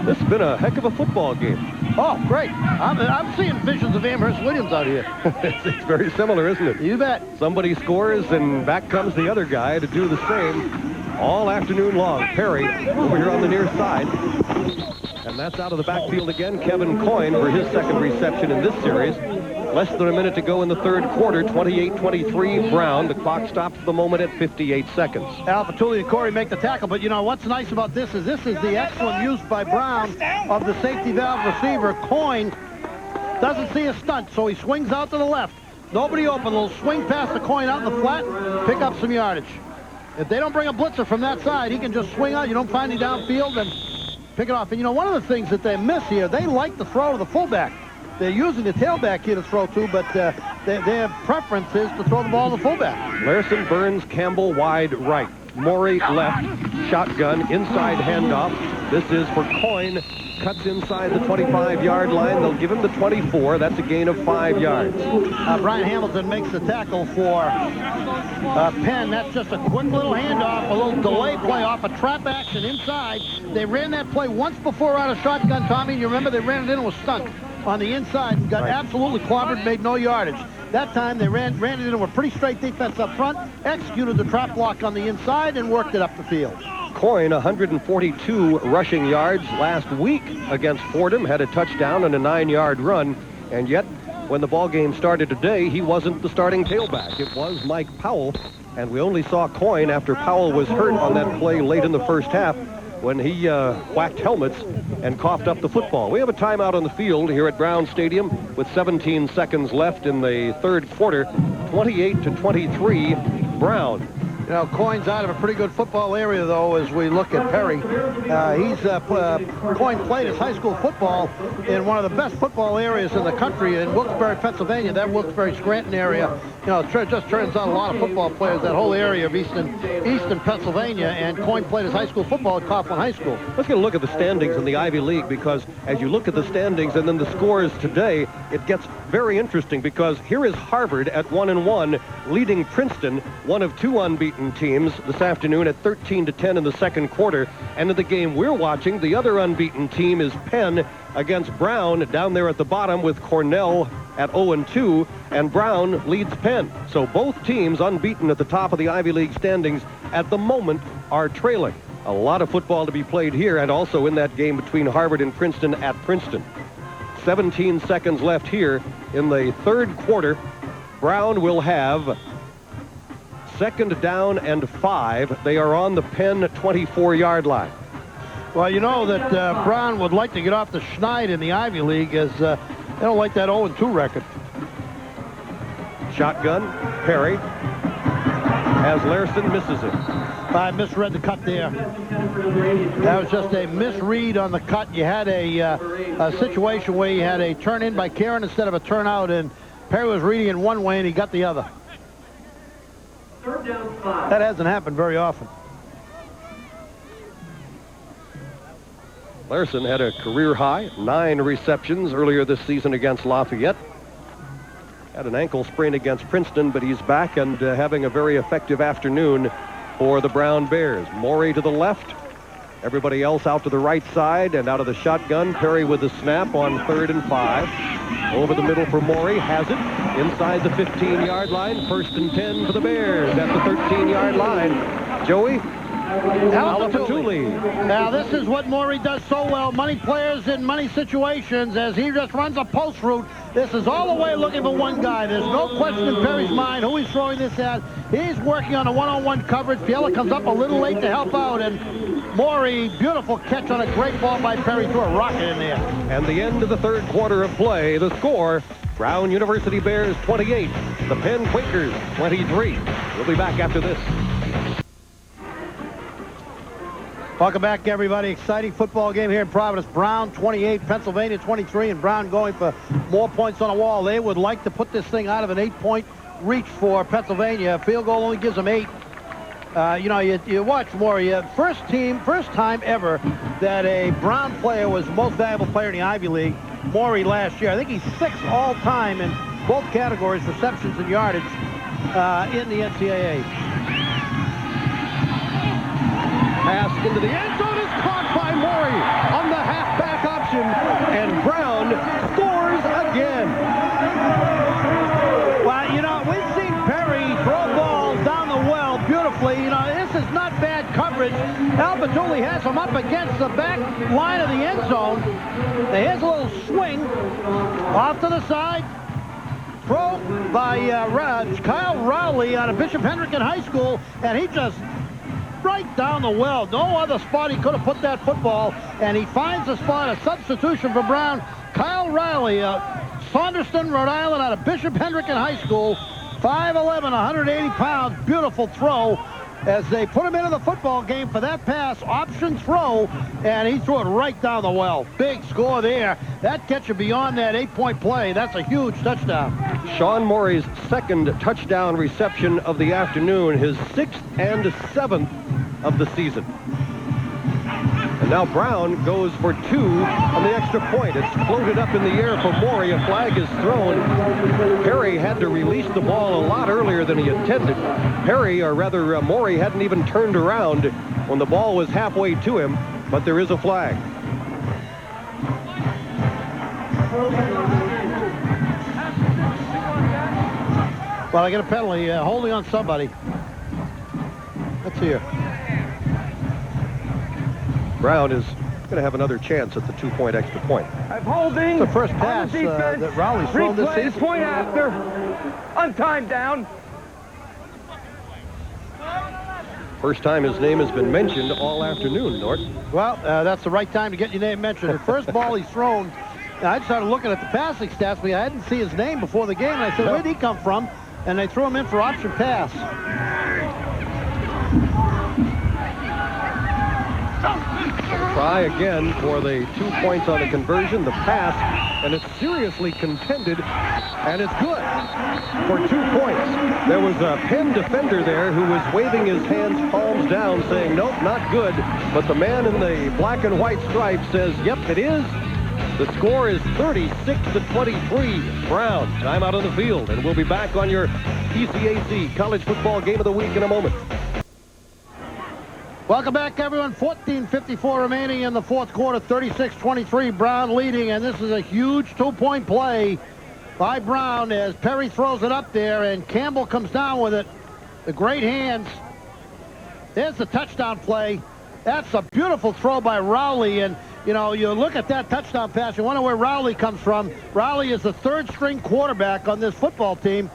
This has been a heck of a football game. Oh, great. I'm seeing visions of Amherst Williams out here. It's very similar, isn't it? You bet. Somebody scores, and back comes the other guy to do the same all afternoon long. Perry over here on the near side. And that's out of the backfield again. Kevin Coyne for his second reception in this series. Less than a minute to go in the third quarter. 28-23 Brown. The clock stops the moment at 58 seconds. Al Fatuli and Corey make the tackle, but you know what's nice about this is the excellent use by Brown of the safety valve receiver. Coyne doesn't see a stunt, so he swings out to the left. Nobody open. They'll swing past the Coyne out in the flat, pick up some yardage. If they don't bring a blitzer from that side, he can just swing out. You don't find him downfield and pick it off. And you know, one of the things that they miss here, they like to throw to the fullback. They're using the tailback here to throw to, but their preference is to throw the ball to the fullback. Lairson, Burns, Campbell wide right. Morey left. Shotgun, inside handoff. This is for Coyne. Cuts inside the 25-yard line. They'll give him the 24. That's a gain of 5 yards. Brian Hamilton makes the tackle for Penn. That's just a quick little handoff, a little delay play off a trap action inside. They ran that play once before out of shotgun, Tommy. You remember they ran it in and was stunk on the inside and got absolutely clobbered, made no yardage. That time they ran it into a pretty straight defense up front, executed the trap block on the inside, and worked it up the field. Coyne, 142 rushing yards last week against Fordham, had a touchdown and a 9-yard run, and yet when the ball game started today, he wasn't the starting tailback. It was Mike Powell, and we only saw Coyne after Powell was hurt on that play late in the first half when he whacked helmets and coughed up the football. We have a timeout on the field here at Brown Stadium with 17 seconds left in the third quarter. 28-23 Brown. You know, Coyne's out of a pretty good football area, though, as we look at Perry. Coyne played his high school football in one of the best football areas in the country in Wilkes-Barre, Pennsylvania. That Wilkes-Barre-Scranton area, you know, just turns out a lot of football players, that whole area of eastern Pennsylvania, and Coyne played his high school football at Coughlin High School. Let's get a look at the standings in the Ivy League, because as you look at the standings and then the scores today, it gets very interesting, because here is Harvard at 1-1, leading Princeton, one of two unbeaten teams this afternoon, at 13-10 in the second quarter. And in the game we're watching, the other unbeaten team is Penn against Brown down there at the bottom, with Cornell at 0-2, and Brown leads Penn. So both teams unbeaten at the top of the Ivy League standings at the moment are trailing. A lot of football to be played here, and also in that game between Harvard and Princeton at Princeton. 17 seconds left here in the third quarter. Brown will have second down and 5. They are on the Penn 24-yard line. Well, you know that Brown would like to get off the schneid in the Ivy League, as they don't like that 0-2 record. Shotgun, Perry, as Larson misses it. I misread the cut there. That was just a misread on the cut. You had a situation where you had a turn in by Karen instead of a turn out, and Perry was reading in one way and he got the other. That hasn't happened very often. Larson had a career high 9 receptions earlier this season against Lafayette. Had an ankle sprain against Princeton, but he's back and having a very effective afternoon for the Brown Bears. Morey to the left. Everybody else out to the right side, and out of the shotgun, Perry with the snap on 3rd and 5. Over the middle for Morey, has it inside the 15-yard line. 1st and 10 for the Bears at the 13-yard line. Joey Albatuli. Now this is what Morey does so well. Money players in money situations, as he just runs a post route. This is all the way looking for one guy. There's no question in Perry's mind who he's throwing this at. He's working on a one-on-one coverage. Fiala comes up a little late to help out, and Morey, beautiful catch on a great ball by Perry, threw a rocket in there. And the end of the third quarter of play, the score, Brown University Bears 28, the Penn Quakers 23. We'll be back after this. Welcome back, everybody. Exciting football game here in Providence. Brown 28, Pennsylvania 23, and Brown going for more points on the wall. They would like to put this thing out of an 8-point reach for Pennsylvania. Field goal only gives them 8. You know, you watch Morey. First time ever that a Brown player was the most valuable player in the Ivy League. Morey last year. I think he's 6th all-time in both categories, receptions and yardage, in the NCAA. Pass into the end zone is caught by Morey on the halfback option, and Brown scores again. Well, you know, we've seen Perry throw balls down the well beautifully. You know, this is not bad coverage. Albatuli has him up against the back line of the end zone. Here's a little swing off to the side. Throw by Kyle Rowley out of Bishop Hendricken High School, and he just right down the well. No other spot he could have put that football, and he finds a spot, a substitution for Brown. Kyle Riley, Saunderston, Rhode Island, out of Bishop Hendricken High School, 5'11", 180 pounds, beautiful throw. As they put him into the football game for that pass, option throw, and he threw it right down the well. Big score there. That gets you beyond that 8-point play. That's a huge touchdown. Sean Morey's 2nd touchdown reception of the afternoon, his 6th and 7th of the season. And now Brown goes for 2 on the extra point. It's floated up in the air for Morey. A flag is thrown. Perry had to release the ball a lot earlier than he intended. Morey hadn't even turned around when the ball was halfway to him, but there is a flag. Well, I get a penalty, holding on somebody. Let's hear. Brown is going to have another chance at the 2-point extra point. I'm holding. The first pass that Rowley's thrown this season. Point after. On time down. First time his name has been mentioned all afternoon, Nort. Well, that's the right time to get your name mentioned. The first ball he's thrown, I started looking at the passing stats, but I didn't see his name before the game, and I said, where'd he come from? And they threw him in for option pass. Try again for the 2 points on the conversion, the pass, and it's seriously contended, and it's good for 2 points. There was a Penn defender there who was waving his hands palms down saying, nope, not good. But the man in the black and white stripes says, yep, it is. The score is 36-23 Brown. Time out on the field, and we'll be back on your ECAC College Football Game of the Week in a moment. Welcome back, everyone. 14:54 remaining in the fourth quarter. 36-23, Brown leading, and this is a huge 2-point play by Brown as Perry throws it up there, and Campbell comes down with it. The great hands. There's the touchdown play. That's a beautiful throw by Rowley, and you know, you look at that touchdown pass, you wonder where Rowley comes from. Rowley is the third-string quarterback on this football team.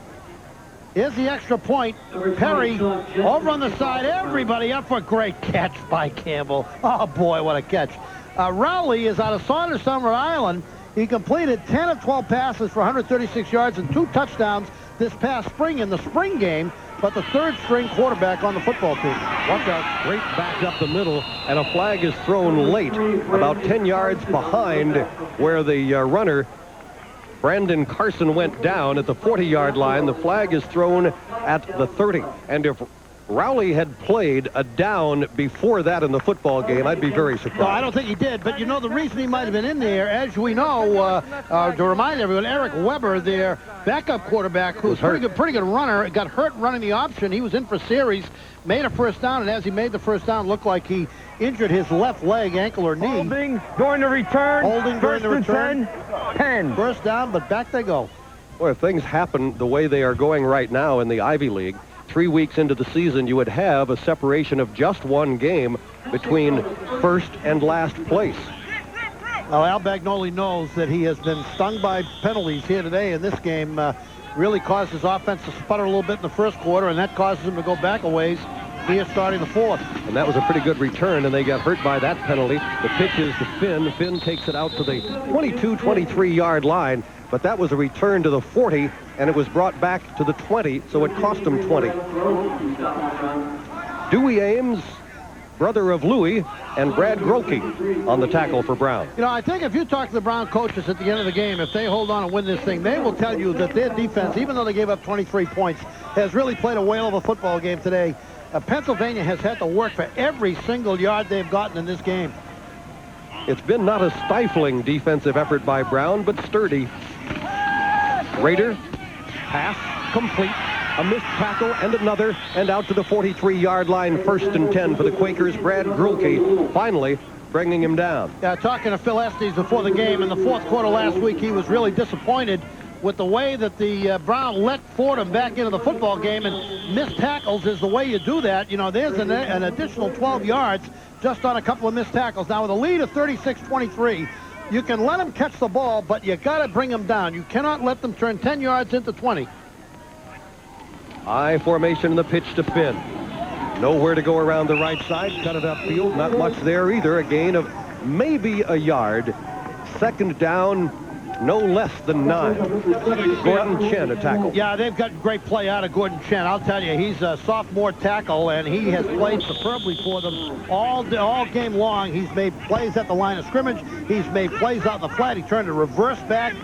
Here's the extra point. Perry over on the side. Everybody up for a great catch by Campbell. Oh, boy, what a catch. Rowley is out of Saunderson, Rhode Island. He completed 10 of 12 passes for 136 yards and 2 touchdowns this past spring in the spring game, but the third-string quarterback on the football team. Watch out, straight back up the middle, and a flag is thrown late, about 10 yards behind where the runner, Brandon Carson, went down at the 40-yard line. The flag is thrown at the 30. And if Rowley had played a down before that in the football game, I'd be very surprised. No, I don't think he did. But, you know, the reason he might have been in there, as we know, to remind everyone, Eric Weber, their backup quarterback, who's pretty good runner, got hurt running the option. He was in for series, made a first down, and as he made the first down, looked like he injured his left leg, ankle, or knee. Holding during the return. Holding during the return. 10. First down, but back they go. Well, if things happen the way they are going right now in the Ivy League, 3 weeks into the season, you would have a separation of just 1 game between first and last place. Now, Al Bagnoli knows that he has been stung by penalties here today, and this game really caused his offense to sputter a little bit in the first quarter, and that causes him to go back a ways here starting the fourth. And that was a pretty good return, and they got hurt by that penalty. The pitch is to Finn. Finn takes it out to the 22-23-yard line, but that was a return to the 40, and it was brought back to the 20, so it cost him 20. Dewey Ames, brother of Louis, and Brad Grokey on the tackle for Brown. You know, I think if you talk to the Brown coaches at the end of the game, if they hold on and win this thing, they will tell you that their defense, even though they gave up 23 points, has really played a whale of a football game today. Pennsylvania has had to work for every single yard they've gotten in this game. It's been not a stifling defensive effort by Brown, but sturdy. Raider, pass, complete. A missed tackle and another, and out to the 43-yard line, 1st and 10 for the Quakers. Brad Grokey finally bringing him down. Yeah, talking to Phil Estes before the game in the fourth quarter last week, he was really disappointed with the way that the Brown let Fordham back into the football game, and missed tackles is the way you do that. You know, there's an additional 12 yards just on a couple of missed tackles. Now with a lead of 36-23, you can let them catch the ball, but you got to bring them down. You cannot let them turn 10 yards into 20. I formation in the pitch to Finn. Nowhere to go around the right side. Cut it upfield. Not much there either. A gain of maybe a yard. 2nd down, no less than 9. Gordon Chen, a tackle. Yeah, they've got great play out of Gordon Chen. I'll tell you, he's a sophomore tackle, and he has played superbly for them all game long. He's made plays at the line of scrimmage. He's made plays out in the flat. He turned a reverse back.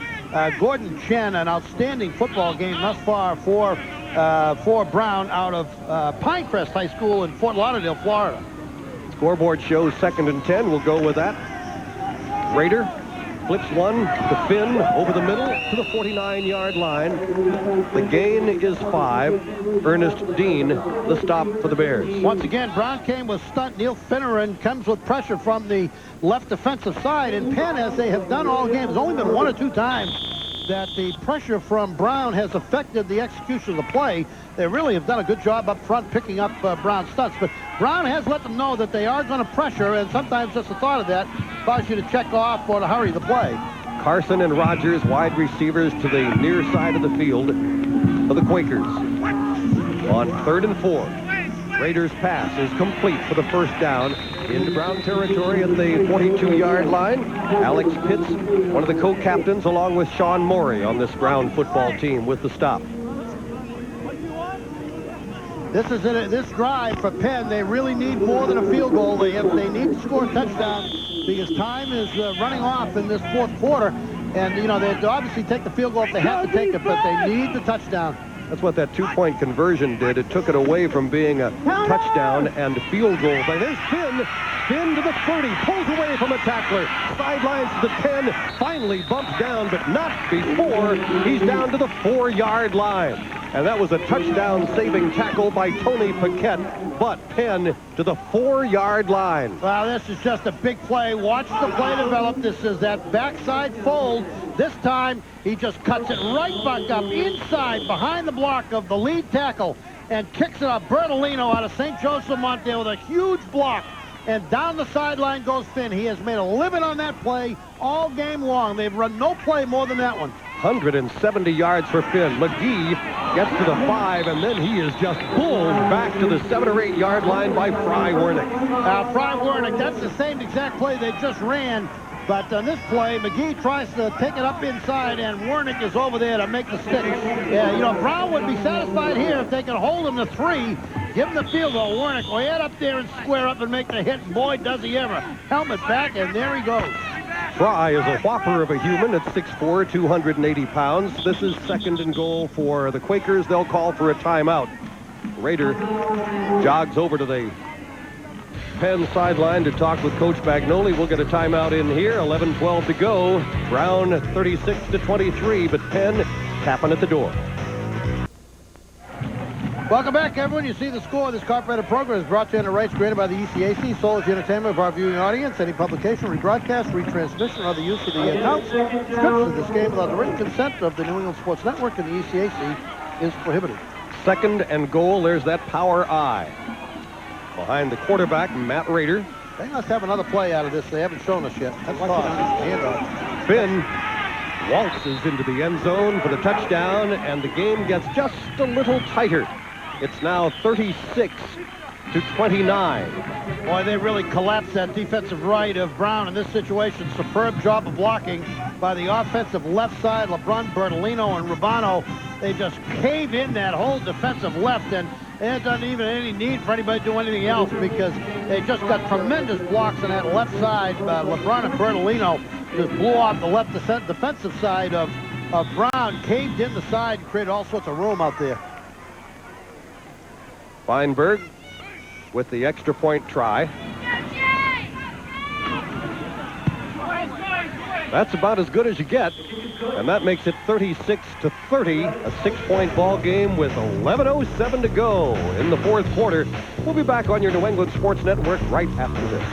Gordon Chen, an outstanding football game thus far for Brown out of Pinecrest High School in Fort Lauderdale, Florida. Scoreboard shows 2nd and 10. We'll go with that. Raider flips one to Finn over the middle to the 49-yard line. The gain is 5. Ernest Dean, the stop for the Bears. Once again, Brown came with stunt. Neil Finneran comes with pressure from the left defensive side. And Penn, as they have done all game, has only been 1 or 2 times that the pressure from Brown has affected the execution of the play. They really have done a good job up front picking up Brown's stunts. But Brown has let them know that they are going to pressure, and sometimes just the thought of that causes you to check off or to hurry the play. Carson and Rogers, wide receivers to the near side of the field for the Quakers. On 3rd and 4, Raiders pass is complete for the first down into Brown territory at the 42-yard line. Alex Pitts, one of the co-captains, along with Sean Morey on this Brown football team with the stop. this drive for Penn. They really need more than a field goal. They need to score a touchdown because time is running off in this fourth quarter. And, you know, they obviously take the field goal if they have to take it, but they need the touchdown. That's what that two-point conversion did. It took it away from being a touchdown and field goal. But there's Penn. Penn to the 30, pulls away from a tackler, sidelines to the 10, finally bumps down, but not before he's down to the 4-yard line. And that was a touchdown-saving tackle by Tony Paquette, but Penn to the 4-yard line. Well, this is just a big play. Watch the play develop. This is that backside fold. This time, he just cuts it right back up inside behind the block of the lead tackle and kicks it up. Bertolino out of St. Joseph Monte with a huge block. And down the sideline goes Finn. He has made a living on that play all game long. They've run no play more than that one. 170 yards for Finn. McGee gets to the 5, and then he is just pulled back to the 7 or 8 yard line by Fry Wernick. Fry Wernick, that's the same exact play they just ran. But on this play, McGee tries to take it up inside, and Wernick is over there to make the stick. Yeah, you know, Brown would be satisfied here if they could hold him to 3, give him the field goal. Wernick will head up there and square up and make the hit, and boy, does he ever. Helmet back, and there he goes. Fry is a whopper of a human at 6'4", 280 pounds. This is 2nd and goal for the Quakers. They'll call for a timeout. Raider jogs over to the Penn sideline to talk with Coach Bagnoli. We'll get a timeout in here. 11-12 to go. Brown 36-23, but Penn tapping at the door. Welcome back, everyone. You see the score of this copyrighted program is brought to you under rights granted by the ECAC, sole as the entertainment of our viewing audience. Any publication, rebroadcast, retransmission, or other use of the accounts, scripts of this game without the written consent of the New England Sports Network and the ECAC is prohibited. 2nd and goal. There's that power eye. Behind the quarterback, Matt Rader. They must have another play out of this. They haven't shown us yet. That's handoff. Finn waltzes into the end zone for the touchdown, and the game gets just a little tighter. It's now 36-29. Boy, they really collapsed that defensive right of Brown in this situation. Superb job of blocking by the offensive left side. LeBron, Bertolino, and Rubano. They just cave in that whole defensive left, and there doesn't even any need for anybody to do anything else because they just got tremendous blocks on that left side. LeBron and Bertolino just blew off the left defensive side of Brown, caved in the side, and created all sorts of room out there. Feinberg with the extra point try. That's about as good as you get, and that makes it 36-30, a 6-point ball game with 11:07 to go in the fourth quarter. We'll be back on your New England Sports Network right after this.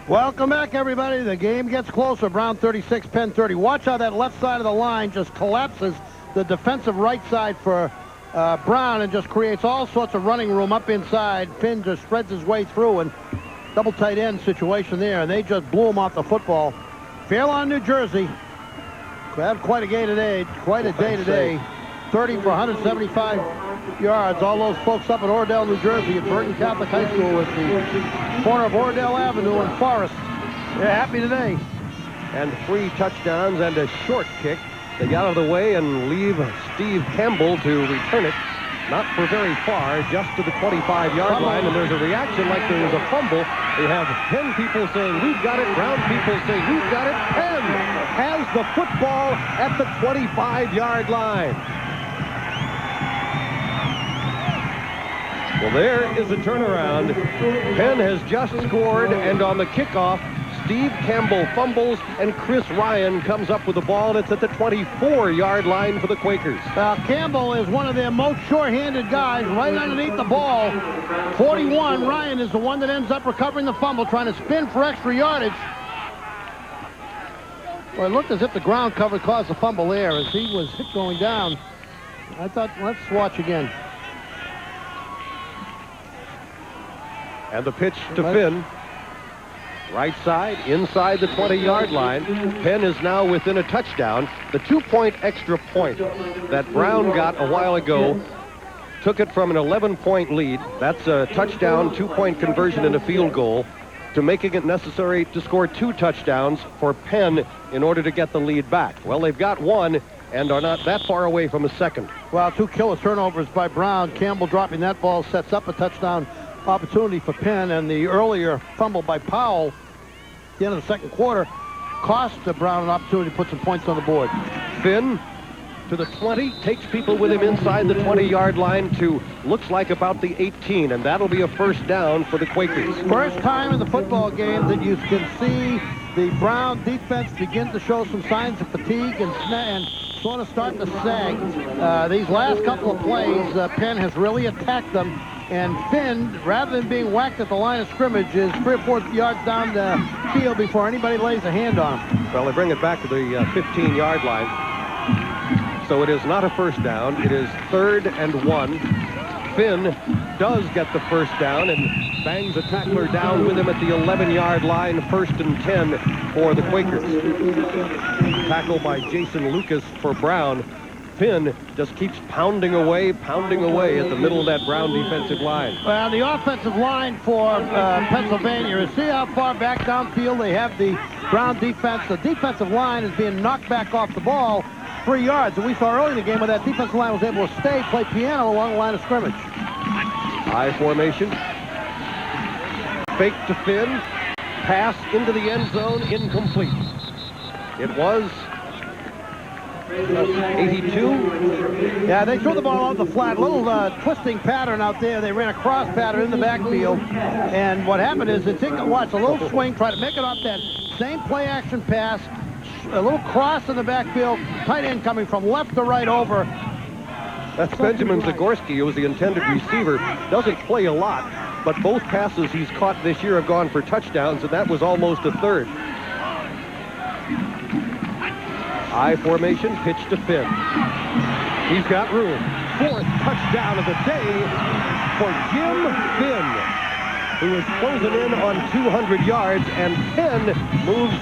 Welcome back, everybody. The game gets closer. Brown 36, Penn 30. Watch how that left side of the line just collapses the defensive right side for Brown and just creates all sorts of running room up inside. Penn just spreads his way through, and double tight end situation there, and they just blew him off the football. Fairlawn, New Jersey. Had quite a game today. Quite a day today. 30 for 175 yards. All those folks up at Oradell, New Jersey at Burton Catholic High School at the corner of Oradell Avenue and Forest. They're happy today. And 3 touchdowns and a short kick. They get out of the way and leave Steve Campbell to return it. Not for very far, just to the 25-yard line, and there's a reaction like there was a fumble. They have Penn people saying, we've got it. Brown people say, we've got it. Penn has the football at the 25-yard line. Well, there is a turnaround. Penn has just scored, and on the kickoff, Steve Campbell fumbles, and Chris Ryan comes up with the ball, and it's at the 24-yard line for the Quakers. Campbell is one of their most sure-handed guys right underneath the ball. 41, Ryan is the one that ends up recovering the fumble, trying to spin for extra yardage. Well, it looked as if the ground cover caused the fumble there as he was hit going down. I thought, let's watch again. And the pitch to Finn. Right side, inside the 20-yard line. Penn is now within a touchdown. The 2-point extra point that Brown got a while ago took it from an 11-point lead. That's a touchdown, 2-point conversion, and a field goal, to making it necessary to score 2 touchdowns for Penn in order to get the lead back. Well, they've got one, and are not that far away from a second. Well, 2 killer turnovers by Brown. Campbell dropping that ball sets up a touchdown opportunity for Penn, and the earlier fumble by Powell at the end of the second quarter cost Brown an opportunity to put some points on the board. Finn to the 20, takes people with him inside the 20-yard line to, looks like about the 18, and that'll be a first down for the Quakers. First time in the football game that you can see the Brown defense begin to show some signs of fatigue and sort of start to sag. These last couple of plays, Penn has really attacked them, and Finn, rather than being whacked at the line of scrimmage, is 3 or 4 yards down the field before anybody lays a hand on him. Well, they bring it back to the 15-yard line. So it is not a first down. It is 3rd and 1. Finn does get the first down and bangs a tackler down with him at the 11-yard line. 1st and 10 for the Quakers. Tackle by Jason Lucas for Brown. Finn just keeps pounding away at the middle of that Brown defensive line. Well, the offensive line for Pennsylvania is, see how far back downfield they have the Brown defense. The defensive line is being knocked back off the ball 3 yards. And we saw early in the game where that defensive line was able to play piano along the line of scrimmage. High formation. Fake to Finn. Pass into the end zone, incomplete. It was 82. Yeah, they threw the ball off the flat. Little twisting pattern out there. They ran a cross pattern in the backfield. And what happened is they watch a little swing, try to make it off that same play action pass. A little cross in the backfield. Tight end coming from left to right over. That's Benjamin Zagorski, who was the intended receiver. Doesn't play a lot, but both passes he's caught this year have gone for touchdowns, and that was almost a third. I formation, pitch to Finn. He's got room. 4th touchdown of the day for Jim Finn, who is closing in on 200 yards, and Penn moves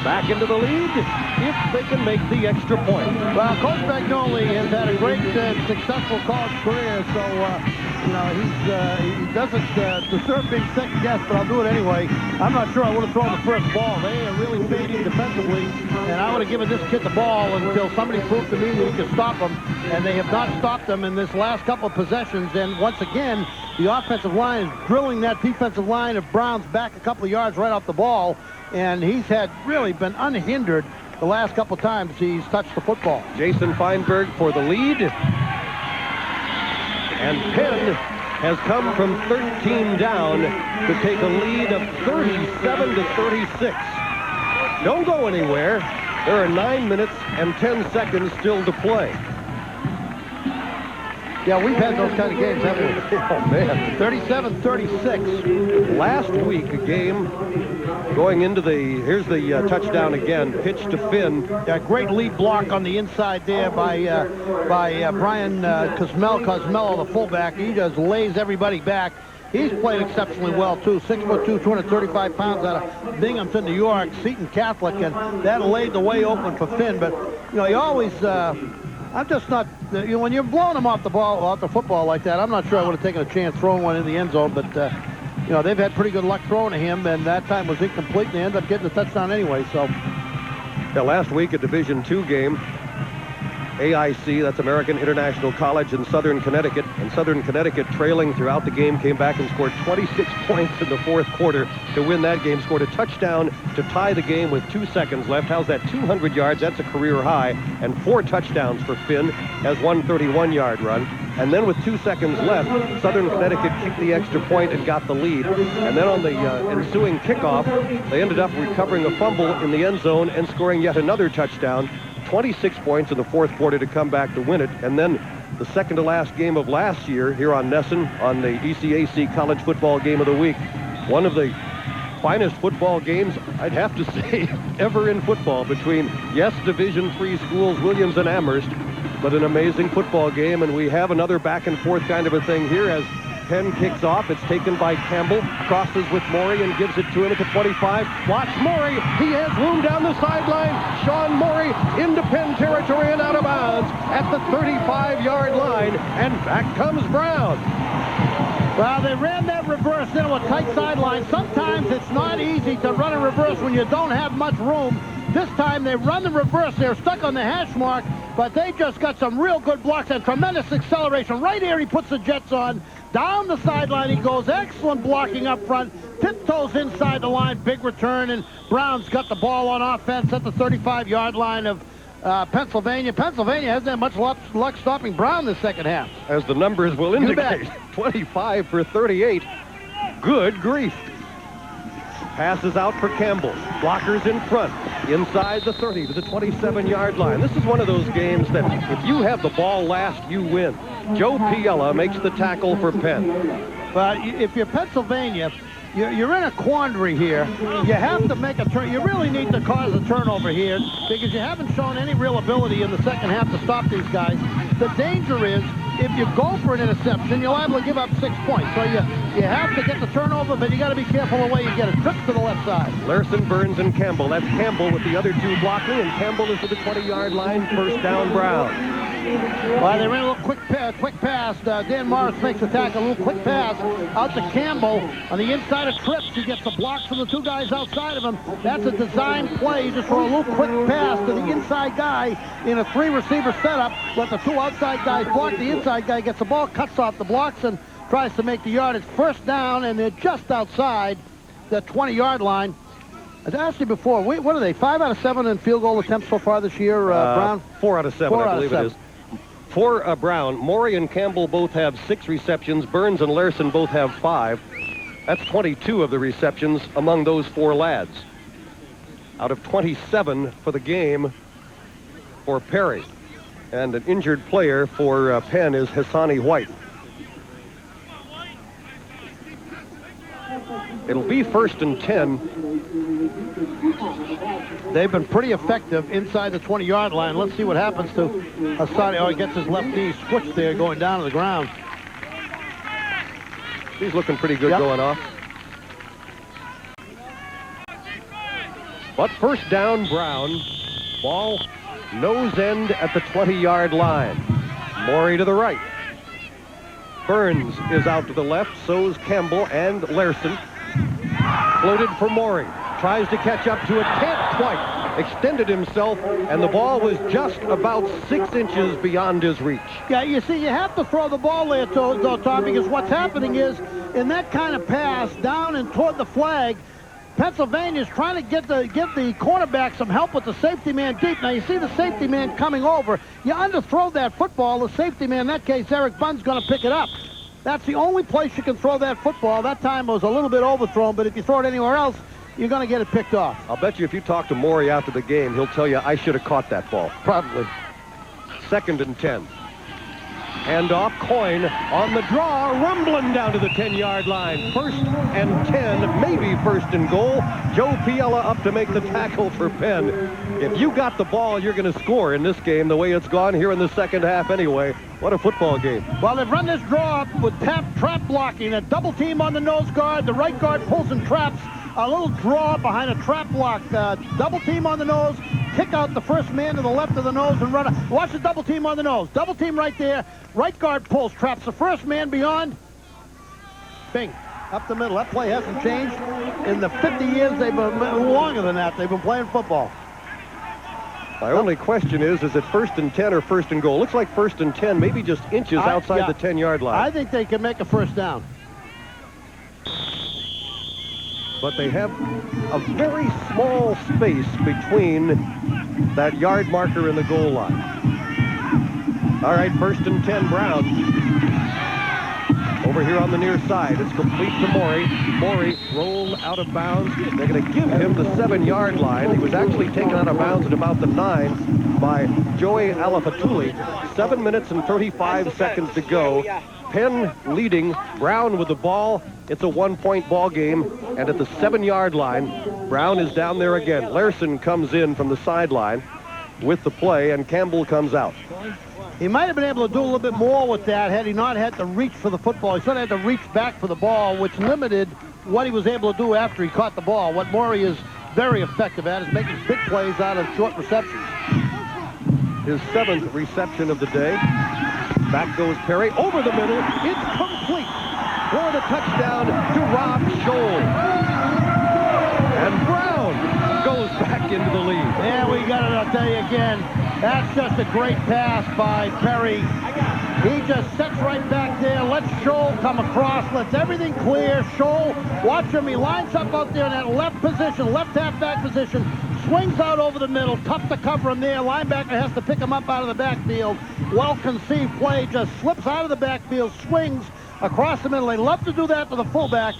back into the lead if they can make the extra point. Well, Coach Magnoli has had a great, successful college career, so, he doesn't deserve being second-guessed, but I'll do it anyway. I'm not sure I would have thrown the first ball. They are really fading defensively, and I would have given this kid the ball until somebody proved to me that he could stop him, and they have not stopped him in this last couple of possessions, and once again, the offensive line is drilling that defensive line of Browns back a couple of yards right off the ball, and he's really been unhindered the last couple times he's touched the football. Jason Feinberg for the lead. And Penn has come from 13 down to take a lead of 37 to 36. Don't go anywhere. There are 9 minutes and 10 seconds still to play. Yeah, we've had those kind of games, haven't we? Oh, man. 37-36. Last week, a game going into here's the touchdown again, pitch to Finn. Yeah, great lead block on the inside there by Brian Cosmello, the fullback. He just lays everybody back. He's played exceptionally well, too. 6'2", 235 pounds out of Binghamton, New York, Seton Catholic, and that laid the way open for Finn. But, he always... I'm just not, when you're blowing them off the football like that, I'm not sure I would have taken a chance throwing one in the end zone, but, they've had pretty good luck throwing to him, and that time was incomplete, and they ended up getting the touchdown anyway, so. Yeah, last week, a Division II game, AIC, that's American International College in Southern Connecticut, and Southern Connecticut trailing throughout the game came back and scored 26 points in the 4th quarter to win that game, scored a touchdown to tie the game with 2 seconds left. How's that? 200 yards, that's a career high, and 4 touchdowns for Finn, has 131-yard run. And then with 2 seconds left, Southern Connecticut kicked the extra point and got the lead. And then on the ensuing kickoff, they ended up recovering a fumble in the end zone and scoring yet another touchdown. 26 points in the 4th quarter to come back to win it. And then the second to last game of last year here on NESN on the ECAC College Football Game of the Week. One of the finest football games, I'd have to say, ever in football between, yes, Division III schools, Williams and Amherst, but an amazing football game. And we have another back and forth kind of a thing here as Penn kicks off. It's taken by Campbell, crosses with Morey and gives it to him at the 25. Watch Morey. He has room down the sideline. Sean Morey into Penn territory and out of bounds at the 35-yard line. And back comes Brown. Well, they ran that reverse into a tight sideline. Sometimes it's not easy to run a reverse when you don't have much room. This time they run the reverse. They're stuck on the hash mark, but they just got some real good blocks and tremendous acceleration. Right here, he puts the Jets on. Down the sideline he goes. Excellent blocking up front. Tiptoes inside the line. Big return, and Brown's got the ball on offense at the 35-yard line of Pennsylvania. Pennsylvania hasn't had much luck stopping Brown this second half. As the numbers will indicate, 25 for 38. Good grief. Passes out for Campbell. Blockers in front. Inside the 30 to the 27-yard line. This is one of those games that if you have the ball last, you win. Joe Piella makes the tackle for Penn. But if you're Pennsylvania, you're in a quandary here. You have to make a turn. You really need to cause a turnover here because you haven't shown any real ability in the second half to stop these guys. The danger is if you go for an interception, you're liable to give up 6 points. So you have to get the turnover, but you got to be careful the way you get it. Trips to the left side. Larson, Burns, and Campbell. That's Campbell with the other two blocking, and Campbell is to the 20-yard line. First down, Brown. Well, they ran a little quick pass. Dan Morris makes the tackle. A little quick pass out to Campbell on the inside of Trips. He gets the blocks from the two guys outside of him. That's a design play. Just for a little quick pass to the inside guy in a three-receiver setup. Let the two outside guys block. The inside guy gets the ball, cuts off the blocks, and tries to make the yard. It's first down, and they're just outside the 20-yard line. As I asked you before, what are they, 5 out of 7 in field goal attempts so far this year, Brown? 4 out of 7, I believe it is. For Brown, Morey and Campbell both have 6 receptions. Burns and Larson both have 5. That's 22 of the receptions among those 4 lads. Out of 27 for the game for Perry. And an injured player for Penn is Hassani White. It'll be first and 10. They've been pretty effective inside the 20-yard line. Let's see what happens to Hassani. Oh, he gets his left knee squished there going down to the ground. He's looking pretty good going off. But first down, Brown. Ball nose end at the 20-yard line. Morey to the right. Burns is out to the left. So's Campbell and Larson. Floated for Morey. Tries to catch up to it. Can't quite. Extended himself, and the ball was just about 6 inches beyond his reach. Yeah, you see, you have to throw the ball there, though, Tom, because what's happening is, in that kind of pass, down and toward the flag, Pennsylvania's trying to give the cornerback some help with the safety man deep. Now, you see the safety man coming over. You underthrow that football, the safety man, in that case, Eric Bunn's going to pick it up. That's the only place you can throw that football. That time it was a little bit overthrown, but if you throw it anywhere else, you're going to get it picked off. I'll bet you if you talk to Morey after the game, he'll tell you, I should have caught that ball. Probably. Second and 10. Handoff, Coyne on the draw, rumbling down to the 10-yard line. First and 10, maybe first and goal. Joe Piella up to make the tackle for Penn. If you got the ball, you're going to score in this game the way it's gone here in the second half anyway. What a football game. Well, they've run this draw up with trap blocking. A double team on the nose guard. The right guard pulls and traps. A little draw behind a trap block. Double team on the nose. Kick out the first man to the left of the nose and run. Watch the double team on the nose. Double team right there. Right guard pulls, traps the first man beyond. Bing. Up the middle. That play hasn't changed. In the 50 years, they've been longer than that. They've been playing football. My only question is it first and 10 or first and goal? Looks like first and 10, maybe just inches outside the 10-yard line. I think they can make a first down. But they have a very small space between that yard marker and the goal line. All right, first and 10, Brown. Over here on the near side, it's complete to Morey. Morey rolled out of bounds. They're going to give him the 7-yard line. He was actually taken out of bounds at about the 9 by Joey Alafatuli. 7 minutes and 35 seconds to go. Penn leading, Brown with the ball. It's a 1-point ball game, and at the 7-yard line, Brown is down there again. Larson comes in from the sideline with the play, and Campbell comes out. He might have been able to do a little bit more with that had he not had to reach for the football. He sort of had to reach back for the ball, which limited what he was able to do after he caught the ball. What Morey is very effective at is making big plays out of short receptions. His 7th reception of the day. Back goes Perry over the middle. It's complete for touchdown to Rob Scholl. And Brown goes back into the lead. Yeah, we got it, I'll tell you again. That's just a great pass by Perry. He just sits right back there, lets Scholl come across, lets everything clear. Scholl, watch him, he lines up out there in that left position, left halfback position, swings out over the middle, tough to cover him there. Linebacker has to pick him up out of the backfield. Well-conceived play, just slips out of the backfield, swings across the middle. They love to do that to the fullback.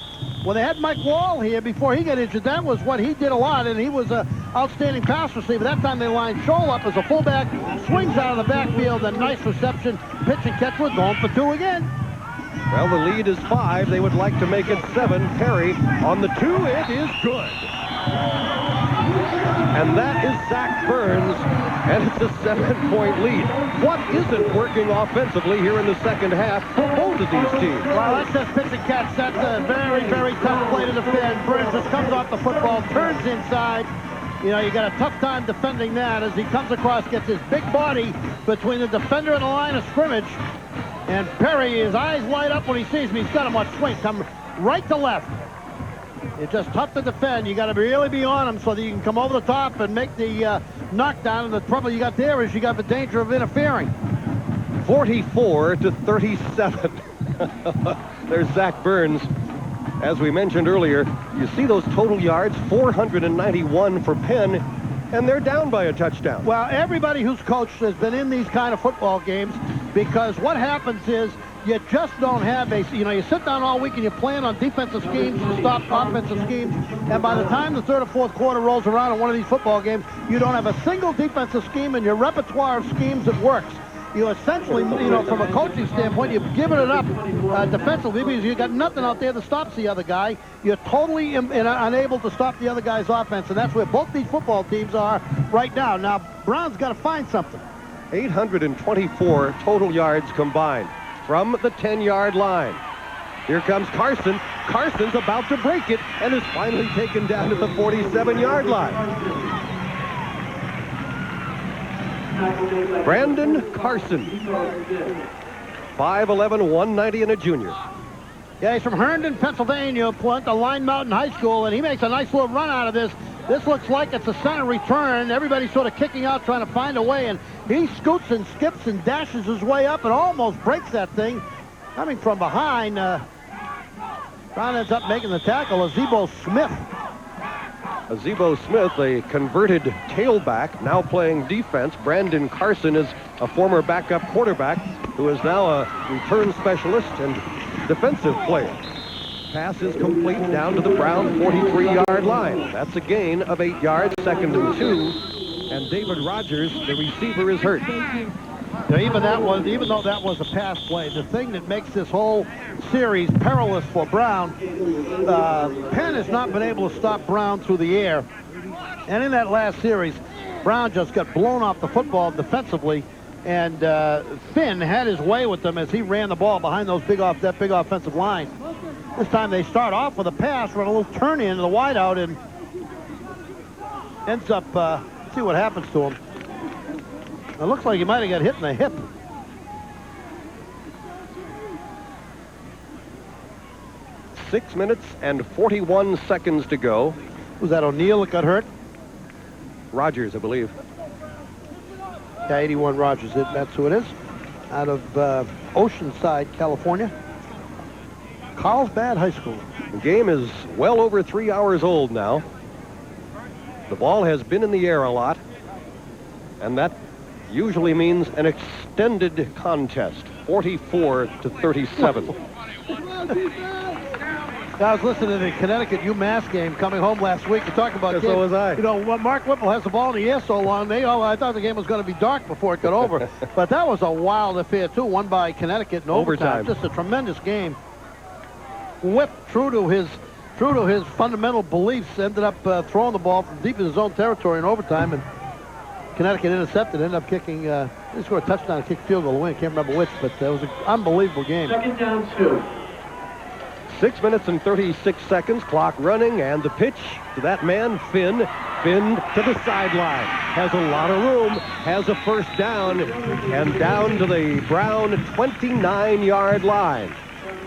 When they had Mike Wall here before he got injured, that was what he did a lot, and he was an outstanding pass receiver. That time they lined Scholl up as a fullback, swings out of the backfield, a nice reception, pitch and catch. We're going for 2 again. Well, the lead is 5. They would like to make it 7. Perry on the 2. It is good. And that is Zach Burns, and it's a 7-point lead. What isn't working offensively here in the second half for both of these teams? Well, that's just pitch and catch. That's a very, very tough play to defend. Burns just comes off the football, turns inside. You know, you got a tough time defending that as he comes across, gets his big body between the defender and the line of scrimmage. And Perry, his eyes light up when he sees me. He's got him on swing, come right to left. It's just tough to defend. You got to really be on him so that you can come over the top and make the knockdown. And the trouble you got there is you got the danger of interfering. 44-37. There's Zach Burns. As we mentioned earlier, you see those total yards, 491 for Penn, and they're down by a touchdown. Well, everybody who's coached has been in these kind of football games, because what happens is you just don't have you sit down all week and you plan on defensive schemes to stop offensive schemes, and by the time the third or fourth quarter rolls around in one of these football games, you don't have a single defensive scheme in your repertoire of schemes that works. You essentially, from a coaching standpoint, you've given it up defensively because you got nothing out there that stops the other guy. You're totally unable to stop the other guy's offense, and that's where both these football teams are right now. Now, Brown's got to find something. 824 total yards combined from the 10-yard line. Here comes Carson. Carson's about to break it and is finally taken down to the 47-yard line. Brandon Carson, 5'11", 190, and a junior. Yeah, he's from Herndon, Pennsylvania, went to Line Mountain High School, and he makes a nice little run out of this. This looks like it's a center return. Everybody's sort of kicking out, trying to find a way, and he scoots and skips and dashes his way up and almost breaks that thing. Coming from behind, Brown ends up making the tackle. Azebo Smith. Azebo Smith, a converted tailback, now playing defense. Brandon Carson is a former backup quarterback who is now a return specialist and defensive player. Pass is complete down to the Brown 43-yard line. That's a gain of 8 yards, 2nd and 2. And David Rogers, the receiver, is hurt. Even though that was a pass play, the thing that makes this whole series perilous for Brown, Penn has not been able to stop Brown through the air. And in that last series, Brown just got blown off the football defensively, and Finn had his way with them as he ran the ball behind that big offensive line. This time they start off with a pass, run a little turn into the wideout, and ends up, see what happens to him. It looks like he might have got hit in the hip. Six minutes and 41 seconds to go. Was that O'Neill that got hurt? Rogers, I believe. Yeah, 81 Rogers, that's who it is. Out of Oceanside, California. Carlsbad High School. The game is well over 3 hours old now. The ball has been in the air a lot, and that usually means an extended contest, 44-37. I was listening to the Connecticut-UMass game coming home last week. You talk about so was I. Mark Whipple has the ball in the air so long. I thought the game was going to be dark before it got over. But that was a wild affair, too, won by Connecticut in overtime. Just a tremendous game. Whip, true to his fundamental beliefs, ended up throwing the ball from deep in his own territory in overtime, and Connecticut intercepted, ended up kicking, they scored a touchdown and kicked field goal to win. I can't remember which, but it was an unbelievable game. 2nd down 2. 6 minutes and 36 seconds, clock running, and the pitch to that man, Finn. Finn to the sideline. Has a lot of room, has a first down, and down to the Brown 29-yard line.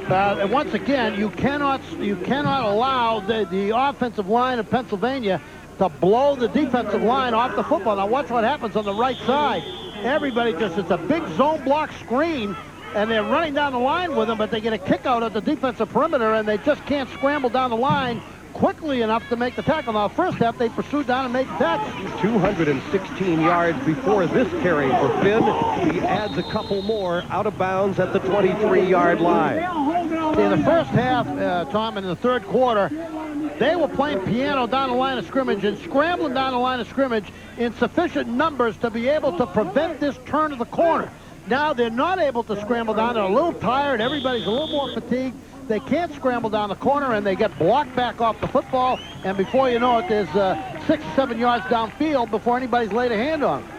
And once again, you cannot allow the offensive line of Pennsylvania to blow the defensive line off the football. Now watch what happens on the right side. Everybody it's a big zone block screen, and they're running down the line with them, but they get a kick out at the defensive perimeter, and they just can't scramble down the line quickly enough to make the tackle. Now, first half, they pursued down and made the tackle. 216 yards before this carry for Finn. He adds a couple more out of bounds at the 23-yard line. In the first half, Tom, in the third quarter, they were playing piano down the line of scrimmage and scrambling down the line of scrimmage in sufficient numbers to be able to prevent this turn of the corner. Now they're not able to scramble down. They're a little tired. Everybody's a little more fatigued. They can't scramble down the corner, and they get blocked back off the football. And before you know it, there's 6 or 7 yards downfield before anybody's laid a hand on them.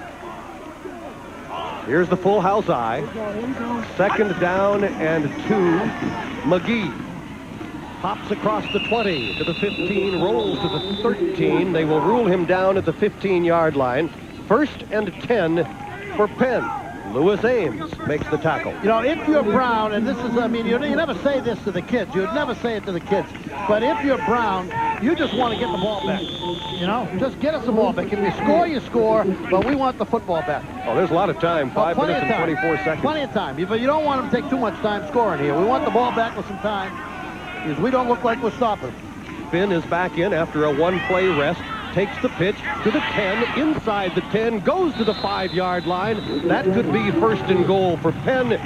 Here's the full house eye. 2nd down and 2. McGee hops across the 20 to the 15, rolls to the 13. They will rule him down at the 15-yard line. 1st and 10 for Penn. Lewis Ames makes the tackle. You know, if you're Brown, and this is, I mean, you never say this to the kids. You'd never say it to the kids. But if you're Brown, you just want to get the ball back. You know, just get us the ball back. If you score, you score, but we want the football back. Oh, there's a lot of time. 5 minutes and 24 seconds. Plenty of time. But you don't want them to take too much time scoring here. We want the ball back with some time because we don't look like we're stopping. Finn is back in after a one-play rest. Takes the pitch to the 10, inside the 10, goes to the 5-yard line. That could be 1st and goal for Penn.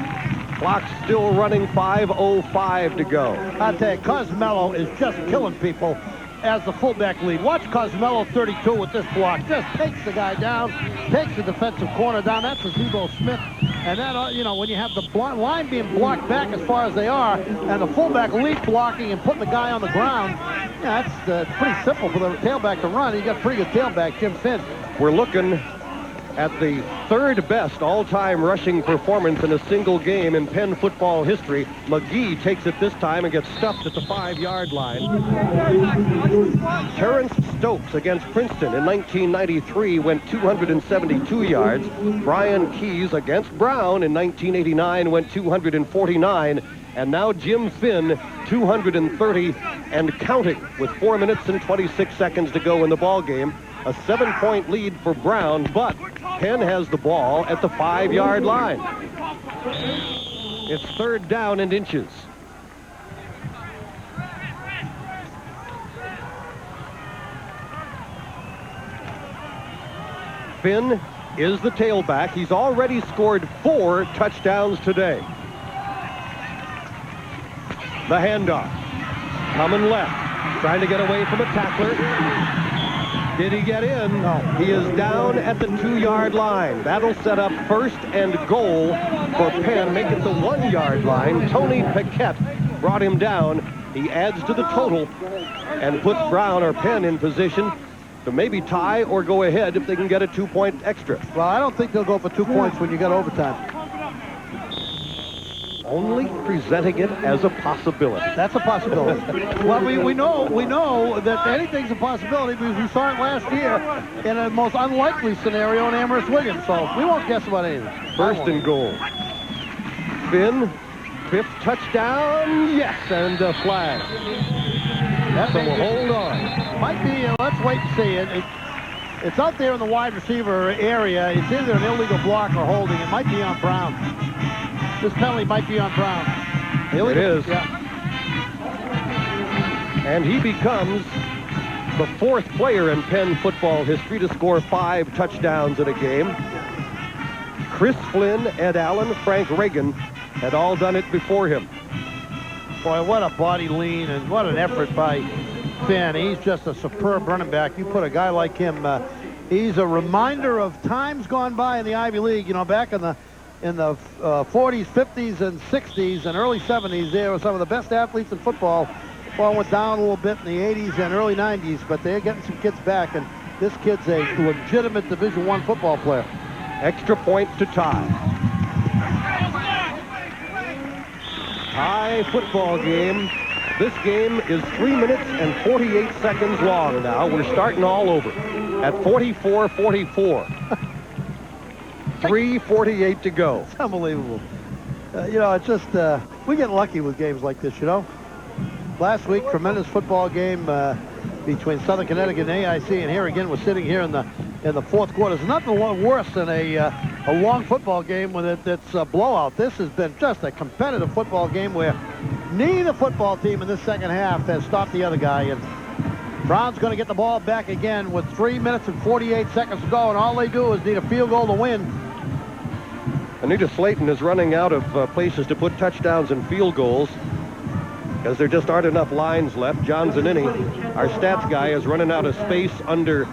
Clock still running, 5:05 to go. I tell you, Cosmello is just killing people as the fullback lead. Watch Cosmello 32 with this block. Just takes the guy down, takes the defensive corner down. That's Zebo Smith. And that, you know, when you have the line being blocked back as far as they are, and the fullback lead blocking and putting the guy on the ground, yeah, that's pretty simple for the tailback to run. You got a pretty good tailback, Jim Finn. We're looking at the 3rd best all-time rushing performance in a single game in Penn football history. McGee takes it this time and gets stuffed at the 5-yard line. Terrence Stokes against Princeton in 1993 went 272 yards. Brian Keyes against Brown in 1989 went 249. And now Jim Finn, 230 and counting with 4 minutes and 26 seconds to go in the ball game. A 7-point lead for Brown, but Penn has the ball at the 5-yard line. It's 3rd down and inches. Finn is the tailback. He's already scored 4 touchdowns today. The handoff. Coming left. Trying to get away from a tackler. Did he get in? No. He is down at the 2-yard line. That'll set up 1st and goal for Penn. Make it the 1-yard line. Tony Paquette brought him down. He adds to the total and puts Brown or Penn in position to maybe tie or go ahead if they can get a 2-point extra. Well, I don't think they'll go for 2 points when you get overtime. Only presenting it as a possibility. That's a possibility. Well, we know that anything's a possibility because we saw it last year in a most unlikely scenario in Amherst Williams. So we won't guess about anything. 1st and goal. Finn, 5th touchdown. Yes, and a flag. That So we'll hold on. might be. Let's wait and see. It's out there in the wide receiver area. It's either an illegal block or holding. It might be on Brown. This penalty might be on Brown. It is. Yeah. And he becomes the 4th player in Penn football history to score 5 touchdowns in a game. Chris Flynn, Ed Allen, Frank Reagan had all done it before him. Boy, what a body lean and what an effort by Finn. He's just a superb running back. You put a guy like him, he's a reminder of times gone by in the Ivy League. You know, back in the 40s, 50s, and 60s, and early 70s, they were some of the best athletes in football. Ball went down a little bit in the 80s and early 90s, but they're getting some kids back, and this kid's a legitimate Division I football player. Extra point to tie. Tie football game. This game is 3 minutes and 48 seconds long now. We're starting all over at 44-44. 3:48 to go. It's unbelievable. You know, it's just We get lucky with games like this, you know. Last week, tremendous football game between Southern Connecticut and AIC, and here again, we're sitting here in the fourth quarter. There's nothing worse than a long football game when it's a blowout. This has been just a competitive football game where neither football team in this second half has stopped the other guy. And Brown's going to get the ball back again with 3 minutes and 48 seconds to go, and all they do is need a field goal to win. Anita Slayton is running out of places to put touchdowns and field goals because there just aren't enough lines left. John Zanini, our stats guy, is running out of space under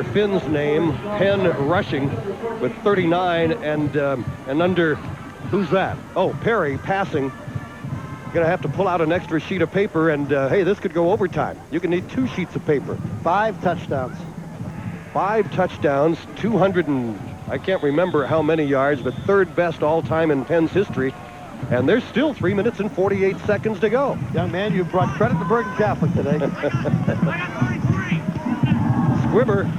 Finn's name. Penn rushing with 39, and under, who's that? Oh, Perry passing. Going to have to pull out an extra sheet of paper, and hey, this could go overtime. You can need 2 sheets of paper. 5 touchdowns. 5 touchdowns, 200 and I can't remember how many yards, but 3rd best all-time in Penn's history. And there's still 3 minutes and 48 seconds to go. Young man, you brought credit to Bergen Catholic today. Squibber.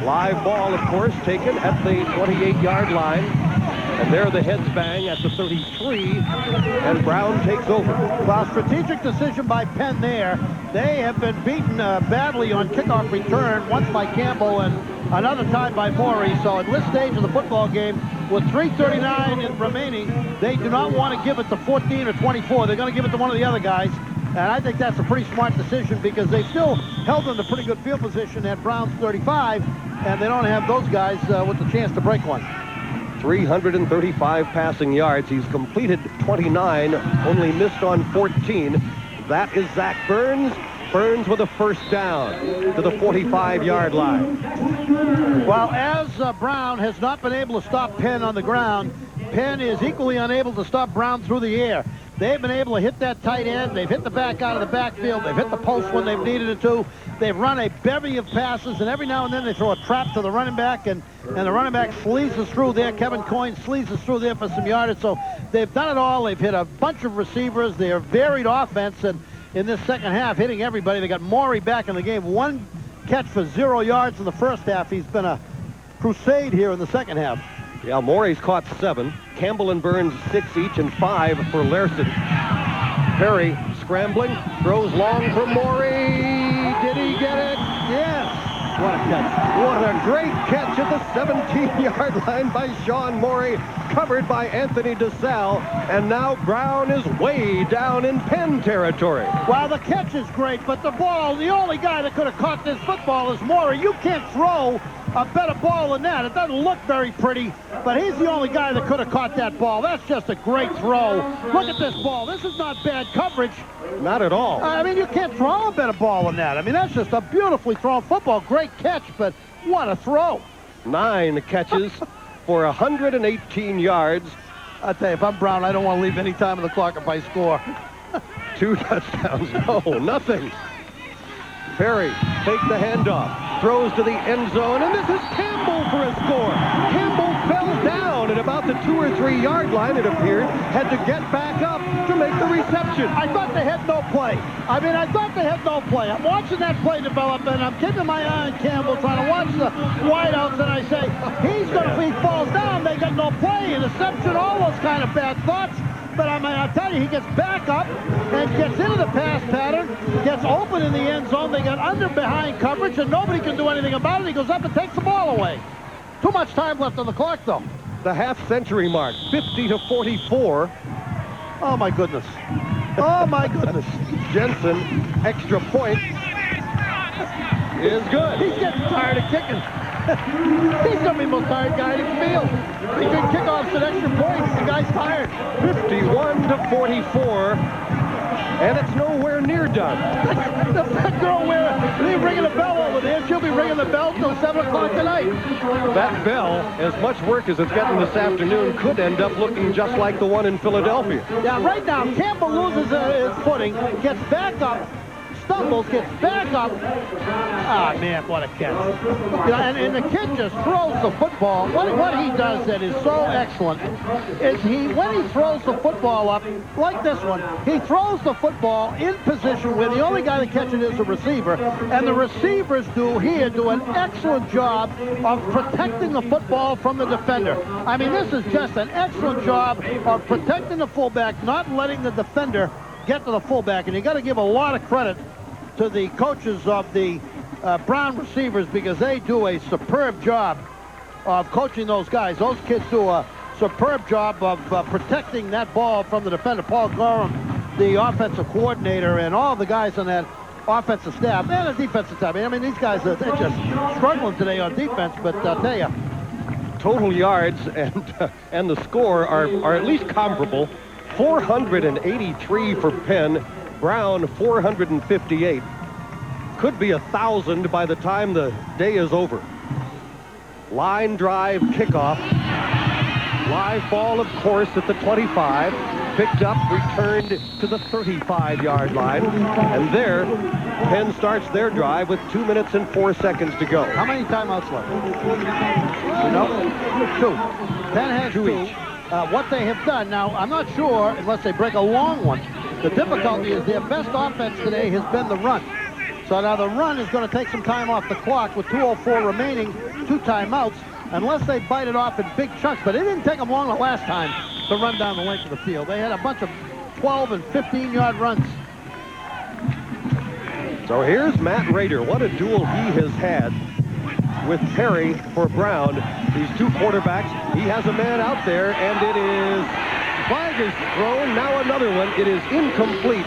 Live ball, of course, taken at the 28-yard line. And there the heads bang at the 33, and Brown takes over. Well, strategic decision by Penn there. They have been beaten badly on kickoff return, once by Campbell and another time by Morey. So at this stage of the football game, with 3:39 remaining, they do not want to give it to 14 or 24. They're going to give it to one of the other guys. And I think that's a pretty smart decision because they still held them to pretty good field position at Brown's 35, and they don't have those guys with the chance to break one. 335 passing yards. He's completed 29, only missed on 14. That is Zach Burns. Burns with a first down to the 45-yard line. Well, as Brown has not been able to stop Penn on the ground, Penn is equally unable to stop Brown through the air. They've been able to hit that tight end. They've hit the back out of the backfield. They've hit the post when they've needed it to. They've run a bevy of passes, and every now and then they throw a trap to the running back, and the running back sleazes through there. Kevin Coyne sleazes through there for some yardage. So they've done it all. They've hit a bunch of receivers. They're varied offense, and in this second half, hitting everybody. They got Morey back in the game. 1 catch for 0 yards in the first half. He's been a crusade here in the second half. Yeah, Morey's caught 7. Campbell and Burns 6 each, and 5 for Larson. Perry scrambling, throws long for Morey. Did he get it? Yes. What a catch. What a great catch at the 17-yard line by Sean Morey, covered by Anthony DeSalle, and now Brown is way down in Penn territory. Well, the catch is great, but the ball, the only guy that could have caught this football is Morey. You can't throw a better ball than that. It doesn't look very pretty, but he's the only guy that could have caught that ball. That's just a great throw. Look at this ball. This is not bad coverage. Not at all. I mean, you can't throw a better ball than that. I mean, that's just a beautifully thrown football. Great catch, but what a throw. 9 catches for 118 yards. I tell you, if I'm Brown, I don't want to leave any time on the clock if I score. 2 touchdowns. No, nothing. Perry takes the handoff, throws to the end zone, and this is Campbell for a score. Campbell fell down at about the 2 or 3 yard line, it appeared, had to get back up to make the reception. I thought they had no play. I thought they had no play. I'm watching that play develop, and I'm keeping my eye on Campbell, trying to watch the wideouts, and I say, if he falls down, they got no play, interception, all those kind of bad thoughts. But I'll tell you, he gets back up and gets into the pass pattern, gets open in the end zone. They got under behind coverage, and nobody can do anything about it. He goes up and takes the ball away. Too much time left on the clock, though. The half-century mark, 50-44. Oh, my goodness. Oh, my goodness. Jensen, extra point, is good. He's getting tired of kicking. He's going to be the most tired guy in the field. He can kick off at extra points. The guy's tired. 51-44, and it's nowhere near done. That girl they're ringing the bell over there. She'll be ringing the bell till 7 o'clock tonight. That bell, as much work as it's getting this afternoon, could end up looking just like the one in Philadelphia. Yeah, right now, Campbell loses his footing, gets back up, stumbles, gets back up. Ah, man, what a catch. And the kid just throws the football. What he does that is so excellent is when he throws the football up, like this one, he throws the football in position where the only guy that catches it is the receiver. And the receivers do an excellent job of protecting the football from the defender. I mean, this is just an excellent job of protecting the fullback, not letting the defender get to the fullback. And you got to give a lot of credit to the coaches of the Brown receivers, because they do a superb job of coaching those guys. Those kids do a superb job of protecting that ball from the defender. Paul Gorham, the offensive coordinator, and all the guys on that offensive staff and the defensive staff. I mean, these guys, they're just struggling today on defense, but I'll tell you. Total yards and the score are at least comparable. 483 for Penn, Brown 458. Could be 1,000 by the time the day is over. Line drive kickoff. Live ball, of course, at the 25. Picked up, returned to the 35-yard line. And there, Penn starts their drive with 2 minutes and 4 seconds to go. How many timeouts left? No, 2. Penn has 2 each. What they have done, now, I'm not sure, unless they break a long one, the difficulty is their best offense today has been the run. So now the run is going to take some time off the clock with 2:04 remaining, 2 timeouts, unless they bite it off in big chunks. But it didn't take them long the last time to run down the length of the field. They had a bunch of 12 and 15-yard runs. So here's Matt Rader. What a duel he has had with Perry for Brown. These two quarterbacks. He has a man out there, and it is flag is thrown. Now another one. It is incomplete.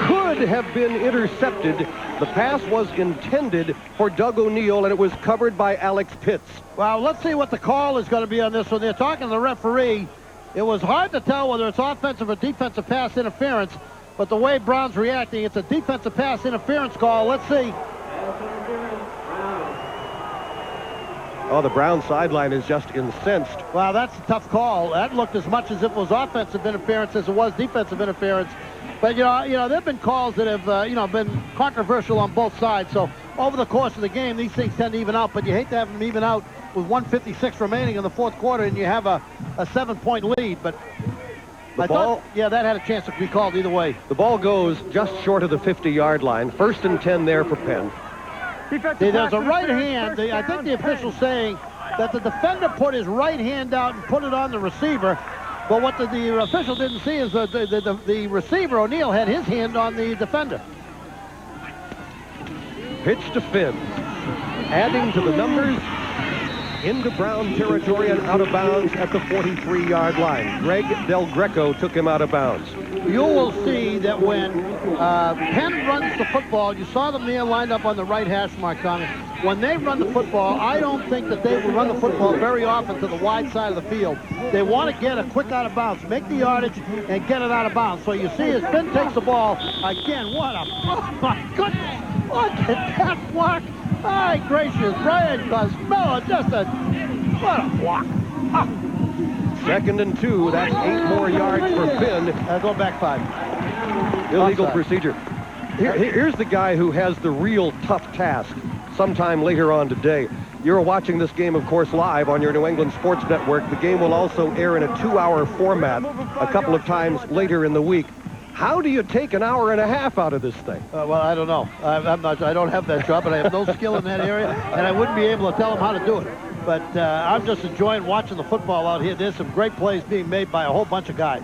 Could have been intercepted. The pass was intended for Doug O'Neill, and it was covered by Alex Pitts. Well, let's see what the call is going to be on this one. They're talking to the referee. It was hard to tell whether it's offensive or defensive pass interference, but the way Brown's reacting, it's a defensive pass interference call. Let's see. Oh, the Brown sideline is just incensed. Well, that's a tough call. That looked as much as if it was offensive interference as it was defensive interference. But, you know, there have been calls that have, been controversial on both sides. So over the course of the game, these things tend to even out. But you hate to have them even out with 1:56 remaining in the fourth quarter, and you have a 7-point lead. But I thought, that had a chance to be called either way. The ball goes just short of the 50-yard line. 1st and 10 there for Penn. There's a right hand. I think the official's saying that the defender put his right hand out and put it on the receiver. But what the official didn't see is the receiver, O'Neill, had his hand on the defender. Pitch to Finn. Adding to the numbers into Brown territory and out of bounds at the 43-yard line. Greg Del Greco took him out of bounds. You will see that when Penn runs the football, you saw them there lined up on the right hash mark, Tommy. When they run the football, I don't think that they will run the football very often to the wide side of the field. They want to get a quick out of bounds, make the yardage, and get it out of bounds. So you see as Penn takes the ball, again, oh my goodness, look at that block. My gracious, Brian Cosmello, what a block. Oh. 2nd and 2, that's 8 more yards for Finn. Go back 5. Illegal Offside. procedure. Here's the guy who has the real tough task sometime later on today. You're watching this game, of course, live on your New England Sports Network. The game will also air in a 2-hour format a couple of times later in the week. How do you take an hour and a half out of this thing? Well, I don't know. I don't have that job, and I have no skill in that area, and I wouldn't be able to tell them how to do it. But I'm just enjoying watching the football out here. There's some great plays being made by a whole bunch of guys.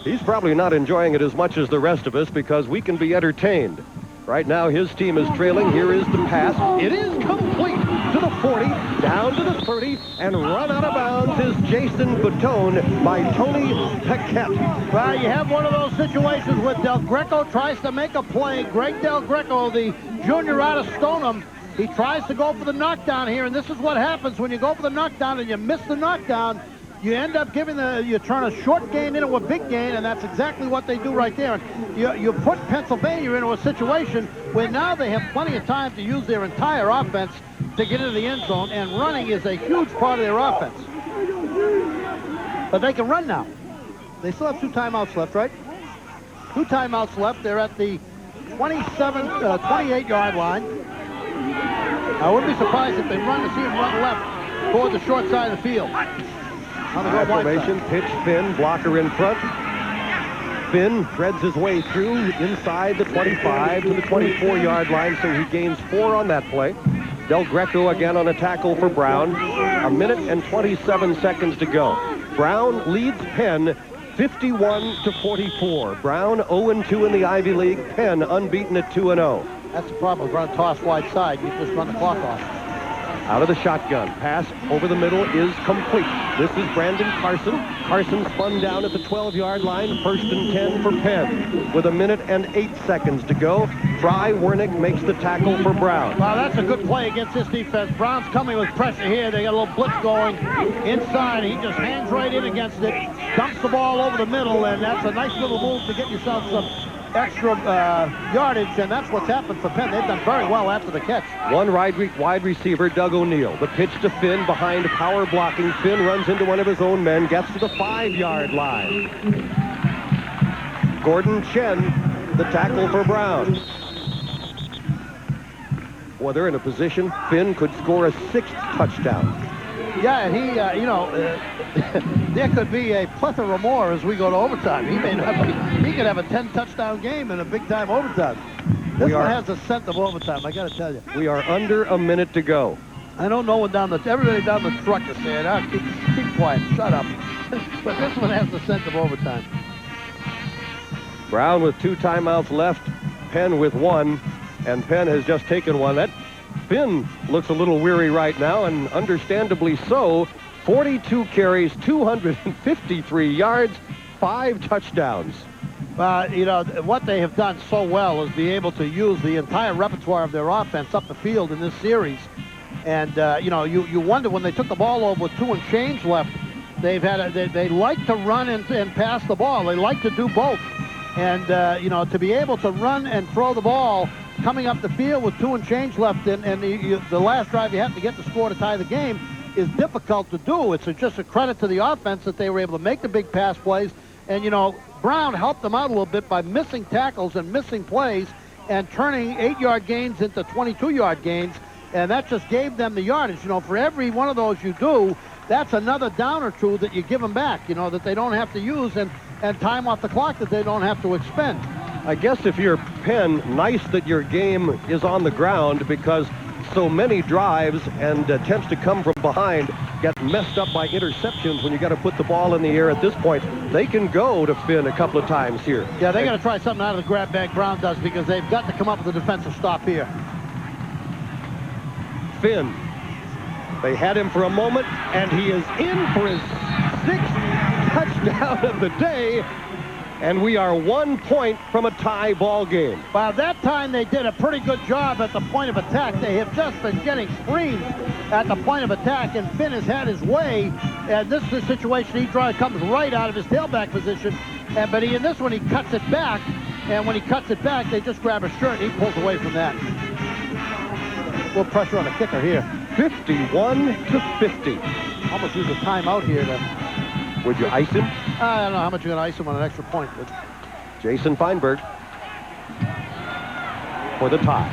He's probably not enjoying it as much as the rest of us because we can be entertained. Right now, his team is trailing. Here is the pass. It is complete to the 40, down to the 30, and run out of bounds is Jason Bouton by Tony Paquette. Well, you have one of those situations where Del Greco tries to make a play. Greg Del Greco, the junior out of Stoneham, he tries to go for the knockdown here, and this is what happens when you go for the knockdown and you miss the knockdown. You end up you turn a short gain into a big gain, and that's exactly what they do right there. And you put Pennsylvania into a situation where now they have plenty of time to use their entire offense to get into the end zone, and running is a huge part of their offense. But they can run now. They still have 2 timeouts left, right? 2 timeouts left. They're at the 28-yard line. I wouldn't be surprised if they see him run left toward the short side of the field. High formation, pitch Finn, blocker in front. Finn threads his way through inside the 25 to the 24-yard line, so he gains 4 on that play. Del Greco again on a tackle for Brown. 1 minute and 27 seconds to go. Brown leads Penn 51-44. Brown 0-2 in the Ivy League. Penn unbeaten at 2-0. That's the problem. Run toss wide side. You just run the clock off. Out of the shotgun. Pass over the middle is complete. This is Brandon Carson. Carson spun down at the 12-yard line. 1st and 10 for Penn. With 1 minute and 8 seconds to go. Fry Wernick makes the tackle for Brown. Wow, that's a good play against this defense. Brown's coming with pressure here. They got a little blitz going inside. He just hangs right in against it. Dumps the ball over the middle, and that's a nice little move to get yourself some extra yardage, and that's what's happened for Penn. They've done very well after the catch. One wide receiver, Doug O'Neill. The pitch to Finn behind power blocking. Finn runs into one of his own men, gets to the 5-yard line. Gordon Chen, the tackle for Brown. Well, they're in a position. Finn could score a 6th touchdown. Yeah, and he, there could be a plethora more as we go to overtime. He may not be, he could have a 10-touchdown game in a big-time overtime. This one has a scent of overtime, I got to tell you. We are under a minute to go. I don't know what everybody down the truck is saying, oh, keep quiet, shut up. But this one has the scent of overtime. Brown with 2 timeouts left, Penn with 1, and Penn has just taken one. That Finn looks a little weary right now, and understandably so. 42 carries, 253 yards, 5 touchdowns. What they have done so well is be able to use the entire repertoire of their offense up the field in this series. And, you wonder when they took the ball over with 2 and change left, they like to run and pass the ball. They like to do both. And, to be able to run and throw the ball coming up the field with 2 and change left, and the last drive you have to get the score to tie the game is difficult to do. It's just a credit to the offense that they were able to make the big pass plays. And, Brown helped them out a little bit by missing tackles and missing plays and turning 8-yard gains into 22-yard gains. And that just gave them the yardage. For every one of those you do, that's another down or 2 that you give them back, that they don't have to use, and time off the clock that they don't have to expend. I guess if you're Penn, nice that your game is on the ground, because so many drives and attempts to come from behind get messed up by interceptions when you got to put the ball in the air at this point. They can go to Finn a couple of times here. Yeah, they got to try something out of the grab bag, Brown does, because they've got to come up with a defensive stop here. Finn, they had him for a moment, and he is in for his 6th touchdown of the day. And we are 1 point from a tie ball game. By that time, they did a pretty good job at the point of attack. They have just been getting screens at the point of attack, and Finn has had his way. And this is the situation he comes right out of his tailback position. But in this one, he cuts it back. And when he cuts it back, they just grab his shirt, and he pulls away from that. A little pressure on the kicker here. 51-50. Almost use a timeout here to... Would you ice him? I don't know how much you're going to ice him on an extra point. But... Jason Feinberg for the tie.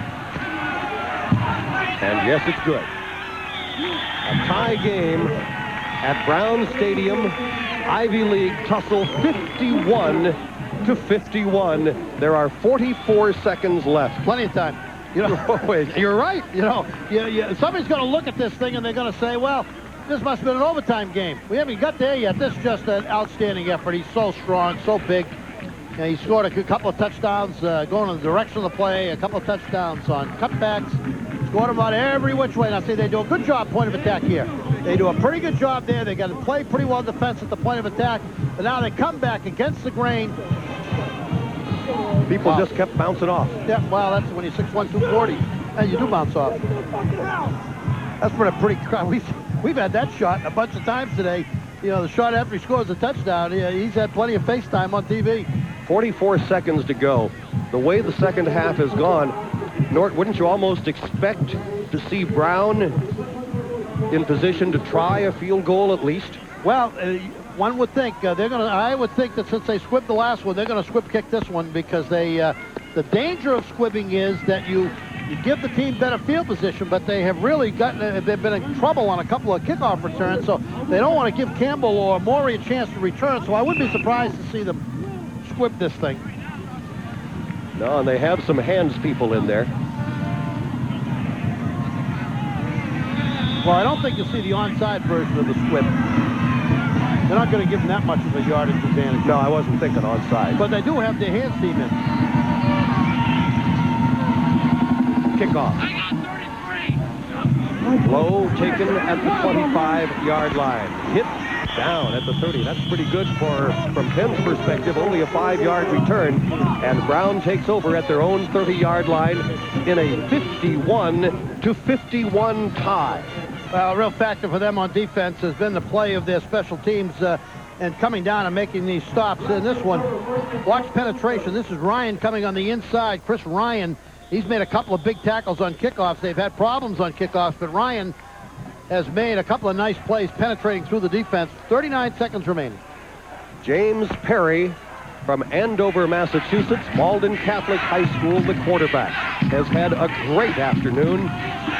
And yes, it's good. A tie game at Brown Stadium. Ivy League tussle 51-51. There are 44 seconds left. Plenty of time. You're right. Somebody's going to look at this thing and they're going to say, well, this must have been an overtime game. We haven't got there yet. This is just an outstanding effort. He's so strong, so big. And he scored a couple of touchdowns going in the direction of the play, a couple of touchdowns on cutbacks. Scored them on every which way. And I say they do a good job point of attack here. They do a pretty good job there. They got to play pretty well defense at the point of attack. But now they come back against the grain. People just kept bouncing off. Yeah, well, that's when you're 6'1", 240. And you do bounce off. That's been a pretty... We've had that shot a bunch of times today. The shot after he scores a touchdown, he's had plenty of FaceTime on TV. 44 seconds to go. The way the second half has gone, Nort, wouldn't you almost expect to see Brown in position to try a field goal at least? Well, one would think I would think that since they squibbed the last one, they're going to squib kick this one, because the danger of squibbing is that you give the team better field position, but they have really they've been in trouble on a couple of kickoff returns, so they don't want to give Campbell or Morey a chance to return, so I wouldn't be surprised to see them squib this thing. No, and they have some hands people in there. Well, I don't think you'll see the onside version of the squib. They're not going to give them that much of a yardage advantage. No, I wasn't thinking onside. But they do have their hands team in. Kickoff. Low taken at the 25-yard line. Hit down at the 30. That's pretty good from Penn's perspective. Only a 5-yard return. And Brown takes over at their own 30-yard line in a 51-51 tie. Well, a real factor for them on defense has been the play of their special teams and coming down and making these stops. In this one, watch penetration. This is Ryan coming on the inside. Chris Ryan, he's made a couple of big tackles on kickoffs. They've had problems on kickoffs, but Ryan has made a couple of nice plays penetrating through the defense. 39 seconds remaining. James Perry from Andover, Massachusetts, Malden Catholic High School, the quarterback, has had a great afternoon.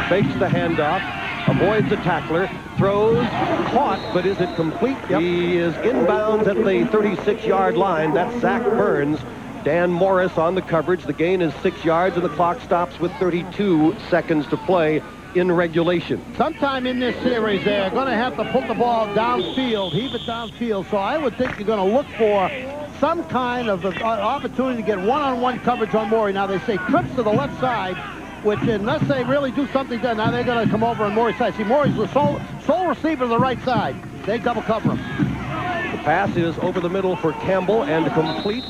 Fakes the handoff, avoids a tackler, throws, caught, but is it complete? Yep. He is inbounds at the 36-yard line. That's Zach Burns. Dan Morris on the coverage. The gain is 6 yards, and the clock stops with 32 seconds to play in regulation. Sometime in this series, they're going to have to put the ball downfield, heave it downfield. So I would think you're going to look for some kind of opportunity to get one-on-one coverage on Morey. Now, they say trips to the left side, which unless they really do something there, now they're going to come over on Morey's side. See, Morey's the sole receiver to the right side. They double cover him. The pass is over the middle for Campbell and complete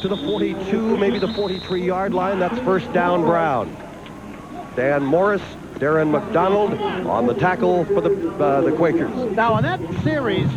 to the 42, maybe the 43-yard line. That's first down, Brown. Dan Morris, Darren McDonald on the tackle for the Quakers. Now, on that series,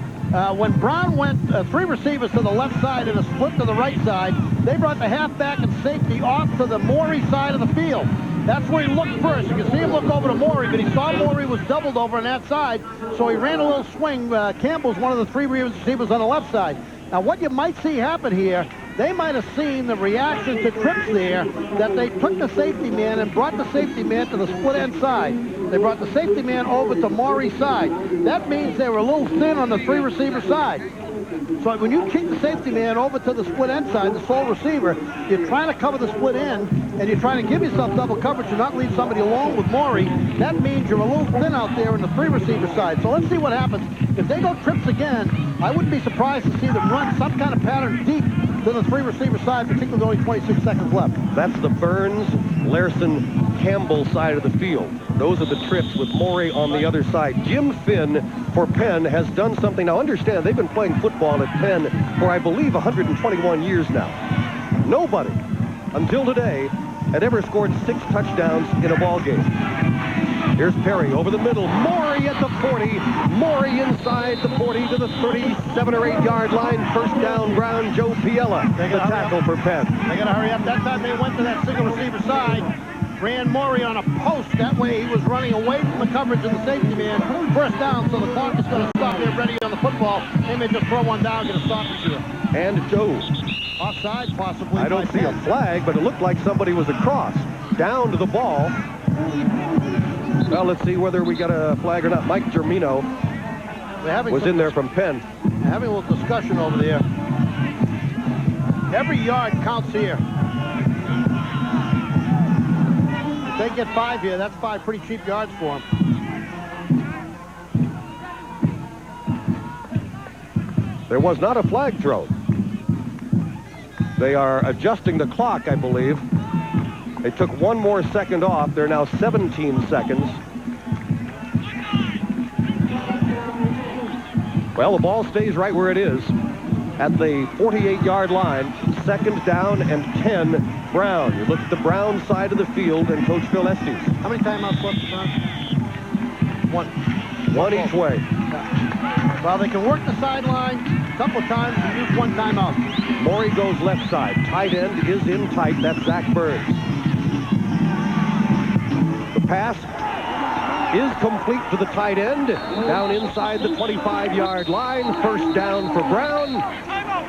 when Brown went 3 receivers to the left side and a split to the right side, they brought the halfback and safety off to the Morey side of the field. That's where he looked first. You can see him look over to Morey, but he saw Morey was doubled over on that side, so he ran a little swing. Campbell's one of the 3 receivers on the left side. Now, what you might see happen here, they might have seen the reaction to trips there, that they took the safety man and brought the safety man to the split end side. They brought the safety man over to Morey's side. That means they were a little thin on the 3 receiver side. So when you kick the safety man over to the split end side, the sole receiver, you're trying to cover the split end, and you're trying to give yourself double coverage and not leave somebody alone with Morey. That means you're a little thin out there in the 3 receiver side. So let's see what happens. If they go trips again, I wouldn't be surprised to see them run some kind of pattern deep to the 3 receiver side, particularly with only 26 seconds left. That's the Burns, Larson, Campbell side of the field. Those are the trips with Morey on the other side. Jim Finn for Penn has done something. Now understand, they've been playing football at Penn for, I believe, 121 years now. Nobody, until today, had ever scored 6 touchdowns in a ball game. Here's Perry over the middle. Morey at the 40. Morey inside the 40 to the 37 or 8-yard line. First down, Brown. Joe Piella, the tackle for Penn. They got to hurry up. That time they went to that single receiver side. Ran Morey on a post. That way he was running away from the coverage of the safety man. First down, so the clock is going to stop. They're ready on the football. They may just throw one down, get a stop this year. And Joe. Offside, possibly. I don't see a flag, but it looked like somebody was across. Down to the ball. Well, let's see whether we got a flag or not. Mike Germino was in there from Penn. Having a little discussion over there. Every yard counts here. If they get 5 here, that's 5 pretty cheap yards for them. There was not a flag thrown. They are adjusting the clock, I believe. They took 1 more second off. They're now 17 seconds. Well, the ball stays right where it is at the 48-yard line. Second down and 10, Brown. You look at the Brown side of the field and Coach Phil Estes. How many timeouts left, Brown? 1. 1 each way. Yeah. Well, they can work the sideline a couple of times and use 1 timeout. Morey goes left side. Tight end is in tight. That's Zach Burns. The pass is complete to the tight end. Down inside the 25-yard line. First down for Brown.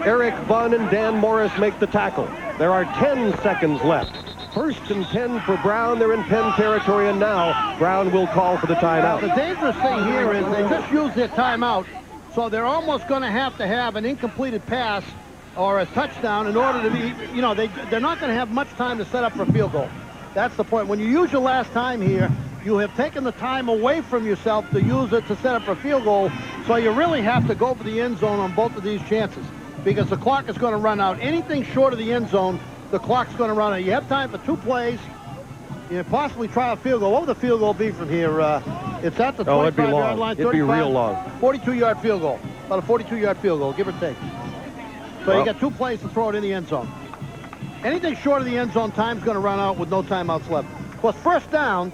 Eric Bunn and Dan Morris make the tackle. There are 10 seconds left. First and 10 for Brown. They're in Penn territory, and now Brown will call for the timeout. The dangerous thing here is they just used their timeout, so they're almost going to have an incompleted pass or a touchdown in order to be, you know, they're not going to have much time to set up for a field goal. That's the point. When you use your last time here, you have taken the time away from yourself to use it to set up for a field goal, so you really have to go for the end zone on both of these chances because the clock is going to run out. Anything short of the end zone, the clock's going to run out. You have time for 2 plays. You can possibly try a field goal. What would the field goal be from here? It's at the 25-yard line. It'd be real long. 42-yard field goal. About a 42-yard field goal, give or take. So you got 2 plays to throw it in the end zone. Anything short of the end zone, time's going to run out with no timeouts left. Of course, first down,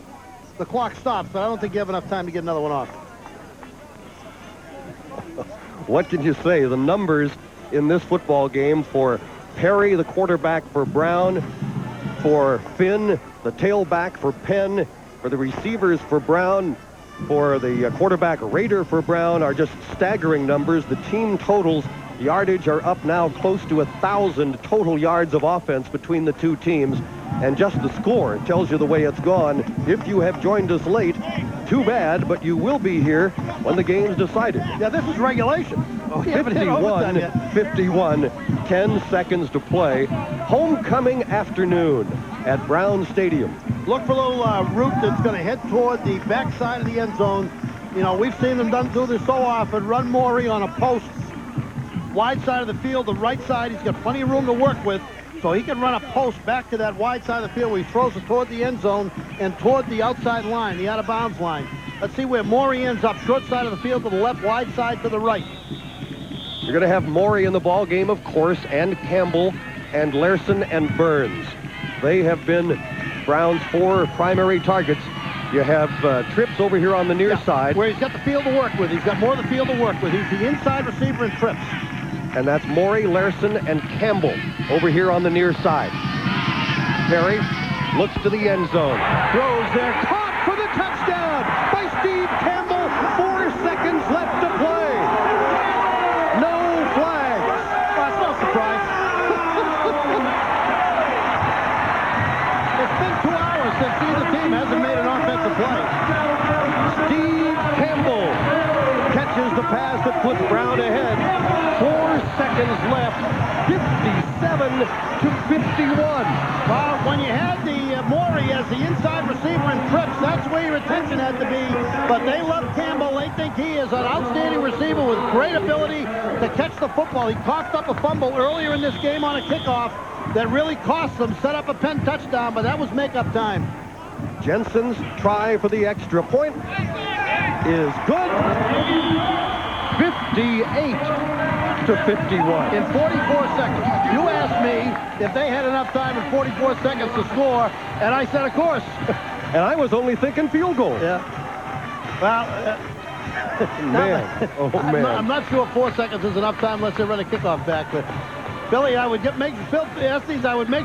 the clock stops, but I don't think you have enough time to get another one off. What can you say? The numbers in this football game for Perry, the quarterback for Brown, for Finn, the tailback for Penn, for the receivers for Brown, for the quarterback Rader for Brown are just staggering numbers. The team totals, yardage, are up now close to 1,000 total yards of offense between the two teams. And just the score tells you the way it's gone. If you have joined us late, too bad, but you will be here when the game's decided. Yeah, this is regulation. 51, 10 seconds to play. Homecoming afternoon at Brown Stadium. Look for a little route that's going to head toward the backside of the end zone. You know, we've seen them do this so often. Run Morey on a post, wide side of the field, the right side. He's got plenty of room to work with, so he can run a post back to that wide side of the field where he throws it toward the end zone and toward the outside line, the out-of-bounds line. Let's see where Morey ends up. Short side of the field to the left, wide side to the right. You're going to have Morey in the ball game, of course, and Campbell and Larson and Burns. They have been Brown's 4 primary targets. You have Trips over here on the near side. Where he's got the field to work with. He's got more of the field to work with. He's the inside receiver in Trips. And that's Morey, Larson, and Campbell over here on the near side. Perry looks to the end zone. Throws there. Caught for the touchdown by Steve Campbell. 4 seconds left to play. No flags. That's no surprise. It's been 2 hours since either team hasn't made an offensive play. Steve Campbell catches the pass that puts Brown ahead. 4 seconds left. 57 to 51. Well, when you had the Morey as the inside receiver in Trips, that's where your attention had to be. But they love Campbell. They think he is an outstanding receiver with great ability to catch the football. He coughed up a fumble earlier in this game on a kickoff that really cost them, set up a Penn touchdown, but that was make-up time. Jensen's try for the extra point is good. 58 to 51. In 44 seconds. You asked me if they had enough time in 44 seconds to score, and I said, of course. And I was only thinking field goal. Yeah. Well, man. Oh, man. I'm not sure 4 seconds is enough time unless they run a kickoff back, but Billy, I would make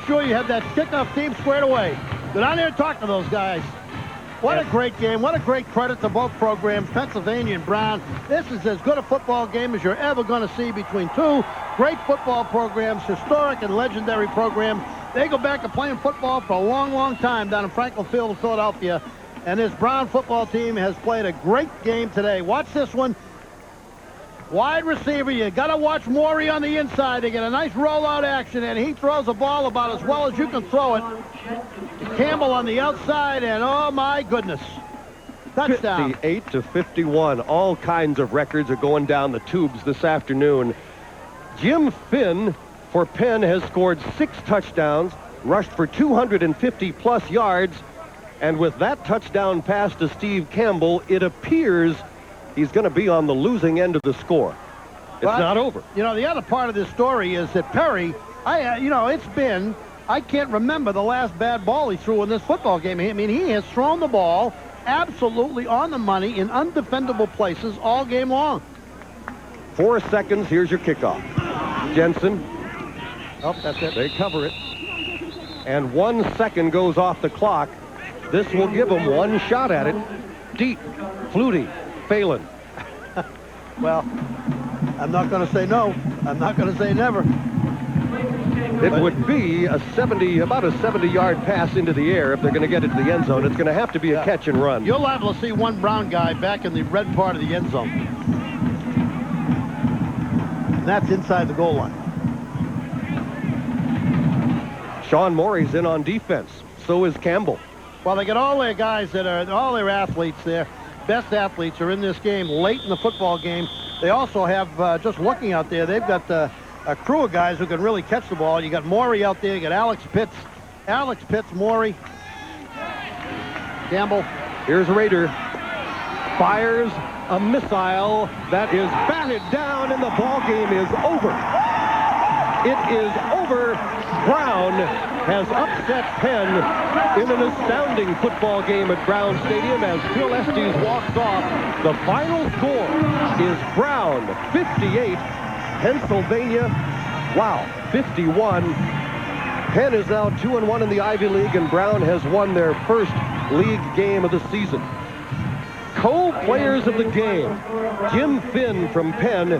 sure you have that kickoff team squared away. Go down there and talk to those guys. What a great game. What a great credit to both programs, Pennsylvania and Brown. This is as good a football game as you're ever going to see between 2 great football programs, historic and legendary programs. They go back to playing football for a long, long time down in Franklin Field in Philadelphia. And this Brown football team has played a great game today. Watch this one. Wide receiver, you got to watch Morey on the inside. They get a nice rollout action, and he throws the ball about as well as you can throw it. Campbell on the outside, and oh my goodness. Touchdown. 58 to 51. All kinds of records are going down the tubes this afternoon. Jim Finn for Penn has scored 6 touchdowns, rushed for 250-plus yards, and with that touchdown pass to Steve Campbell, it appears he's going to be on the losing end of the score. It's not over. You know, the other part of this story is that Perry, I can't remember the last bad ball he threw in this football game. I mean, he has thrown the ball absolutely on the money in undefendable places all game long. 4 seconds. Here's your kickoff. Jensen. Oh, that's it. They cover it. And 1 second goes off the clock. This will give them one shot at it. Deep. Flutie. Phelan. Well, I'm not going to say no. I'm not going to say never. It would be about a 70-yard pass into the air if they're going to get it to the end zone. It's going to have to be a catch and run. You'll liable to see one Brown guy back in the red part of the end zone. And that's inside the goal line. Sean Morey's in on defense. So is Campbell. Well, they got all their guys all their athletes there. Best athletes are in this game late in the football game. They also have, just looking out there, they've got a crew of guys who can really catch the ball. You got Morey out there. You got Alex Pitts, Morey, Campbell. Here's Rader. Fires a missile that is batted down, and the ball game is over. It is over. Brown has upset Penn in an astounding football game at Brown Stadium as Phil Estes walks off. The final score is Brown 58, Pennsylvania, 51. Penn is now 2-1 in the Ivy League, and Brown has won their first league game of the season. Co-players of the game. Jim Finn from Penn,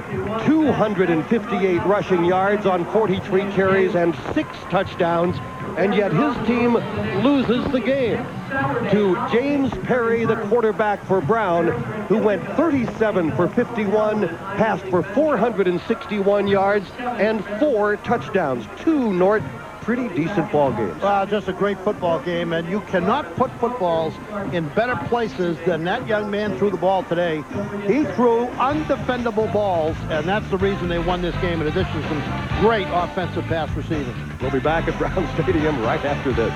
258 rushing yards on 43 carries and 6 touchdowns, and yet his team loses the game to James Perry, the quarterback for Brown, who went 37 for 51, passed for 461 yards and 4 touchdowns. 2 North pretty decent ball games. Well, just a great football game, and you cannot put footballs in better places than that young man threw the ball today. He threw undefendable balls, and that's the reason they won this game, in addition to some great offensive pass receiving. We'll be back at Brown Stadium right after this.